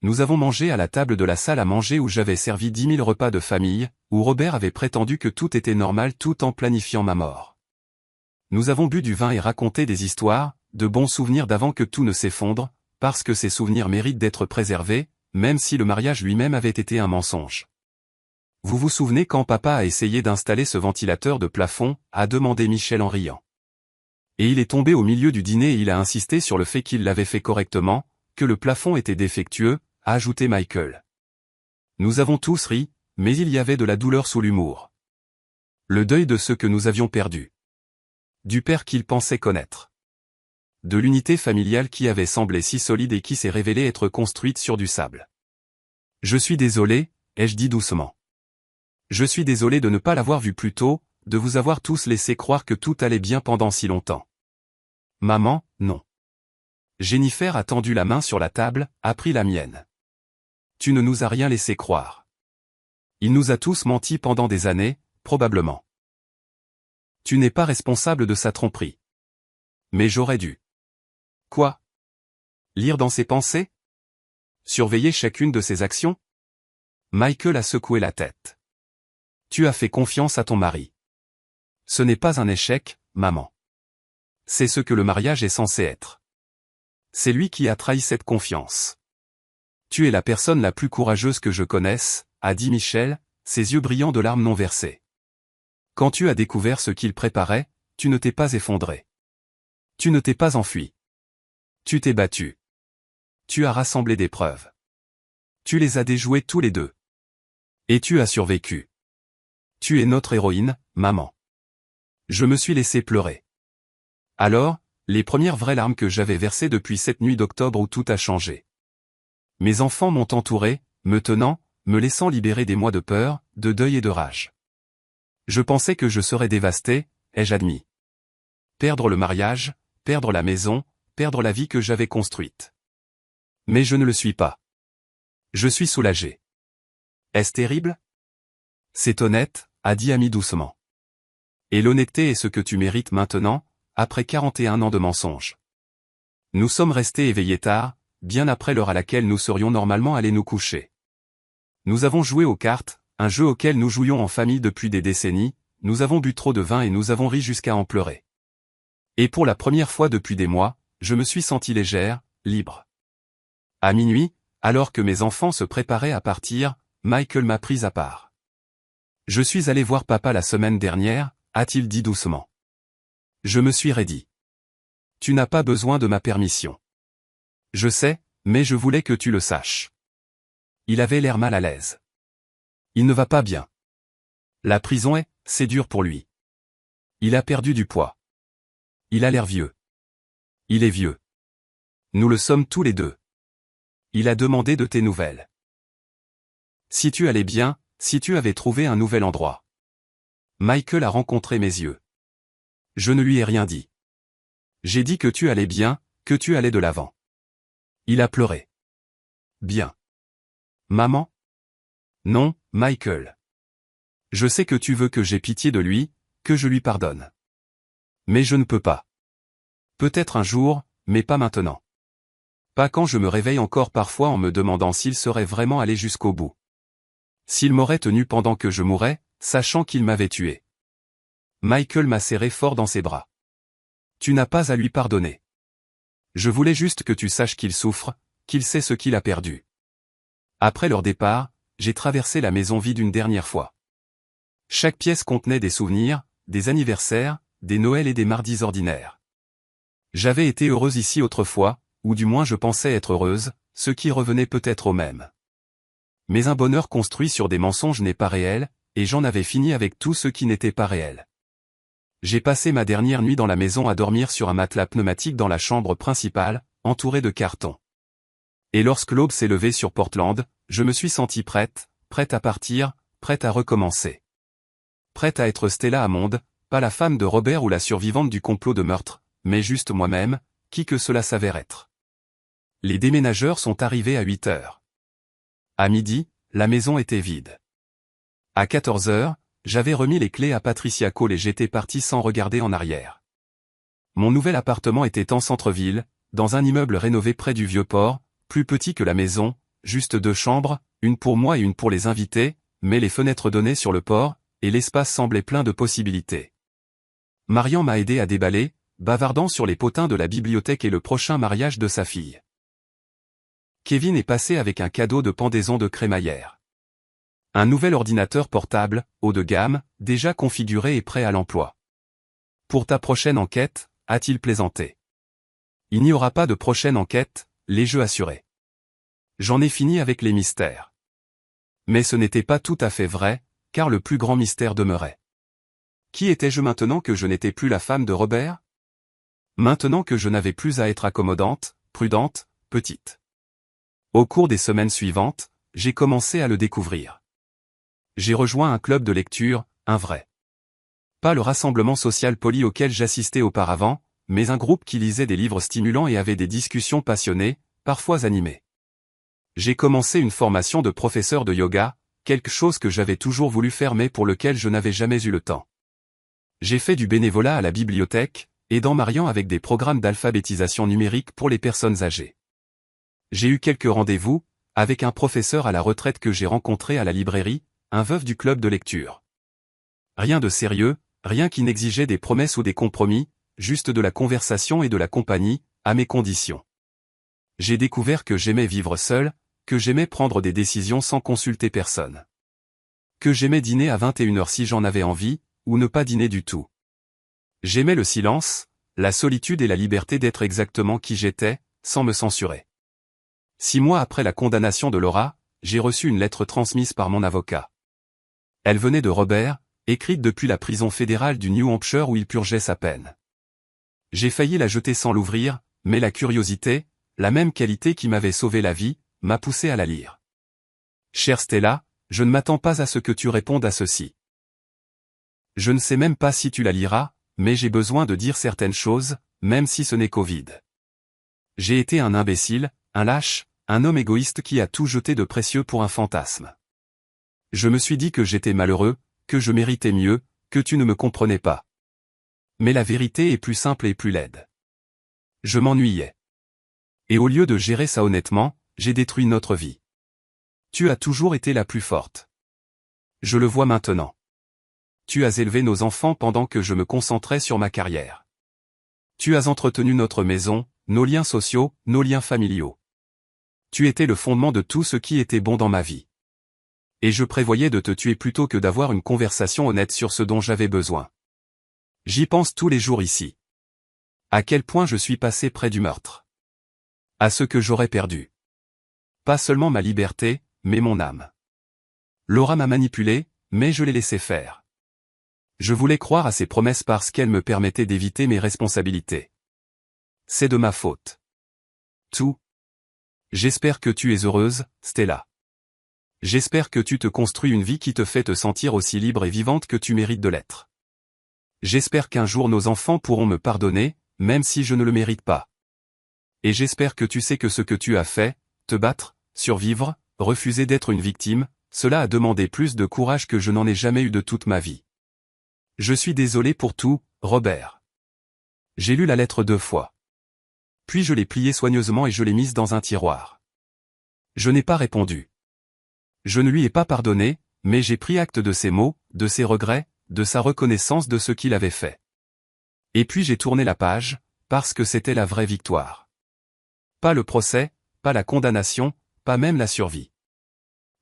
Nous avons mangé à la table de la salle à manger où j'avais servi 10 000 repas de famille, où Robert avait prétendu que tout était normal tout en planifiant ma mort. Nous avons bu du vin et raconté des histoires, de bons souvenirs d'avant que tout ne s'effondre, parce que ces souvenirs méritent d'être préservés, même si le mariage lui-même avait été un mensonge. Vous vous souvenez quand papa a essayé d'installer ce ventilateur de plafond, a demandé Michel en riant. Et il est tombé au milieu du dîner et il a insisté sur le fait qu'il l'avait fait correctement, que le plafond était défectueux, a ajouté Michael. Nous avons tous ri, mais il y avait de la douleur sous l'humour. Le deuil de ceux que nous avions perdus. Du père qu'il pensait connaître. De l'unité familiale qui avait semblé si solide et qui s'est révélée être construite sur du sable. Je suis désolé, ai-je dit doucement. Je suis désolé de ne pas l'avoir vu plus tôt, de vous avoir tous laissé croire que tout allait bien pendant si longtemps. Maman, non. Jennifer a tendu la main sur la table, a pris la mienne. Tu ne nous as rien laissé croire. Il nous a tous menti pendant des années, probablement. Tu n'es pas responsable de sa tromperie. Mais j'aurais dû. Quoi? Lire dans ses pensées? Surveiller chacune de ses actions? Michael a secoué la tête. Tu as fait confiance à ton mari. Ce n'est pas un échec, maman. C'est ce que le mariage est censé être. C'est lui qui a trahi cette confiance. Tu es la personne la plus courageuse que je connaisse, a dit Michel, ses yeux brillants de larmes non versées. Quand tu as découvert ce qu'il préparait, tu ne t'es pas effondré. Tu ne t'es pas enfui. Tu t'es battu. Tu as rassemblé des preuves. Tu les as déjouées tous les deux. Et tu as survécu. Tu es notre héroïne, maman. Je me suis laissé pleurer. Alors, les premières vraies larmes que j'avais versées depuis cette nuit d'octobre où tout a changé. Mes enfants m'ont entouré, me tenant, me laissant libérer des mois de peur, de deuil et de rage. Je pensais que je serais dévasté, ai-je admis. Perdre le mariage, perdre la maison, perdre la vie que j'avais construite. Mais je ne le suis pas. Je suis soulagé. Est-ce terrible? C'est honnête, a dit Amy doucement. Et l'honnêteté est ce que tu mérites maintenant, après 41 ans de mensonges. Nous sommes restés éveillés tard, bien après l'heure à laquelle nous serions normalement allés nous coucher. Nous avons joué aux cartes, un jeu auquel nous jouions en famille depuis des décennies, nous avons bu trop de vin et nous avons ri jusqu'à en pleurer. Et pour la première fois depuis des mois, je me suis sentie légère, libre. À minuit, alors que mes enfants se préparaient à partir, Michael m'a prise à part. Je suis allé voir papa la semaine dernière, a-t-il dit doucement. Je me suis raidi. Tu n'as pas besoin de ma permission. Je sais, mais je voulais que tu le saches. Il avait l'air mal à l'aise. Il ne va pas bien. La prison c'est dur pour lui. Il a perdu du poids. Il a l'air vieux. Il est vieux. Nous le sommes tous les deux. Il a demandé de tes nouvelles. Si tu allais bien, si tu avais trouvé un nouvel endroit. Michael a rencontré mes yeux. Je ne lui ai rien dit. J'ai dit que tu allais bien, que tu allais de l'avant. Il a pleuré. Bien. Maman? Non, Michael. Je sais que tu veux que j'aie pitié de lui, que je lui pardonne. Mais je ne peux pas. Peut-être un jour, mais pas maintenant. Pas quand je me réveille encore parfois en me demandant s'il serait vraiment allé jusqu'au bout. S'il m'aurait tenu pendant que je mourais, sachant qu'il m'avait tué. Michael m'a serré fort dans ses bras. Tu n'as pas à lui pardonner. Je voulais juste que tu saches qu'il souffre, qu'il sait ce qu'il a perdu. Après leur départ, j'ai traversé la maison vide une dernière fois. Chaque pièce contenait des souvenirs, des anniversaires, des Noëls et des mardis ordinaires. J'avais été heureuse ici autrefois, ou du moins je pensais être heureuse, ce qui revenait peut-être au même. Mais un bonheur construit sur des mensonges n'est pas réel, et j'en avais fini avec tout ce qui n'était pas réel. J'ai passé ma dernière nuit dans la maison à dormir sur un matelas pneumatique dans la chambre principale, entouré de cartons. Et lorsque l'aube s'est levée sur Portland, je me suis sentie prête à partir, prête à recommencer. Prête à être Stella Hammond, pas la femme de Robert ou la survivante du complot de meurtre, mais juste moi-même, qui que cela s'avère être. Les déménageurs sont arrivés à 8 heures. À midi, la maison était vide. À 14 heures, j'avais remis les clés à Patricia Cole et j'étais parti sans regarder en arrière. Mon nouvel appartement était en centre-ville, dans un immeuble rénové près du Vieux-Port, plus petit que la maison, juste 2 chambres, une pour moi et une pour les invités, mais les fenêtres donnaient sur le port, et l'espace semblait plein de possibilités. Marian m'a aidé à déballer, bavardant sur les potins de la bibliothèque et le prochain mariage de sa fille. Kevin est passé avec un cadeau de pendaison de crémaillère. Un nouvel ordinateur portable, haut de gamme, déjà configuré et prêt à l'emploi. Pour ta prochaine enquête, a-t-il plaisanté. Il n'y aura pas de prochaine enquête, les jeux assurés. J'en ai fini avec les mystères. Mais ce n'était pas tout à fait vrai, car le plus grand mystère demeurait. Qui étais-je maintenant que je n'étais plus la femme de Robert? Maintenant que je n'avais plus à être accommodante, prudente, petite. Au cours des semaines suivantes, j'ai commencé à le découvrir. J'ai rejoint un club de lecture, un vrai. Pas le rassemblement social poli auquel j'assistais auparavant, mais un groupe qui lisait des livres stimulants et avait des discussions passionnées, parfois animées. J'ai commencé une formation de professeur de yoga, quelque chose que j'avais toujours voulu faire mais pour lequel je n'avais jamais eu le temps. J'ai fait du bénévolat à la bibliothèque, aidant Marian avec des programmes d'alphabétisation numérique pour les personnes âgées. J'ai eu quelques rendez-vous, avec un professeur à la retraite que j'ai rencontré à la librairie, un veuf du club de lecture. Rien de sérieux, rien qui n'exigeait des promesses ou des compromis, juste de la conversation et de la compagnie, à mes conditions. J'ai découvert que j'aimais vivre seul, que j'aimais prendre des décisions sans consulter personne. Que j'aimais dîner à 21 h si j'en avais envie, ou ne pas dîner du tout. J'aimais le silence, la solitude et la liberté d'être exactement qui j'étais, sans me censurer. 6 mois après la condamnation de Laura, j'ai reçu une lettre transmise par mon avocat. Elle venait de Robert, écrite depuis la prison fédérale du New Hampshire où il purgeait sa peine. J'ai failli la jeter sans l'ouvrir, mais la curiosité, la même qualité qui m'avait sauvé la vie, m'a poussé à la lire. Chère Stella, je ne m'attends pas à ce que tu répondes à ceci. Je ne sais même pas si tu la liras, mais j'ai besoin de dire certaines choses, même si ce n'est qu'au vide. J'ai été un imbécile, un lâche, un homme égoïste qui a tout jeté de précieux pour un fantasme. Je me suis dit que j'étais malheureux, que je méritais mieux, que tu ne me comprenais pas. Mais la vérité est plus simple et plus laide. Je m'ennuyais. Et au lieu de gérer ça honnêtement, j'ai détruit notre vie. Tu as toujours été la plus forte. Je le vois maintenant. Tu as élevé nos enfants pendant que je me concentrais sur ma carrière. Tu as entretenu notre maison, nos liens sociaux, nos liens familiaux. Tu étais le fondement de tout ce qui était bon dans ma vie. Et je prévoyais de te tuer plutôt que d'avoir une conversation honnête sur ce dont j'avais besoin. J'y pense tous les jours ici. À quel point je suis passé près du meurtre. À ce que j'aurais perdu. Pas seulement ma liberté, mais mon âme. Laura m'a manipulé, mais je l'ai laissé faire. Je voulais croire à ses promesses parce qu'elles me permettaient d'éviter mes responsabilités. C'est de ma faute. Tout. J'espère que tu es heureuse, Stella. J'espère que tu te construis une vie qui te fait te sentir aussi libre et vivante que tu mérites de l'être. J'espère qu'un jour nos enfants pourront me pardonner, même si je ne le mérite pas. Et j'espère que tu sais que ce que tu as fait, te battre, survivre, refuser d'être une victime, cela a demandé plus de courage que je n'en ai jamais eu de toute ma vie. Je suis désolé pour tout, Robert. J'ai lu la lettre 2 fois. Puis je l'ai pliée soigneusement et je l'ai mise dans un tiroir. Je n'ai pas répondu. Je ne lui ai pas pardonné, mais j'ai pris acte de ses mots, de ses regrets, de sa reconnaissance de ce qu'il avait fait. Et puis j'ai tourné la page, parce que c'était la vraie victoire. Pas le procès, pas la condamnation, pas même la survie.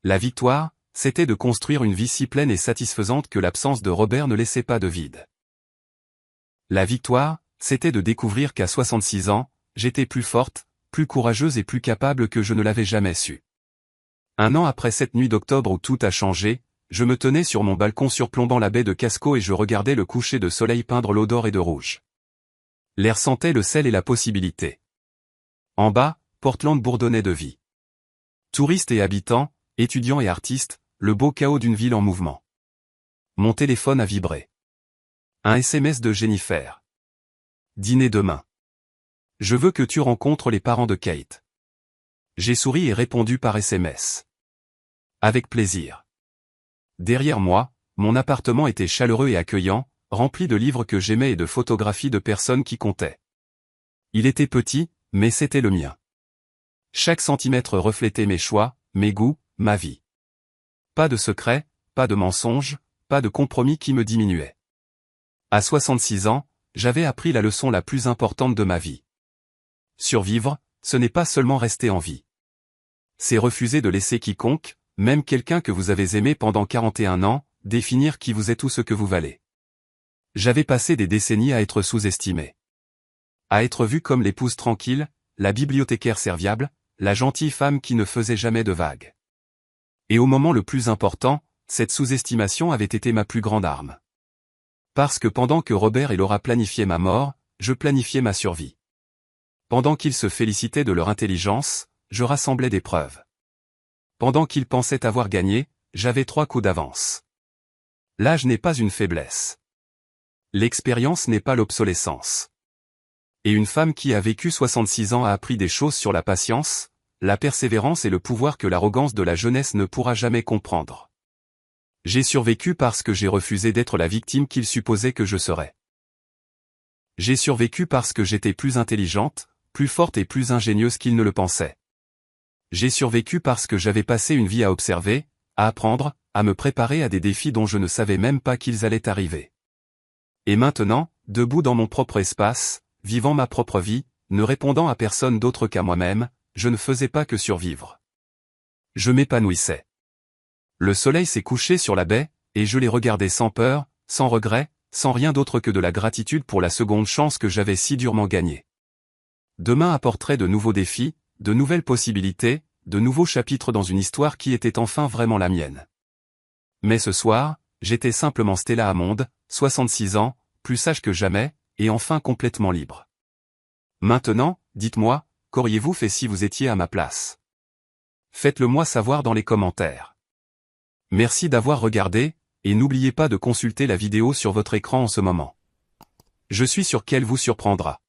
La victoire, c'était de construire une vie si pleine et satisfaisante que l'absence de Robert ne laissait pas de vide. La victoire, c'était de découvrir qu'à 66 ans, j'étais plus forte, plus courageuse et plus capable que je ne l'avais jamais su. 1 an après cette nuit d'octobre où tout a changé, je me tenais sur mon balcon surplombant la baie de Casco et je regardais le coucher de soleil peindre l'eau d'or et de rouge. L'air sentait le sel et la possibilité. En bas, Portland bourdonnait de vie. Touristes et habitants, étudiants et artistes, le beau chaos d'une ville en mouvement. Mon téléphone a vibré. Un SMS de Jennifer. Dîner demain. Je veux que tu rencontres les parents de Kate. J'ai souri et répondu par SMS. Avec plaisir. Derrière moi, mon appartement était chaleureux et accueillant, rempli de livres que j'aimais et de photographies de personnes qui comptaient. Il était petit, mais c'était le mien. Chaque centimètre reflétait mes choix, mes goûts, ma vie. Pas de secret, pas de mensonges, pas de compromis qui me diminuaient. À 66 ans, j'avais appris la leçon la plus importante de ma vie. Survivre, ce n'est pas seulement rester en vie. C'est refuser de laisser quiconque, même quelqu'un que vous avez aimé pendant 41 ans, définir qui vous êtes ou ce que vous valez. J'avais passé des décennies à être sous-estimé. À être vu comme l'épouse tranquille, la bibliothécaire serviable, la gentille femme qui ne faisait jamais de vagues. Et au moment le plus important, cette sous-estimation avait été ma plus grande arme. Parce que pendant que Robert et Laura planifiaient ma mort, je planifiais ma survie. Pendant qu'ils se félicitaient de leur intelligence, je rassemblais des preuves. Pendant qu'ils pensaient avoir gagné, j'avais 3 coups d'avance. L'âge n'est pas une faiblesse. L'expérience n'est pas l'obsolescence. Et une femme qui a vécu 66 ans a appris des choses sur la patience, la persévérance et le pouvoir que l'arrogance de la jeunesse ne pourra jamais comprendre. J'ai survécu parce que j'ai refusé d'être la victime qu'ils supposaient que je serais. J'ai survécu parce que j'étais plus intelligente, plus forte et plus ingénieuse qu'ils ne le pensaient. J'ai survécu parce que j'avais passé une vie à observer, à apprendre, à me préparer à des défis dont je ne savais même pas qu'ils allaient arriver. Et maintenant, debout dans mon propre espace, vivant ma propre vie, ne répondant à personne d'autre qu'à moi-même, je ne faisais pas que survivre. Je m'épanouissais. Le soleil s'est couché sur la baie, et je l'ai regardé sans peur, sans regret, sans rien d'autre que de la gratitude pour la seconde chance que j'avais si durement gagnée. Demain apporterait de nouveaux défis, de nouvelles possibilités, de nouveaux chapitres dans une histoire qui était enfin vraiment la mienne. Mais ce soir, j'étais simplement Stella Hammond, 66 ans, plus sage que jamais, et enfin complètement libre. Maintenant, dites-moi, qu'auriez-vous fait si vous étiez à ma place? Faites-le moi savoir dans les commentaires. Merci d'avoir regardé, et n'oubliez pas de consulter la vidéo sur votre écran en ce moment. Je suis sûr qu'elle vous surprendra.